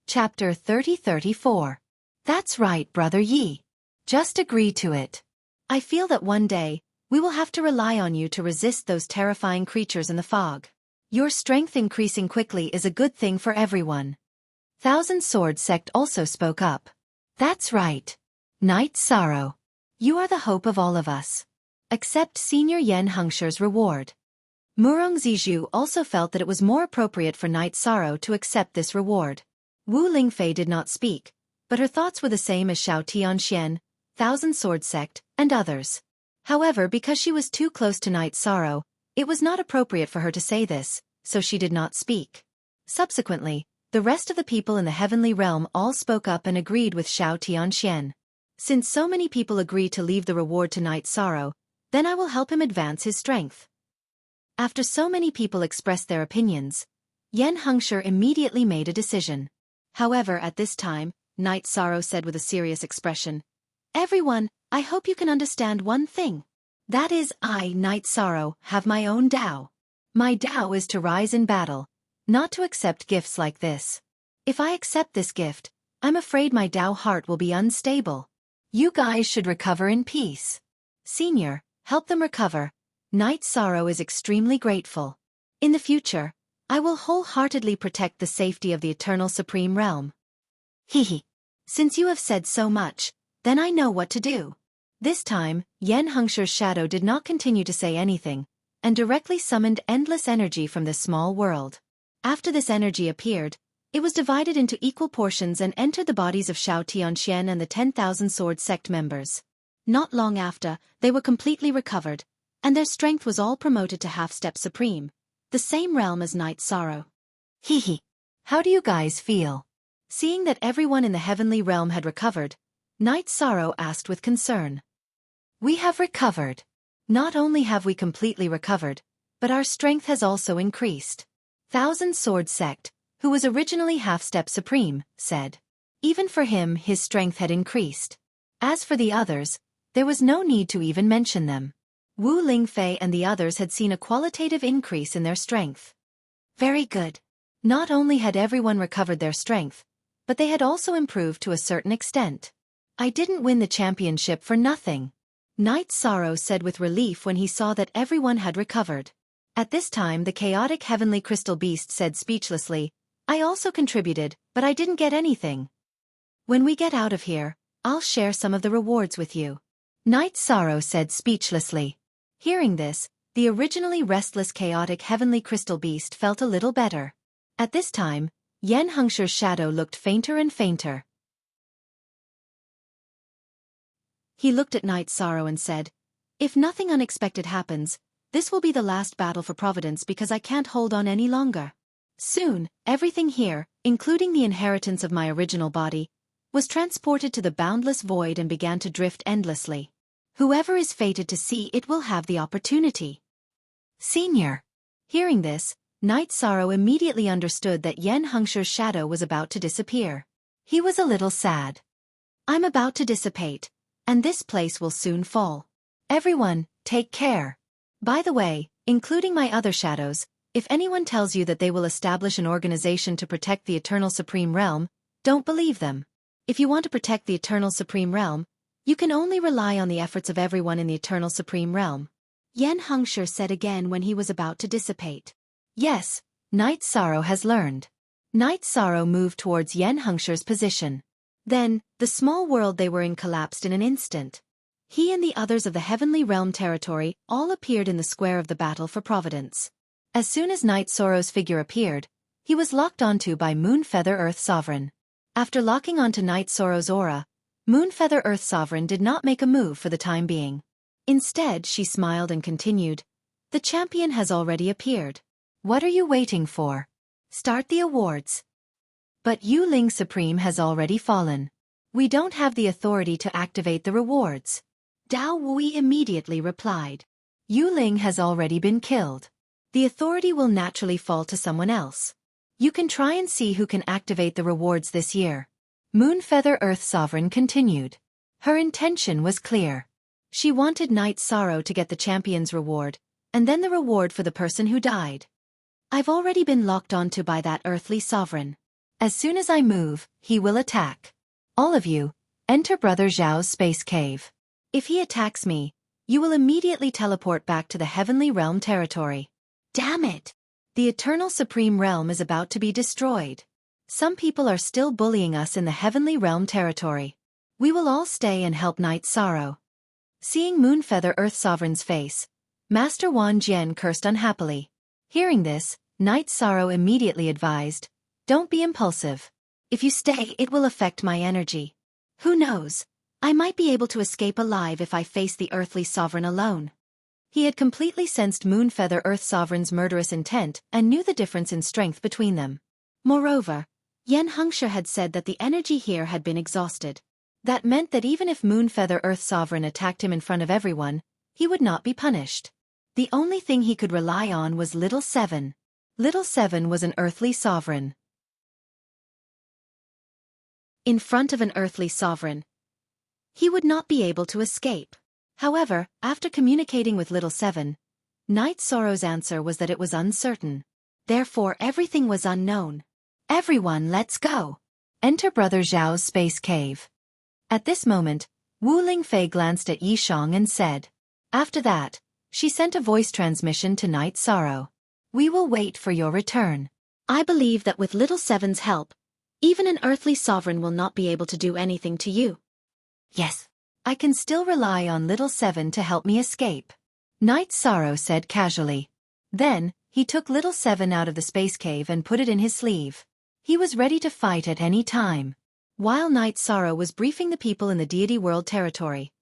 Chapter 30-34. That's right, Brother Yi. Just agree to it. I feel that one day, we will have to rely on you to resist those terrifying creatures in the fog. Your strength increasing quickly is a good thing for everyone. Thousand Sword Sect also spoke up. That's right. Night Sorrow. You are the hope of all of us. Accept Senior Yen Hengshi's reward. Murong Zizhu also felt that it was more appropriate for Night Sorrow to accept this reward. Wu Lingfei did not speak, but her thoughts were the same as Xiaofan, Thousand Sword Sect, and others. However, because she was too close to Night Sorrow, it was not appropriate for her to say this, so she did not speak. Subsequently, the rest of the people in the heavenly realm all spoke up and agreed with Xiaofan. Since so many people agree to leave the reward to Night Sorrow, then I will help him advance his strength. After so many people expressed their opinions, Yen Hengshi immediately made a decision. However, at this time, Night Sorrow said with a serious expression, "Everyone, I hope you can understand one thing. That is, I, Night Sorrow, have my own Tao. My Tao is to rise in battle, not to accept gifts like this. If I accept this gift, I'm afraid my Tao heart will be unstable. You guys should recover in peace. Senior, help them recover. Night Sorrow is extremely grateful. In the future, I will wholeheartedly protect the safety of the Eternal Supreme Realm." Hehe. Since you have said so much, then I know what to do. This time, Yen Hengshi's shadow did not continue to say anything, and directly summoned endless energy from this small world. After this energy appeared, it was divided into equal portions and entered the bodies of Xiaofan and the 10,000 Sword Sect members. Not long after, they were completely recovered, and their strength was all promoted to half-step supreme, the same realm as Night Sorrow. Hehe. How do you guys feel? Seeing that everyone in the heavenly realm had recovered, Night Sorrow asked with concern. We have recovered. Not only have we completely recovered, but our strength has also increased. Thousand Sword Sect, who was originally Half-Step Supreme, said. Even for him his strength had increased. As for the others, there was no need to even mention them. Wu Lingfei and the others had seen a qualitative increase in their strength. Very good. Not only had everyone recovered their strength, but they had also improved to a certain extent. I didn't win the championship for nothing. Night Sorrow said with relief when he saw that everyone had recovered. At this time the chaotic heavenly crystal beast said speechlessly, I also contributed, but I didn't get anything. When we get out of here, I'll share some of the rewards with you. Night Sorrow said speechlessly. Hearing this, the originally restless chaotic heavenly crystal beast felt a little better. At this time, Yan Hengsher's shadow looked fainter and fainter. He looked at Night Sorrow and said, if nothing unexpected happens, this will be the last battle for Providence because I can't hold on any longer. Soon, everything here, including the inheritance of my original body, was transported to the boundless void and began to drift endlessly. Whoever is fated to see it will have the opportunity. Senior. Hearing this, Night Sorrow immediately understood that Yan Hengsher's shadow was about to disappear. He was a little sad. I'm about to dissipate, and this place will soon fall. Everyone, take care. By the way, including my other shadows, if anyone tells you that they will establish an organization to protect the Eternal Supreme Realm, don't believe them. If you want to protect the Eternal Supreme Realm, you can only rely on the efforts of everyone in the Eternal Supreme Realm. Yan Hengsher said again when he was about to dissipate. Yes, Night Sorrow has learned. Night Sorrow moved towards Yan Hengsher's position. Then, the small world they were in collapsed in an instant. He and the others of the Heavenly Realm territory all appeared in the square of the battle for Providence. As soon as Night Sorrow's figure appeared, he was locked onto by Moonfeather Earth Sovereign. After locking onto Night Sorrow's aura, Moonfeather Earth Sovereign did not make a move for the time being. Instead, she smiled and continued, the champion has already appeared. What are you waiting for? Start the awards. But Yu Ling Supreme has already fallen. We don't have the authority to activate the rewards. Dao Wui immediately replied. Yu Ling has already been killed. The authority will naturally fall to someone else. You can try and see who can activate the rewards this year. Moonfeather Earth Sovereign continued. Her intention was clear. She wanted Night Sorrow to get the champion's reward, and then the reward for the person who died. I've already been locked onto by that earthly sovereign. As soon as I move, he will attack. All of you, enter Brother Zhao's space cave. If he attacks me, you will immediately teleport back to the Heavenly Realm territory. Damn it! The Eternal Supreme Realm is about to be destroyed. Some people are still bullying us in the Heavenly Realm territory. We will all stay and help Night Sorrow. Seeing Moonfeather Earth Sovereign's face, Master Wan Jian cursed unhappily. Hearing this, Night Sorrow immediately advised, don't be impulsive. If you stay, it will affect my energy. Who knows? I might be able to escape alive if I face the earthly sovereign alone. He had completely sensed Moonfeather Earth Sovereign's murderous intent and knew the difference in strength between them. Moreover, Yan Hengsher had said that the energy here had been exhausted. That meant that even if Moonfeather Earth Sovereign attacked him in front of everyone, he would not be punished. The only thing he could rely on was Little Seven. Little Seven was an earthly sovereign. In front of an earthly sovereign, he would not be able to escape. However, after communicating with Little Seven, Night Sorrow's answer was that it was uncertain. Therefore everything was unknown. Everyone, let's go. Enter Brother Zhao's space cave. At this moment, Wu Lingfei glanced at Yishang and said. After that, she sent a voice transmission to Night Sorrow. We will wait for your return. I believe that with Little Seven's help, even an earthly sovereign will not be able to do anything to you. Yes. I can still rely on Little Seven to help me escape. Night Sorrow said casually. Then, he took Little Seven out of the space cave and put it in his sleeve. He was ready to fight at any time. While Night Sorrow was briefing the people in the Deity World territory,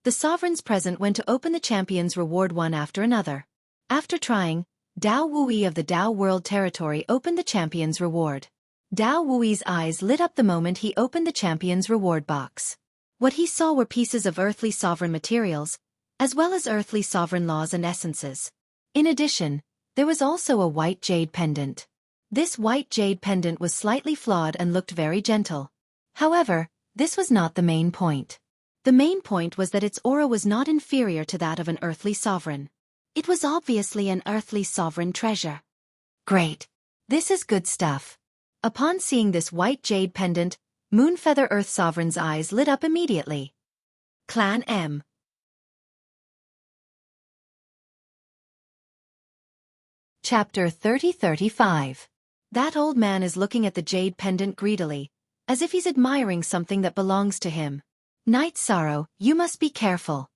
the sovereigns present went to open the champion's reward one after another. After trying, Dao Wui of the Dao World territory opened the champion's reward. Dao Wuyi's eyes lit up the moment he opened the champion's reward box. What he saw were pieces of earthly sovereign materials, as well as earthly sovereign laws and essences. In addition, there was also a white jade pendant. This white jade pendant was slightly flawed and looked very gentle. However, this was not the main point. The main point was that its aura was not inferior to that of an earthly sovereign. It was obviously an earthly sovereign treasure. Great. This is good stuff. Upon seeing this white jade pendant, Moonfeather Earth Sovereign's eyes lit up immediately. Clan M. Chapter 30-35. That old man is looking at the jade pendant greedily, as if he's admiring something that belongs to him. Night Sorrow, you must be careful.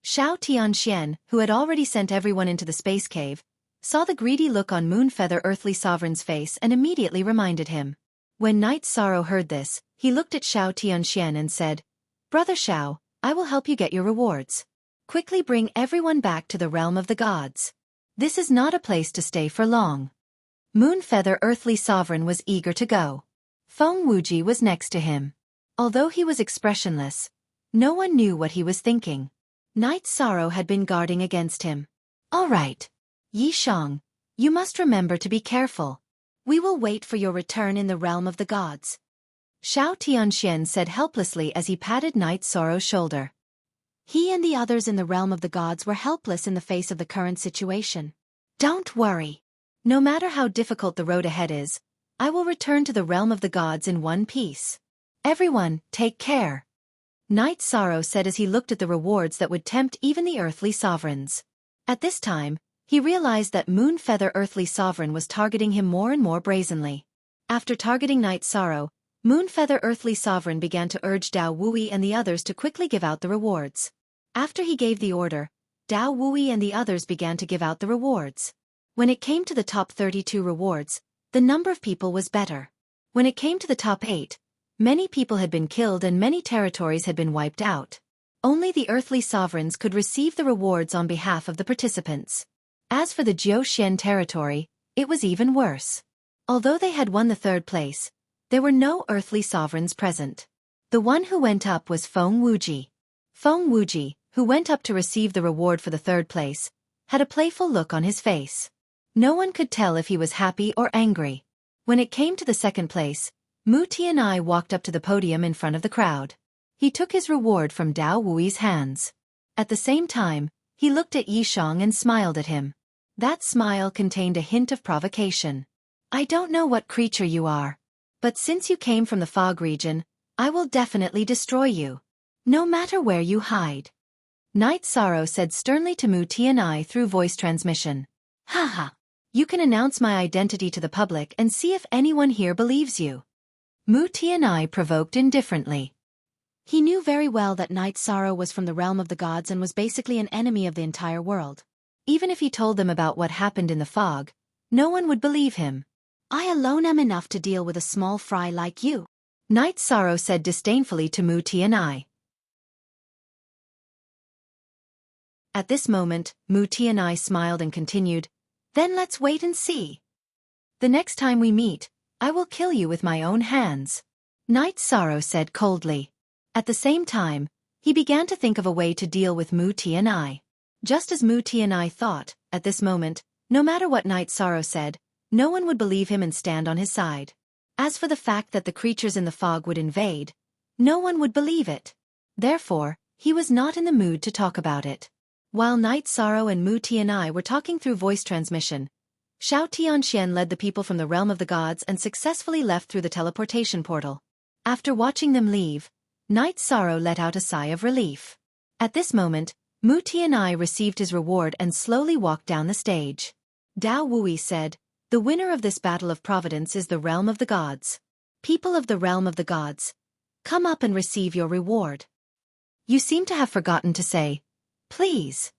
Xiao Tianxian, who had already sent everyone into the space cave, saw the greedy look on Moonfeather Earthly Sovereign's face and immediately reminded him. When Night Sorrow heard this, he looked at Xiao Tianxian and said, Brother Xiao, I will help you get your rewards. Quickly bring everyone back to the realm of the gods. This is not a place to stay for long. Moonfeather Earthly Sovereign was eager to go. Feng Wuji was next to him. Although he was expressionless, no one knew what he was thinking. Night Sorrow had been guarding against him. All right. Yi Shang, you must remember to be careful. We will wait for your return in the realm of the gods. Xiao Tianxian said helplessly as he patted Night Sorrow's shoulder. He and the others in the realm of the gods were helpless in the face of the current situation. Don't worry. No matter how difficult the road ahead is, I will return to the realm of the gods in one piece. Everyone, take care. Night Sorrow said as he looked at the rewards that would tempt even the earthly sovereigns. At this time, he realized that Moonfeather Earthly Sovereign was targeting him more and more brazenly. After targeting Night Sorrow, Moonfeather Earthly Sovereign began to urge Dao Wuyi and the others to quickly give out the rewards. After he gave the order, Dao Wuyi and the others began to give out the rewards. When it came to the top 32 rewards, the number of people was better. When it came to the top 8, many people had been killed and many territories had been wiped out. Only the earthly sovereigns could receive the rewards on behalf of the participants. As for the Jiuxian territory, it was even worse. Although they had won the third place, there were no earthly sovereigns present. The one who went up was Feng Wuji. Feng Wuji, who went up to receive the reward for the third place, had a playful look on his face. No one could tell if he was happy or angry. When it came to the second place, Mu Tianai walked up to the podium in front of the crowd. He took his reward from Dao Wuyi's hands. At the same time, he looked at Yi Shang and smiled at him. That smile contained a hint of provocation. I don't know what creature you are, but since you came from the fog region, I will definitely destroy you. No matter where you hide. Night Sorrow said sternly to Mu Tianai through voice transmission. Haha. You can announce my identity to the public and see if anyone here believes you. Mu Tianai provoked indifferently. He knew very well that Night Sorrow was from the realm of the gods and was basically an enemy of the entire world. Even if he told them about what happened in the fog, no one would believe him. I alone am enough to deal with a small fry like you. Night Sorrow said disdainfully to Mu Tianai. At this moment, Mu Tianai smiled and continued, Then let's wait and see. The next time we meet, I will kill you with my own hands. Night Sorrow said coldly. At the same time, he began to think of a way to deal with Mu Tianai. Just as Mu Tianai thought, at this moment, no matter what Night Sorrow said, no one would believe him and stand on his side. As for the fact that the creatures in the fog would invade, no one would believe it. Therefore, he was not in the mood to talk about it. While Night Sorrow and Mu Tianai were talking through voice transmission, Xiao Tianxian led the people from the realm of the gods and successfully left through the teleportation portal. After watching them leave, Night Sorrow let out a sigh of relief. At this moment, Mu Tianai received his reward and slowly walked down the stage. Dao Wuyi said, The winner of this battle of providence is the realm of the gods. People of the realm of the gods, come up and receive your reward. You seem to have forgotten to say, Please.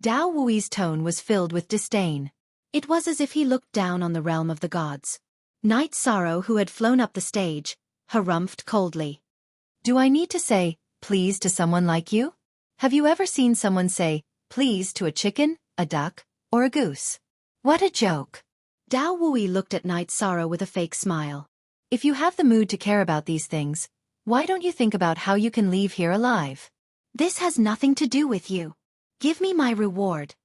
Dao Wuyi's tone was filled with disdain. It was as if he looked down on the realm of the gods. Night Sorrow, who had flown up the stage, harumphed coldly. Do I need to say, please to someone like you? Have you ever seen someone say, please to a chicken, a duck, or a goose? What a joke. Dao Wui looked at Night Sorrow with a fake smile. If you have the mood to care about these things, why don't you think about how you can leave here alive? This has nothing to do with you. Give me my reward.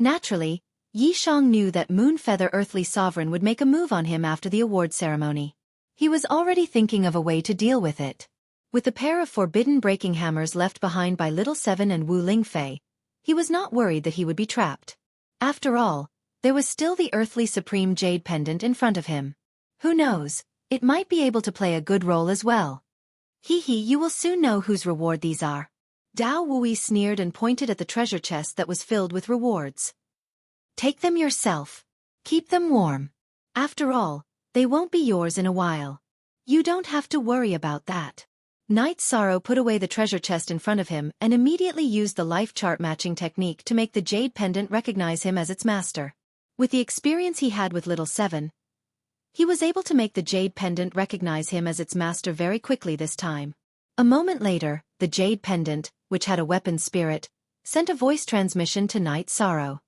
Naturally, Yi Shang knew that Moonfeather Earthly Sovereign would make a move on him after the award ceremony. He was already thinking of a way to deal with it. With the pair of forbidden breaking hammers left behind by Little Seven and Wu Lingfei, he was not worried that he would be trapped. After all, there was still the Earthly Supreme Jade Pendant in front of him. Who knows, it might be able to play a good role as well. Hee hee, you will soon know whose reward these are. Dao Wui sneered and pointed at the treasure chest that was filled with rewards. Take them yourself. Keep them warm. After all, they won't be yours in a while. You don't have to worry about that. Night Sorrow put away the treasure chest in front of him and immediately used the life chart matching technique to make the jade pendant recognize him as its master. With the experience he had with Little Seven, he was able to make the jade pendant recognize him as its master very quickly this time. A moment later, the jade pendant, which had a weapon spirit, sent a voice transmission to Night Sorrow.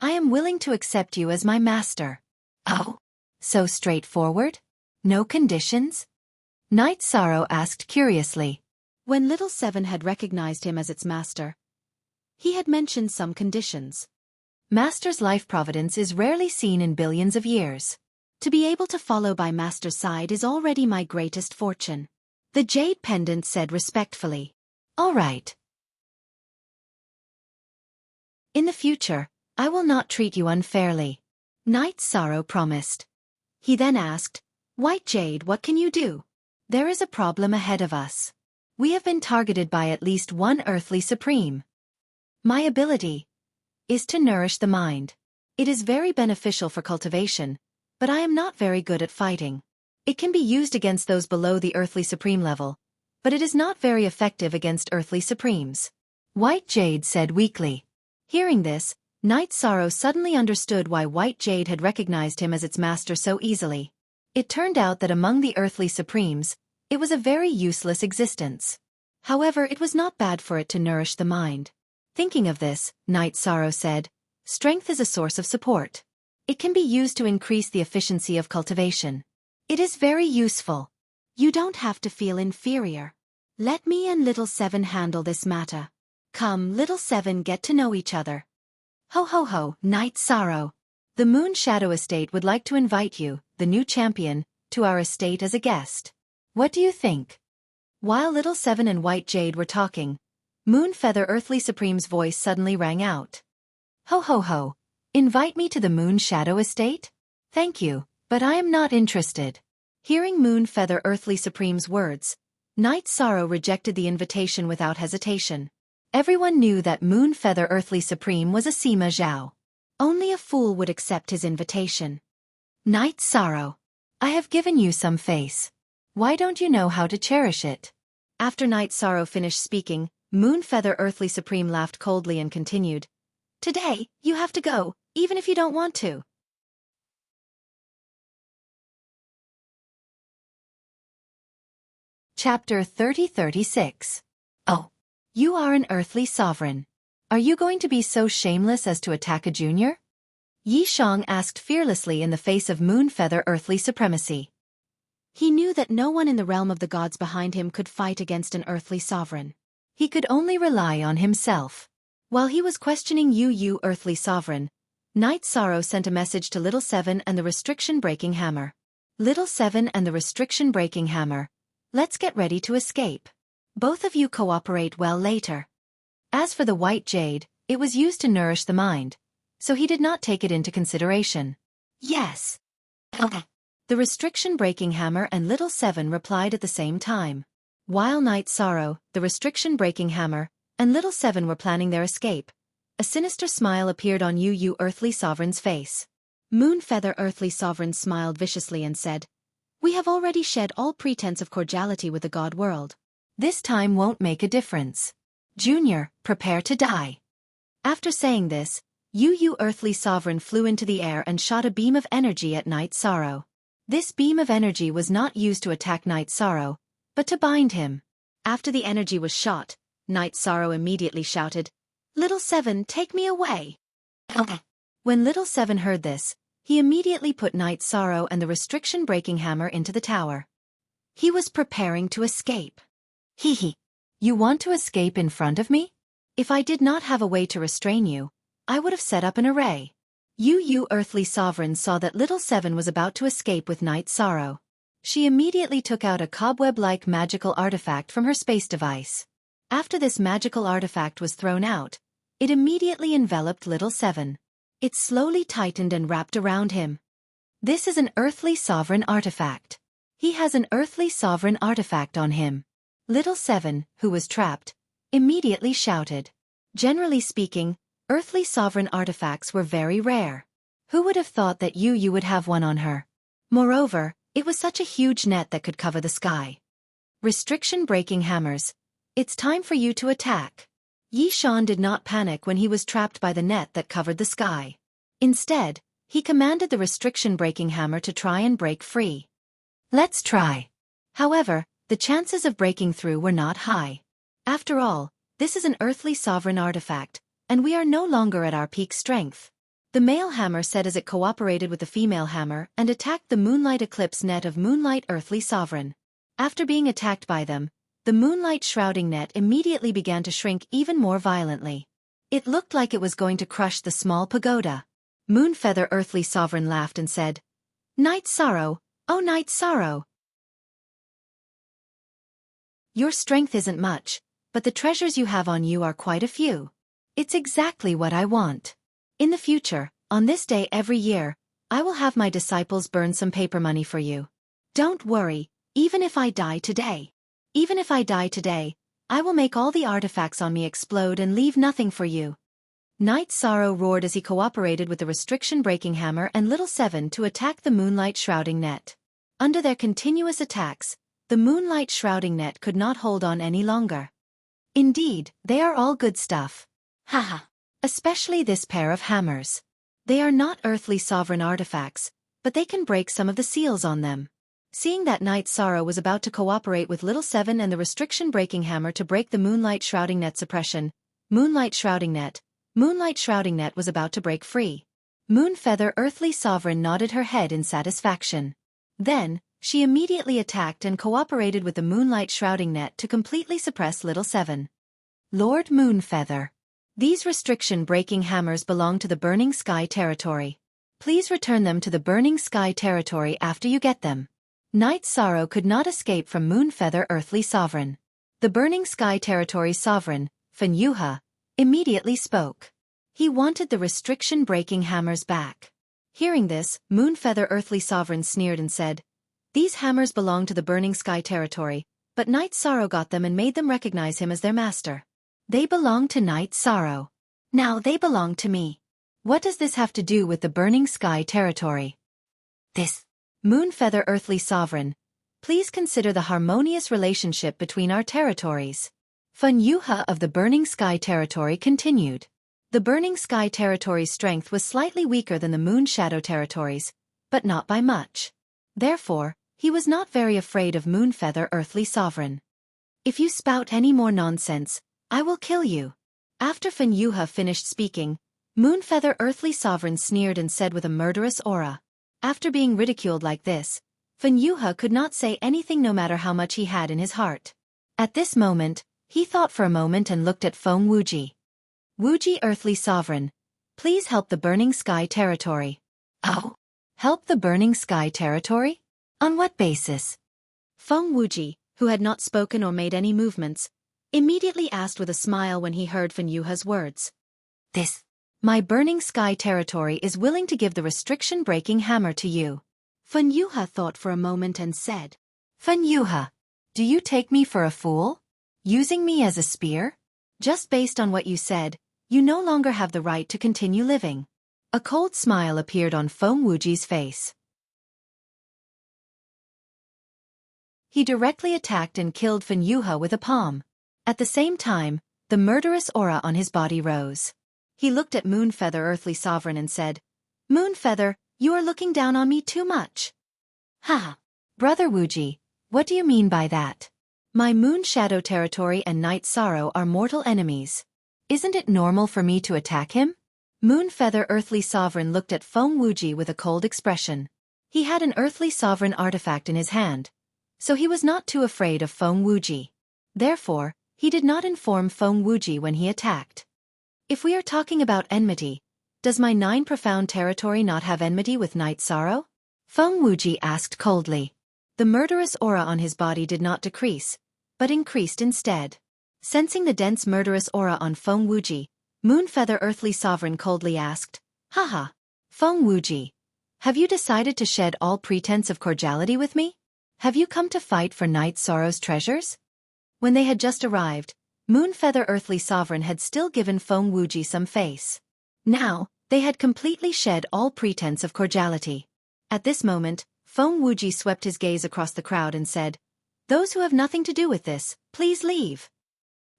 I am willing to accept you as my master. Oh? So straightforward? No conditions? Night Sorrow asked curiously. When Little Seven had recognized him as its master, he had mentioned some conditions. Master's life providence is rarely seen in billions of years. To be able to follow by Master's side is already my greatest fortune. The jade pendant said respectfully. All right. In the future, I will not treat you unfairly. Night Sorrow promised. He then asked, White Jade, what can you do? There is a problem ahead of us. We have been targeted by at least one Earthly Supreme. My ability is to nourish the mind. It is very beneficial for cultivation, but I am not very good at fighting. It can be used against those below the Earthly Supreme level, but it is not very effective against Earthly Supremes. White Jade said weakly. Hearing this, Night Sorrow suddenly understood why White Jade had recognized him as its master so easily. It turned out that among the Earthly Supremes, it was a very useless existence. However, it was not bad for it to nourish the mind. Thinking of this, Night Sorrow said, Strength is a source of support. It can be used to increase the efficiency of cultivation. It is very useful. You don't have to feel inferior. Let me and Little Seven handle this matter. Come, Little Seven, get to know each other. Ho ho ho, Night Sorrow. The Moon Shadow Estate would like to invite you, the new champion, to our estate as a guest. What do you think? While Little Seven and White Jade were talking, Moonfeather Earthly Supreme's voice suddenly rang out. Ho ho ho, invite me to the Moon Shadow Estate? Thank you, but I am not interested. Hearing Moonfeather Earthly Supreme's words, Night Sorrow rejected the invitation without hesitation. Everyone knew that Moonfeather Earthly Supreme was a Sima Zhao. Only a fool would accept his invitation. Night Sorrow, I have given you some face. Why don't you know how to cherish it? After Night Sorrow finished speaking, Moonfeather Earthly Supreme laughed coldly and continued. Today, you have to go, even if you don't want to. Chapter 30-36. Oh. You are an Earthly Sovereign. Are you going to be so shameless as to attack a junior? Yi Shang asked fearlessly in the face of Moonfeather Earthly Supremacy. He knew that no one in the realm of the gods behind him could fight against an Earthly Sovereign. He could only rely on himself. While he was questioning Yu Earthly Sovereign, Night Sorrow sent a message to Little Seven and the Restriction Breaking Hammer. Little Seven and the Restriction Breaking Hammer, let's get ready to escape. Both of you cooperate well later. As for the White Jade, it was used to nourish the mind, so he did not take it into consideration. Yes. The Restriction Breaking Hammer and Little Seven replied at the same time. While Night Sorrow, the Restriction Breaking Hammer, and Little Seven were planning their escape, a sinister smile appeared on Yu Earthly Sovereign's face. Moonfeather Earthly Sovereign smiled viciously and said, We have already shed all pretense of cordiality with the god world. This time won't make a difference. Junior, prepare to die. After saying this, Yu Earthly Sovereign flew into the air and shot a beam of energy at Night Sorrow. This beam of energy was not used to attack Night Sorrow, but to bind him. After the energy was shot, Night Sorrow immediately shouted, Little Seven, take me away. When Little Seven heard this, He immediately put Night Sorrow and the restriction-breaking hammer into the tower. He was preparing to escape. Hee hee. You want to escape in front of me? If I did not have a way to restrain you, I would have set up an array. You earthly sovereign saw that little Seven was about to escape with Night Sorrow. She immediately took out a cobweb-like magical artifact from her space device. After this magical artifact was thrown out, it immediately enveloped little Seven. It slowly tightened and wrapped around him. This is an earthly sovereign artifact. He has an earthly sovereign artifact on him. Little Seven, who was trapped, immediately shouted. Generally speaking, earthly sovereign artifacts were very rare. Who would have thought that you would have one on her? Moreover, it was such a huge net that could cover the sky. Restriction-breaking hammers. It's time for you to attack. Yishan did not panic when he was trapped by the net that covered the sky. Instead, he commanded the restriction-breaking hammer to try and break free. Let's try. However, the chances of breaking through were not high. After all, this is an earthly sovereign artifact, and we are no longer at our peak strength. The male hammer said as it cooperated with the female hammer and attacked the Moonlight Eclipse net of Moonlight Earthly Sovereign. After being attacked by them, the Moonlight Shrouding net immediately began to shrink even more violently. It looked like it was going to crush the small pagoda. Moonfeather Earthly Sovereign laughed and said, Night Sorrow, oh Night Sorrow! Your strength isn't much, but the treasures you have on you are quite a few. It's exactly what I want. In the future, on this day every year, I will have my disciples burn some paper money for you. Don't worry, even if I die today. Even if I die today, I will make all the artifacts on me explode and leave nothing for you. Night Sorrow roared as he cooperated with the restriction-breaking hammer and Little Seven to attack the Moonlight Shrouding net. Under their continuous attacks, the Moonlight Shrouding net could not hold on any longer. Indeed, they are all good stuff. Haha. Especially this pair of hammers. They are not earthly sovereign artifacts, but they can break some of the seals on them. Seeing that Night Sorrow was about to cooperate with Little Seven and the restriction-breaking hammer to break the Moonlight Shrouding net suppression, Moonlight Shrouding net was about to break free. Moonfeather Earthly Sovereign nodded her head in satisfaction. Then, she immediately attacked and cooperated with the Moonlight Shrouding net to completely suppress Little Seven. Lord Moonfeather. These restriction-breaking hammers belong to the Burning Sky territory. Please return them to the Burning Sky territory after you get them. Night Sorrow could not escape from Moonfeather Earthly Sovereign. The Burning Sky territory's sovereign, Fenyuha, immediately spoke. He wanted the restriction-breaking hammers back. Hearing this, Moonfeather Earthly Sovereign sneered and said, These hammers belong to the Burning Sky territory, but Night Sorrow got them and made them recognize him as their master. They belong to Night Sorrow. Now they belong to me. What does this have to do with the Burning Sky territory? This. Moonfeather Earthly Sovereign, please consider the harmonious relationship between our territories. Fenyuha of the Burning Sky territory continued. The Burning Sky territory's strength was slightly weaker than the Moon Shadow territories, but not by much. Therefore, he was not very afraid of Moonfeather Earthly Sovereign. If you spout any more nonsense, I will kill you. After Fenyuha finished speaking, Moonfeather Earthly Sovereign sneered and said with a murderous aura. After being ridiculed like this, Fenyuha could not say anything no matter how much he had in his heart. At this moment, he thought for a moment and looked at Feng Wuji. Wuji Earthly Sovereign, please help the Burning Sky territory. Oh? Help the Burning Sky territory? On what basis? Feng Wuji, who had not spoken or made any movements, immediately asked with a smile when he heard Fenyuha's words. My Burning Sky territory is willing to give the restriction-breaking hammer to you. Fenyuha thought for a moment and said, Fenyuha, do you take me for a fool? Using me as a spear? Just based on what you said, you no longer have the right to continue living. A cold smile appeared on Feng Wuji's face. He directly attacked and killed Fenyuha with a palm. At the same time, the murderous aura on his body rose. He looked at Moonfeather Earthly Sovereign and said, Moonfeather, you are looking down on me too much. Ha! Brother Wuji, what do you mean by that? My Moon Shadow territory and Night Sorrow are mortal enemies. Isn't it normal for me to attack him? Moonfeather Earthly Sovereign looked at Feng Wuji with a cold expression. He had an Earthly Sovereign artifact in his hand, so he was not too afraid of Feng Wuji. Therefore, he did not inform Feng Wuji when he attacked. If we are talking about enmity, does my 9 profound territory not have enmity with Night Sorrow? Feng Wuji asked coldly. The murderous aura on his body did not decrease, but increased instead. Sensing the dense murderous aura on Feng Wuji, Moonfeather Earthly Sovereign coldly asked, Haha, Feng Wuji, have you decided to shed all pretense of cordiality with me? Have you come to fight for Night Sorrow's treasures? When they had just arrived, Moonfeather Earthly Sovereign had still given Feng Wuji some face. Now, they had completely shed all pretense of cordiality. At this moment, Feng Wuji swept his gaze across the crowd and said, Those who have nothing to do with this, please leave.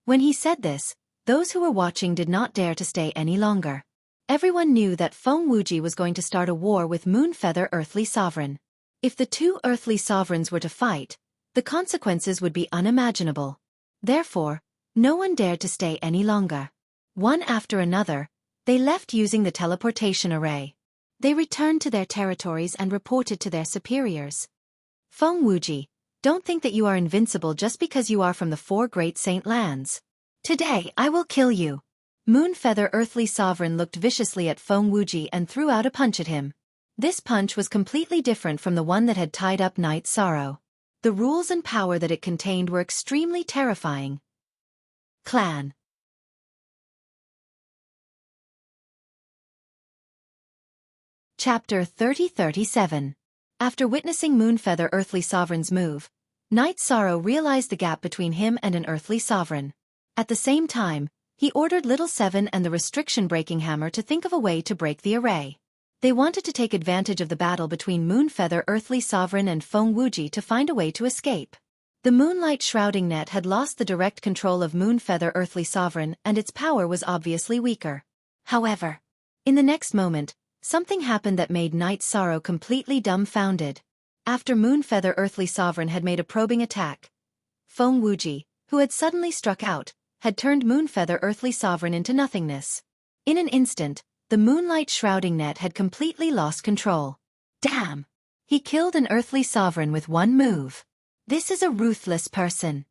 When he said this, those who were watching did not dare to stay any longer. Everyone knew that Feng Wuji was going to start a war with Moonfeather Earthly Sovereign. If the 2 Earthly Sovereigns were to fight, the consequences would be unimaginable. Therefore, no one dared to stay any longer. One after another, they left using the teleportation array. They returned to their territories and reported to their superiors. Feng Wuji, don't think that you are invincible just because you are from the 4 Great Saint Lands. Today I will kill you. Moonfeather Earthly Sovereign looked viciously at Feng Wuji and threw out a punch at him. This punch was completely different from the one that had tied up Night Sorrow. The rules and power that it contained were extremely terrifying. Clan. Chapter 30-37. After witnessing Moonfeather Earthly Sovereign's move, Night Sorrow realized the gap between him and an Earthly Sovereign. At the same time, he ordered Little Seven and the restriction-breaking hammer to think of a way to break the array. They wanted to take advantage of the battle between Moonfeather Earthly Sovereign and Feng Wuji to find a way to escape. The Moonlight Shrouding Net had lost the direct control of Moonfeather Earthly Sovereign and its power was obviously weaker. However, in the next moment, something happened that made Night Sorrow completely dumbfounded. After Moonfeather Earthly Sovereign had made a probing attack, Feng Wuji, who had suddenly struck out, had turned Moonfeather Earthly Sovereign into nothingness. In an instant, the Moonlight Shrouding Net had completely lost control. Damn! He killed an Earthly Sovereign with one move. This is a ruthless person.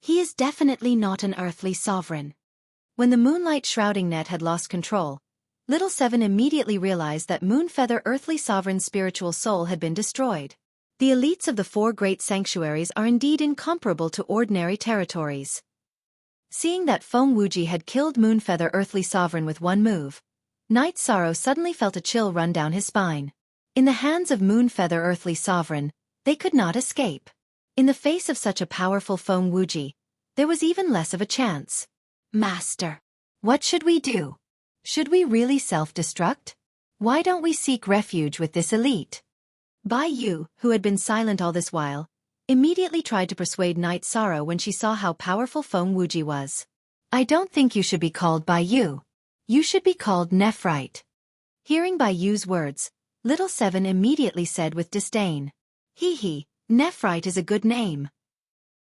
He is definitely not an Earthly Sovereign. When the Moonlight Shrouding Net had lost control, Little Seven immediately realized that Moonfeather Earthly Sovereign's spiritual soul had been destroyed. The elites of the 4 great sanctuaries are indeed incomparable to ordinary territories. Seeing that Feng Wuji had killed Moonfeather Earthly Sovereign with one move, Night Sorrow suddenly felt a chill run down his spine. In the hands of Moonfeather Earthly Sovereign, they could not escape. In the face of such a powerful Feng Wuji, there was even less of a chance. Master, what should we do? Should we really self-destruct? Why don't we seek refuge with this elite? Bai Yu, who had been silent all this while, immediately tried to persuade Night Sorrow when she saw how powerful Feng Wuji was. I don't think you should be called Bai Yu. You should be called Nephrite. Hearing Bai Yu's words, Little Seven immediately said with disdain. Hee, Nephrite is a good name.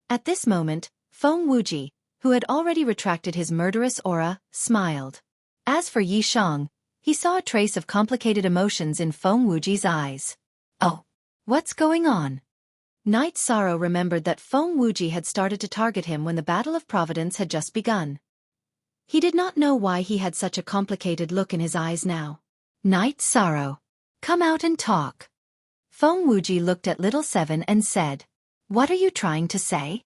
At this moment, Feng Wuji, who had already retracted his murderous aura, smiled. As for Yi Shang, he saw a trace of complicated emotions in Feng Wuji's eyes. Oh, what's going on? Night Sorrow remembered that Feng Wuji had started to target him when the Battle of Providence had just begun. He did not know why he had such a complicated look in his eyes now. Night Sorrow, come out and talk. Feng Wuji looked at Little Seven and said, What are you trying to say?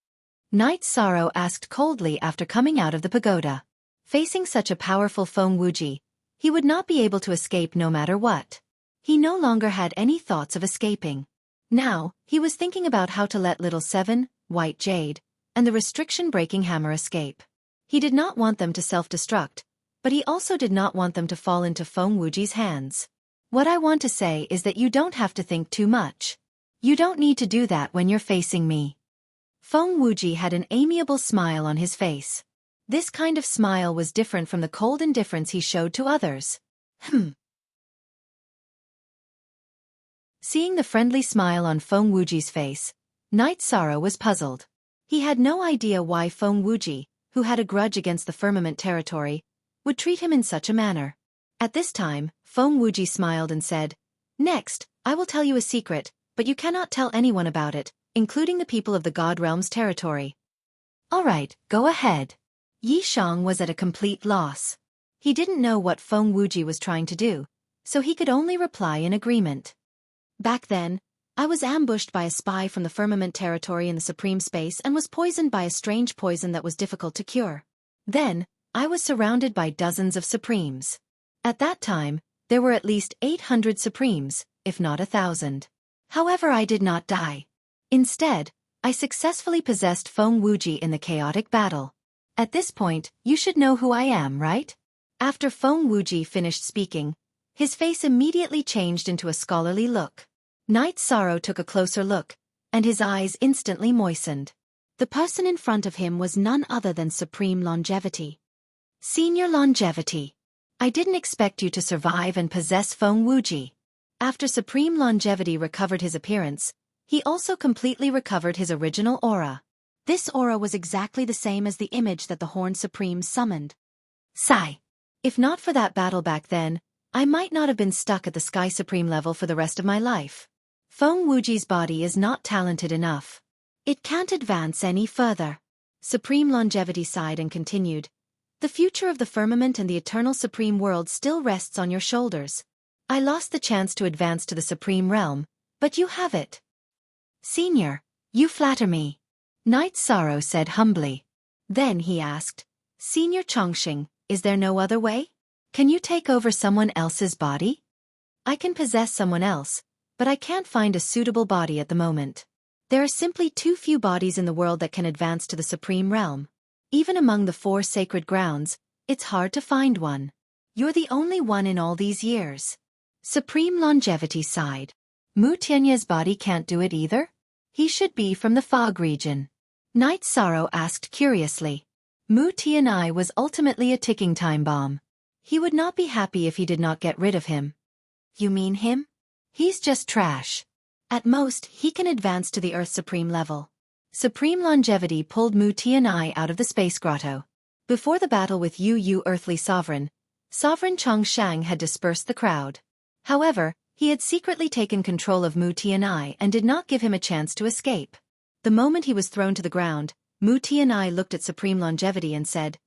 Night Sorrow asked coldly after coming out of the pagoda. Facing such a powerful Feng Wuji, he would not be able to escape no matter what. He no longer had any thoughts of escaping. Now, he was thinking about how to let Little Seven, White Jade, and the restriction-breaking hammer escape. He did not want them to self-destruct, but he also did not want them to fall into Feng Wuji's hands. What I want to say is that you don't have to think too much. You don't need to do that when you're facing me. Feng Wuji had an amiable smile on his face. This kind of smile was different from the cold indifference he showed to others. Seeing the friendly smile on Feng Wuji's face, Night Sorrow was puzzled. He had no idea why Feng Wuji, who had a grudge against the Firmament territory, would treat him in such a manner. At this time, Feng Wuji smiled and said, "Next, I will tell you a secret, but you cannot tell anyone about it, including the people of the God Realm's territory." "All right, go ahead." Yi Shang was at a complete loss. He didn't know what Feng Wuji was trying to do, so he could only reply in agreement. "Back then, I was ambushed by a spy from the firmament territory in the supreme space and was poisoned by a strange poison that was difficult to cure. Then, I was surrounded by dozens of supremes. At that time, there were at least 800 supremes, if not 1,000. However, I did not die. Instead, I successfully possessed Feng Wuji in the chaotic battle. At this point, you should know who I am, right?" After Feng Wuji finished speaking, his face immediately changed into a scholarly look. Knight Sorrow took a closer look, and his eyes instantly moistened. The person in front of him was none other than Supreme Longevity. "Senior Longevity. I didn't expect you to survive and possess Feng Wuji." After Supreme Longevity recovered his appearance, he also completely recovered his original aura. This aura was exactly the same as the image that the Horned Supreme summoned. Sigh. If not for that battle back then, I might not have been stuck at the Sky Supreme level for the rest of my life. Feng Wuji's body is not talented enough. It can't advance any further. Supreme Longevity sighed and continued. "The future of the firmament and the eternal supreme world still rests on your shoulders. I lost the chance to advance to the supreme realm, but you have it." "Senior, you flatter me," Knight Sorrow said humbly. Then he asked, "Senior Chongqing, is there no other way? Can you take over someone else's body?" "I can possess someone else, but I can't find a suitable body at the moment. There are simply too few bodies in the world that can advance to the supreme realm. Even among the 4 sacred grounds, it's hard to find one. You're the only one in all these years." Supreme Longevity sighed. "Mu Tianya's body can't do it either? He should be from the fog region." Knight Sorrow asked curiously. Mu Tianai was ultimately a ticking time bomb. He would not be happy if he did not get rid of him. "You mean him? He's just trash. At most, he can advance to the Earth Supreme level." Supreme Longevity pulled Mu Tianai out of the space grotto. Before the battle with Yu Earthly Sovereign, Sovereign Chongshang had dispersed the crowd. However, he had secretly taken control of Mu Tianai and did not give him a chance to escape. The moment he was thrown to the ground, Mu Tianai looked at Supreme Longevity and said,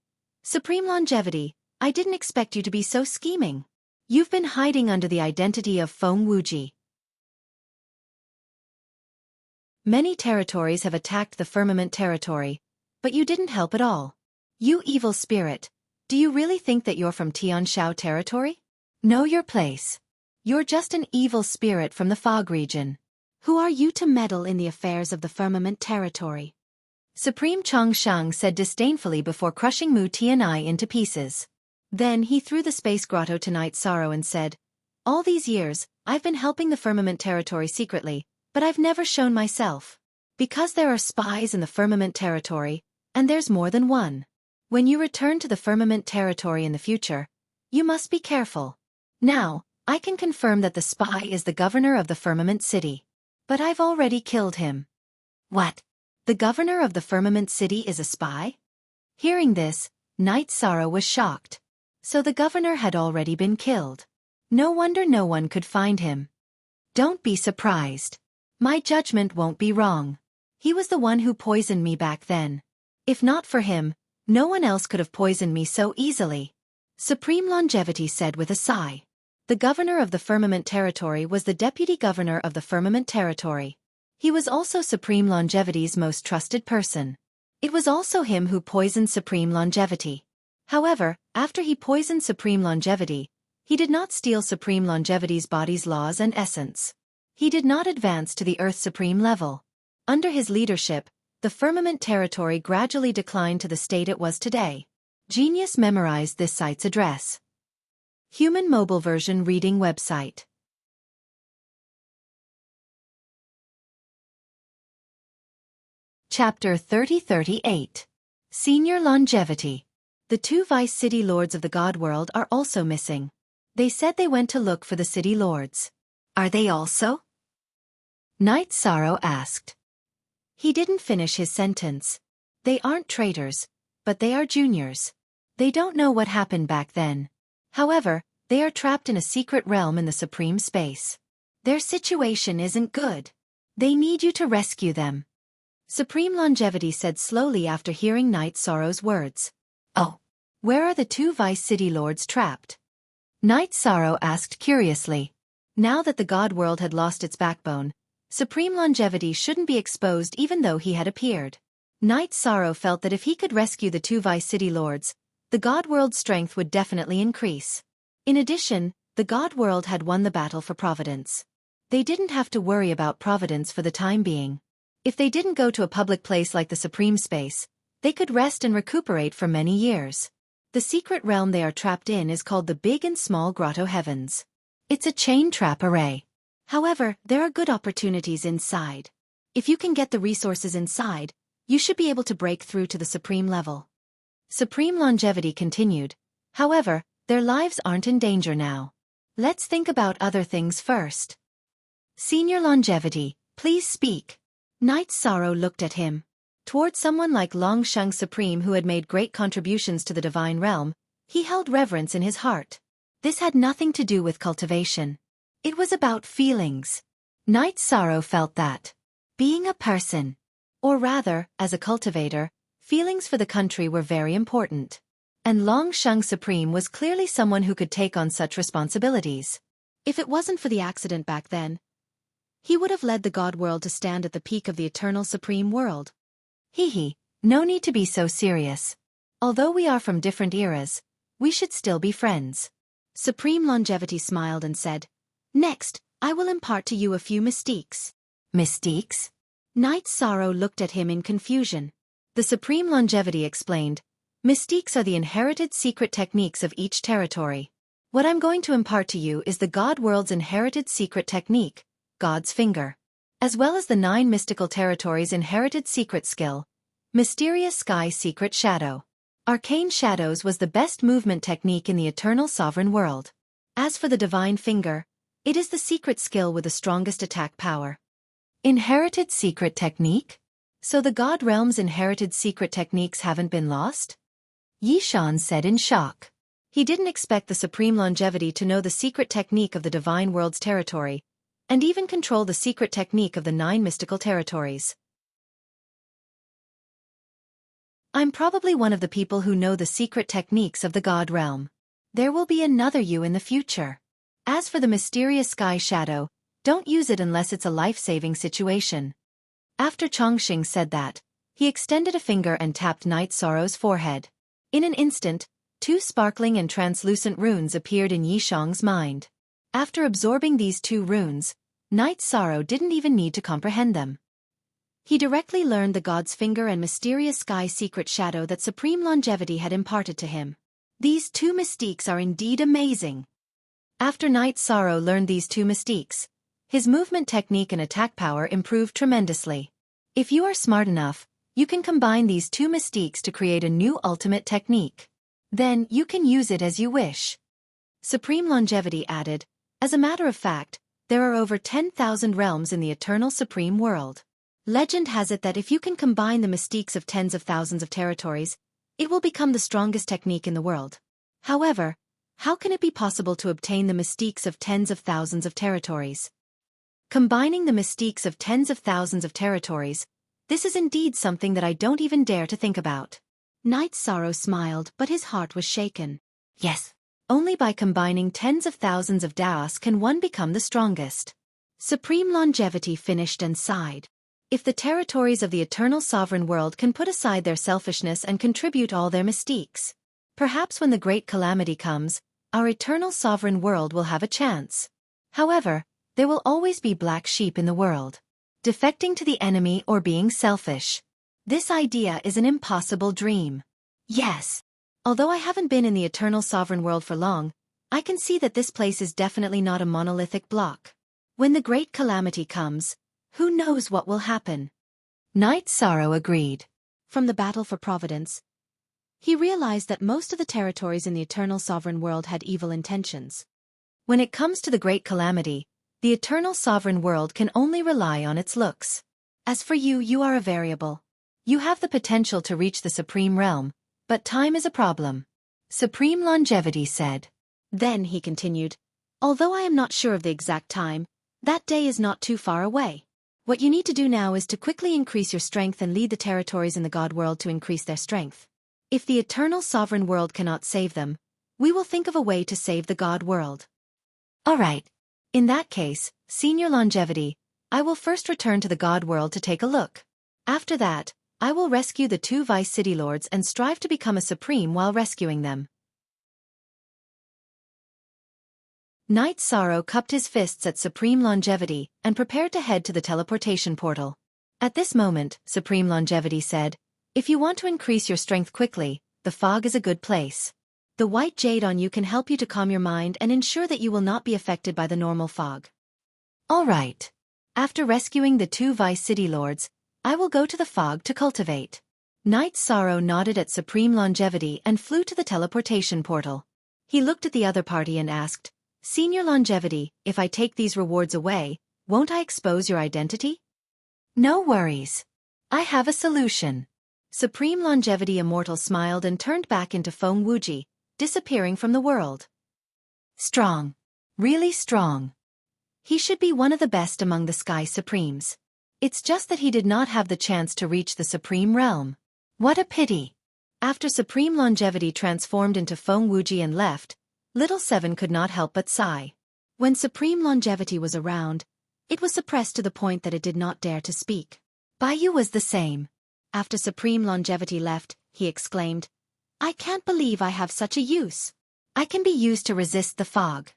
"Supreme Longevity, I didn't expect you to be so scheming. You've been hiding under the identity of Feng Wuji. Many territories have attacked the firmament territory, but you didn't help at all. You evil spirit, do you really think that you're from Tianshao territory? Know your place. You're just an evil spirit from the fog region. Who are you to meddle in the affairs of the firmament territory?" Supreme Chongshang said disdainfully before crushing Mu Tianai into pieces. Then he threw the space grotto to Knight Sorrow and said, "All these years, I've been helping the firmament territory secretly, but I've never shown myself. Because there are spies in the firmament territory, and there's more than one. When you return to the firmament territory in the future, you must be careful. Now, I can confirm that the spy is the governor of the firmament city. But I've already killed him." "What? The governor of the firmament city is a spy?" Hearing this, Knight Sorrow was shocked. So the governor had already been killed. No wonder no one could find him. "Don't be surprised. My judgment won't be wrong. He was the one who poisoned me back then. If not for him, no one else could have poisoned me so easily," Supreme Longevity said with a sigh. The governor of the firmament territory was the deputy governor of the firmament territory. He was also Supreme Longevity's most trusted person. It was also him who poisoned Supreme Longevity. However, after he poisoned Supreme Longevity, he did not steal Supreme Longevity's body's laws and essence. He did not advance to the Earth Supreme level. Under his leadership, the firmament territory gradually declined to the state it was today. Genius memorized this site's address. Human mobile version reading website. Chapter 3038. Senior Longevity. The 2 vice city lords of the God world are also missing. They said they went to look for the city lords. Are they also? Knight Sorrow asked. He didn't finish his sentence. They aren't traitors, but they are juniors. They don't know what happened back then. However, They are trapped in a secret realm in the supreme space. Their situation isn't good. They need you to rescue them. Supreme Longevity said slowly after hearing Knight Sorrow's words. Oh. Where are the two Vice City Lords trapped? Knight Sorrow asked curiously. Now that the God world had lost its backbone, Supreme Longevity shouldn't be exposed even though he had appeared. Knight Sorrow felt that if he could rescue the two Vice City Lords, the God world's strength would definitely increase. In addition, the God world had won the battle for Providence. They didn't have to worry about Providence for the time being. If they didn't go to a public place like the Supreme Space, they could rest and recuperate for many years. The secret realm they are trapped in is called the Big and Small Grotto Heavens. It's a chain trap array. However, there are good opportunities inside. If you can get the resources inside, you should be able to break through to the supreme level. Supreme Longevity continued. However, their lives aren't in danger now. Let's think about other things first. Senior Longevity, please speak. Knight Sorrow looked at him. Toward someone like Long Sheng Supreme who had made great contributions to the divine realm, he held reverence in his heart. This had nothing to do with cultivation. It was about feelings. Knight Sorrow felt that. Being a person, or rather, as a cultivator, feelings for the country were very important. And Long Sheng Supreme was clearly someone who could take on such responsibilities. If it wasn't for the accident back then, he would have led the God world to stand at the peak of the eternal supreme world. No need to be so serious. Although we are from different eras, we should still be friends. Supreme Longevity smiled and said, Next, I will impart to you a few mystiques. Mystiques? Knight Sorrow looked at him in confusion. The Supreme Longevity explained, Mystiques are the inherited secret techniques of each territory. What I'm going to impart to you is the God world's inherited secret technique, God's Finger, as well as the 9 mystical territories' inherited secret skill, Mysterious Sky Secret Shadow. Arcane Shadows was the best movement technique in the eternal sovereign world. As for the Divine Finger, it is the secret skill with the strongest attack power. Inherited secret technique? So the God realm's inherited secret techniques haven't been lost? Yishan said in shock. He didn't expect the Supreme Longevity to know the secret technique of the Divine World's territory, and even control the secret technique of the 9 mystical territories. I'm probably one of the people who know the secret techniques of the God realm. There will be another you in the future. As for the Mysterious Sky Shadow, don't use it unless it's a life-saving situation. After Chongqing said that, he extended a finger and tapped Knight Sorrow's forehead. In an instant, 2 sparkling and translucent runes appeared in Yishang's mind. After absorbing these 2 runes, Knight Sorrow didn't even need to comprehend them. He directly learned the God's Finger and Mysterious Sky Secret Shadow that Supreme Longevity had imparted to him. These 2 mystiques are indeed amazing. After Knight Sorrow learned these 2 mystiques, his movement technique and attack power improved tremendously. If you are smart enough, you can combine these 2 mystiques to create a new ultimate technique. Then you can use it as you wish. Supreme Longevity added, as a matter of fact, there are over 10,000 realms in the eternal supreme world. Legend has it that if you can combine the mystiques of tens of thousands of territories, it will become the strongest technique in the world. However, how can it be possible to obtain the mystiques of tens of thousands of territories? Combining the mystiques of tens of thousands of territories, this is indeed something that I don't even dare to think about. Knight Sorrow smiled, but his heart was shaken. Yes, only by combining tens of thousands of Daos can one become the strongest. Supreme Longevity finished and sighed. If the territories of the eternal sovereign world can put aside their selfishness and contribute all their mystiques, perhaps when the great calamity comes, our eternal sovereign world will have a chance. However, there will always be black sheep in the world, defecting to the enemy or being selfish. This idea is an impossible dream. Yes. Although I haven't been in the eternal sovereign world for long, I can see that this place is definitely not a monolithic block. When the great calamity comes, who knows what will happen? Knight Sorrow agreed. From the battle for Providence, he realized that most of the territories in the eternal sovereign world had evil intentions. When it comes to the great calamity, the eternal sovereign world can only rely on its looks. As for you, you are a variable. You have the potential to reach the supreme realm, but time is a problem. Supreme Longevity said. Then he continued, although I am not sure of the exact time, that day is not too far away. What you need to do now is to quickly increase your strength and lead the territories in the God world to increase their strength. If the eternal sovereign world cannot save them, we will think of a way to save the God world. Alright. In that case, Senior Longevity, I will first return to the God world to take a look. After that, I will rescue the 2 Vice City Lords and strive to become a supreme while rescuing them. Knight Sorrow cupped his fists at Supreme Longevity and prepared to head to the teleportation portal. At this moment, Supreme Longevity said, if you want to increase your strength quickly, the fog is a good place. The white jade on you can help you to calm your mind and ensure that you will not be affected by the normal fog. Alright. After rescuing the 2 Vice City Lords, I will go to the fog to cultivate. Knight Sorrow nodded at Supreme Longevity and flew to the teleportation portal. He looked at the other party and asked, Senior Longevity, if I take these rewards away, won't I expose your identity? No worries. I have a solution. Supreme Longevity Immortal smiled and turned back into Feng Wuji, disappearing from the world. Strong. Really strong. He should be one of the best among the Sky Supremes. It's just that he did not have the chance to reach the Supreme Realm. What a pity. After Supreme Longevity transformed into Feng Wuji and left, Little Seven could not help but sigh. When Supreme Longevity was around, it was suppressed to the point that it did not dare to speak. Baiyu was the same. After Supreme Longevity left, he exclaimed, I can't believe I have such a use. I can be used to resist the fog.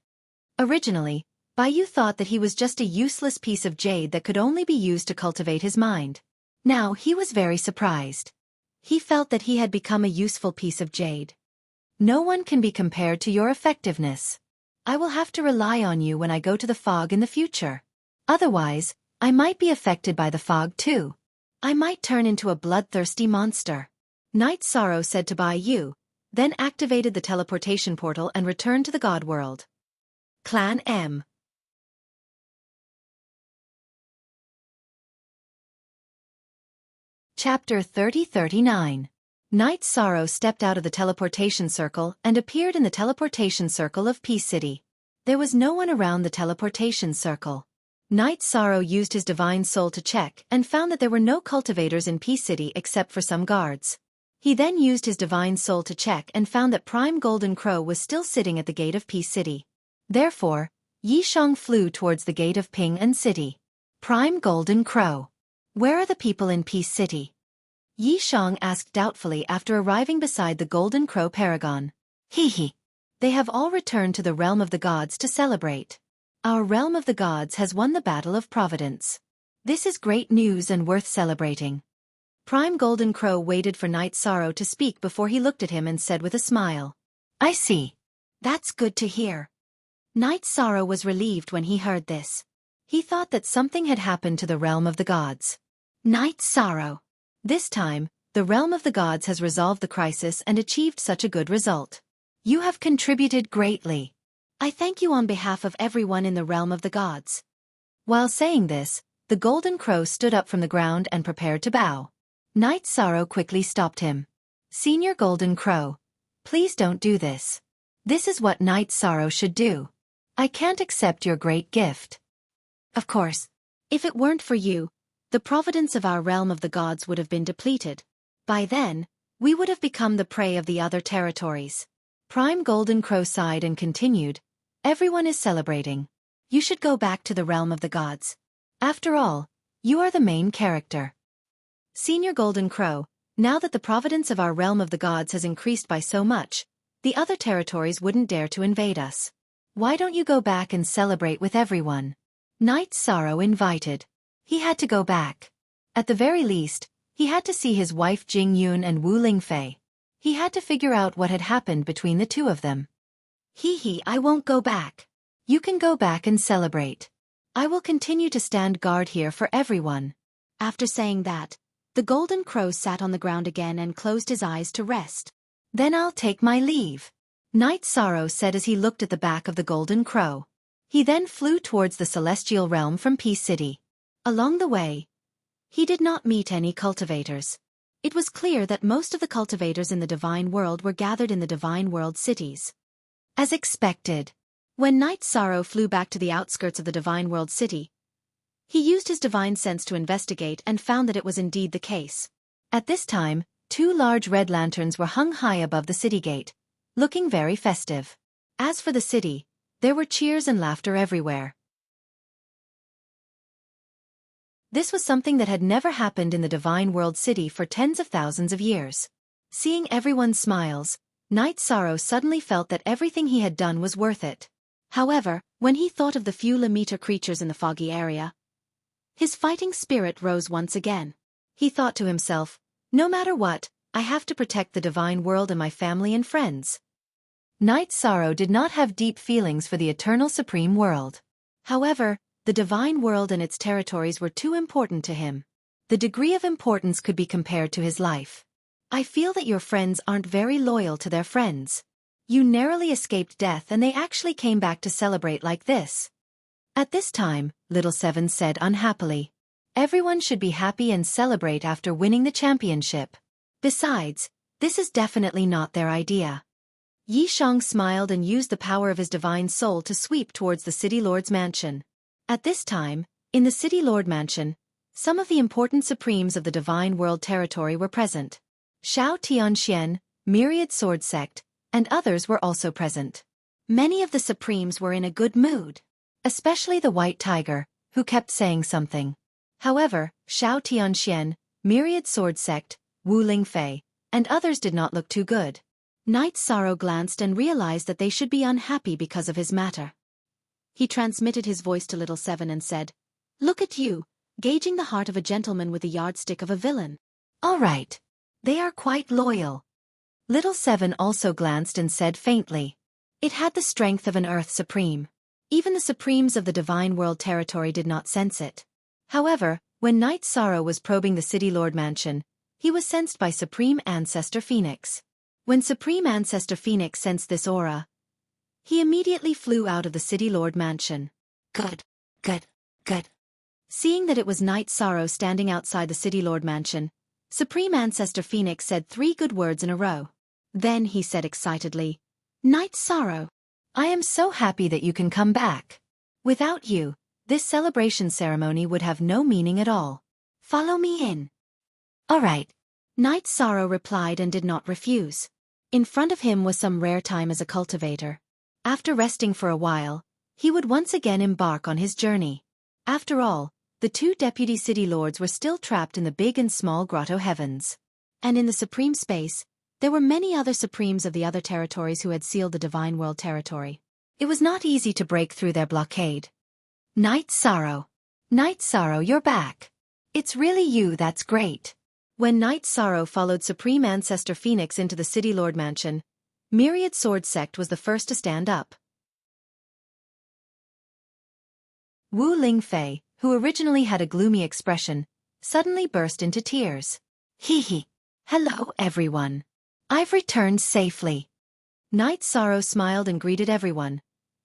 Originally, Baiyu thought that he was just a useless piece of jade that could only be used to cultivate his mind. Now he was very surprised. He felt that he had become a useful piece of jade. No one can be compared to your effectiveness. I will have to rely on you when I go to the fog in the future. Otherwise, I might be affected by the fog too. I might turn into a bloodthirsty monster. Knight Sorrow said to Baiyu, then activated the teleportation portal and returned to the God world. Clan M. Chapter 3039. Knight Sorrow stepped out of the teleportation circle and appeared in the teleportation circle of Peace City. There was no one around the teleportation circle. Knight Sorrow used his divine soul to check and found that there were no cultivators in Peace City except for some guards. He then used his divine soul to check and found that Prime Golden Crow was still sitting at the gate of Peace City. Therefore, Yi Shang flew towards the gate of Ping An City. Prime Golden Crow. Where are the people in Peace City? Yi Shang asked doubtfully after arriving beside the Golden Crow Paragon. Hee. They have all returned to the realm of the gods to celebrate. Our realm of the gods has won the battle of Providence. This is great news and worth celebrating. Prime Golden Crow waited for Knight Sorrow to speak before he looked at him and said with a smile. I see. That's good to hear. Knight Sorrow was relieved when he heard this. He thought that something had happened to the realm of the gods. Knight Sorrow. This time, the realm of the gods has resolved the crisis and achieved such a good result. You have contributed greatly. I thank you on behalf of everyone in the realm of the gods. While saying this, the Golden Crow stood up from the ground and prepared to bow. Knight Sorrow quickly stopped him. Senior Golden Crow, please don't do this. This is what Knight Sorrow should do. I can't accept your great gift. Of course, if it weren't for you, the providence of our realm of the gods would have been depleted. By then, we would have become the prey of the other territories. Prime Golden Crow sighed and continued, everyone is celebrating. You should go back to the realm of the gods. After all, you are the main character. Senior Golden Crow, now that the providence of our realm of the gods has increased by so much, the other territories wouldn't dare to invade us. Why don't you go back and celebrate with everyone? Knight Sorrow invited. He had to go back. At the very least, he had to see his wife Jing Yun and Wu Lingfei. He had to figure out what had happened between the two of them. I won't go back. You can go back and celebrate. I will continue to stand guard here for everyone. After saying that, the Golden Crow sat on the ground again and closed his eyes to rest. Then I'll take my leave. Knight Sorrow said as he looked at the back of the Golden Crow. He then flew towards the celestial realm from Peace City. Along the way, he did not meet any cultivators. It was clear that most of the cultivators in the divine world were gathered in the divine world cities. As expected. When Knight Sorrow flew back to the outskirts of the Divine World City, he used his divine sense to investigate and found that it was indeed the case. At this time, 2 large red lanterns were hung high above the city gate, looking very festive. As for the city, there were cheers and laughter everywhere. This was something that had never happened in the Divine World City for tens of thousands of years. Seeing everyone's smiles, Knight Sorrow suddenly felt that everything he had done was worth it. However, when he thought of the few Lemeta creatures in the foggy area, his fighting spirit rose once again. He thought to himself, no matter what, I have to protect the Divine World and my family and friends. Knight Sorrow did not have deep feelings for the Eternal Supreme World. However, the Divine World and its territories were too important to him. The degree of importance could be compared to his life. I feel that your friends aren't very loyal to their friends. You narrowly escaped death and they actually came back to celebrate like this. At this time, Little Seven said unhappily. Everyone should be happy and celebrate after winning the championship. Besides, this is definitely not their idea. Yi Shang smiled and used the power of his divine soul to sweep towards the City Lord's mansion. At this time, in the City Lord mansion, some of the important supremes of the Divine World territory were present. Xiao Tianxian, Myriad Sword Sect, and others were also present. Many of the supremes were in a good mood. Especially the White Tiger, who kept saying something. However, Xiao Tianxian, Myriad Sword Sect, Wu Lingfei, and others did not look too good. Knight Sorrow glanced and realized that they should be unhappy because of his matter. He transmitted his voice to Little Seven and said, "Look at you, gauging the heart of a gentleman with the yardstick of a villain." All right. They are quite loyal. Little Seven also glanced and said faintly. It had the strength of an Earth Supreme. Even the Supremes of the Divine World territory did not sense it. However, when Knight Sorrow was probing the City Lord mansion, he was sensed by Supreme Ancestor Phoenix. When Supreme Ancestor Phoenix sensed this aura, he immediately flew out of the City Lord mansion. Good. Seeing that it was Knight Sorrow standing outside the City Lord mansion, Supreme Ancestor Phoenix said 3 good words in a row. Then he said excitedly, "Knight Sorrow, I am so happy that you can come back. Without you, this celebration ceremony would have no meaning at all. Follow me in." All right. Knight Sorrow replied and did not refuse. In front of him was some rare time as a cultivator. After resting for a while, he would once again embark on his journey. After all, the 2 deputy city lords were still trapped in the big and small grotto heavens. And in the supreme space, there were many other supremes of the other territories who had sealed the Divine World territory. It was not easy to break through their blockade. Knight Sorrow, you're back. It's really you, that's great. When Knight Sorrow followed Supreme Ancestor Phoenix into the City Lord mansion, Myriad Sword Sect was the first to stand up. Wu Lingfei, who originally had a gloomy expression, suddenly burst into tears. Hee. Hello, everyone. I've returned safely. Knight Sorrow smiled and greeted everyone,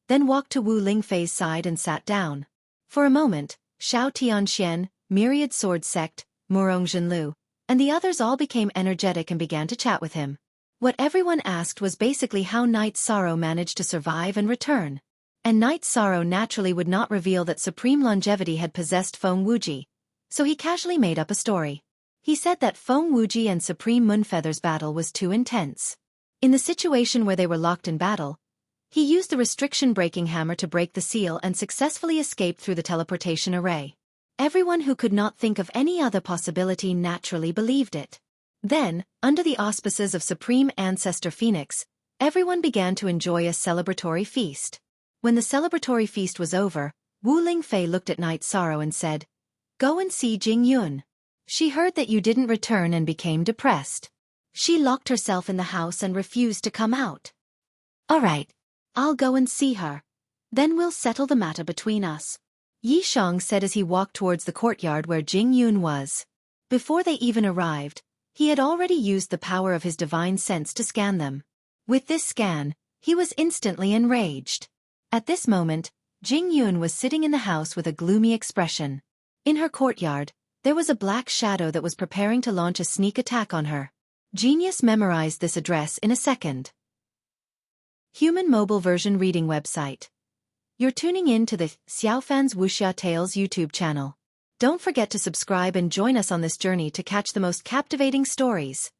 then walked to Wu Lingfei's side and sat down. For a moment, Xiao Tianxian, Myriad Sword Sect, Murong Zhenlu, and the others all became energetic and began to chat with him. What everyone asked was basically how Knight Sorrow managed to survive and return. And Knight Sorrow naturally would not reveal that Supreme Longevity had possessed Feng Wuji, so he casually made up a story. He said that Feng Wuji and Supreme Moonfeather's battle was too intense. In the situation where they were locked in battle, he used the restriction-breaking hammer to break the seal and successfully escaped through the teleportation array. Everyone who could not think of any other possibility naturally believed it. Then, under the auspices of Supreme Ancestor Phoenix, everyone began to enjoy a celebratory feast. When the celebratory feast was over, Wu Lingfei looked at Knight Sorrow and said, "Go and see Jing Yun. She heard that you didn't return and became depressed. She locked herself in the house and refused to come out." "All right. I'll go and see her. Then we'll settle the matter between us," Yi Shang said as he walked towards the courtyard where Jing Yun was. Before they even arrived, he had already used the power of his divine sense to scan them. With this scan, he was instantly enraged. At this moment, Jing Yun was sitting in the house with a gloomy expression. In her courtyard, there was a black shadow that was preparing to launch a sneak attack on her. Genius memorized this address in a second. Human mobile version reading website. You're tuning in to the Xiaofan's Wuxia Tales YouTube channel. Don't forget to subscribe and join us on this journey to catch the most captivating stories.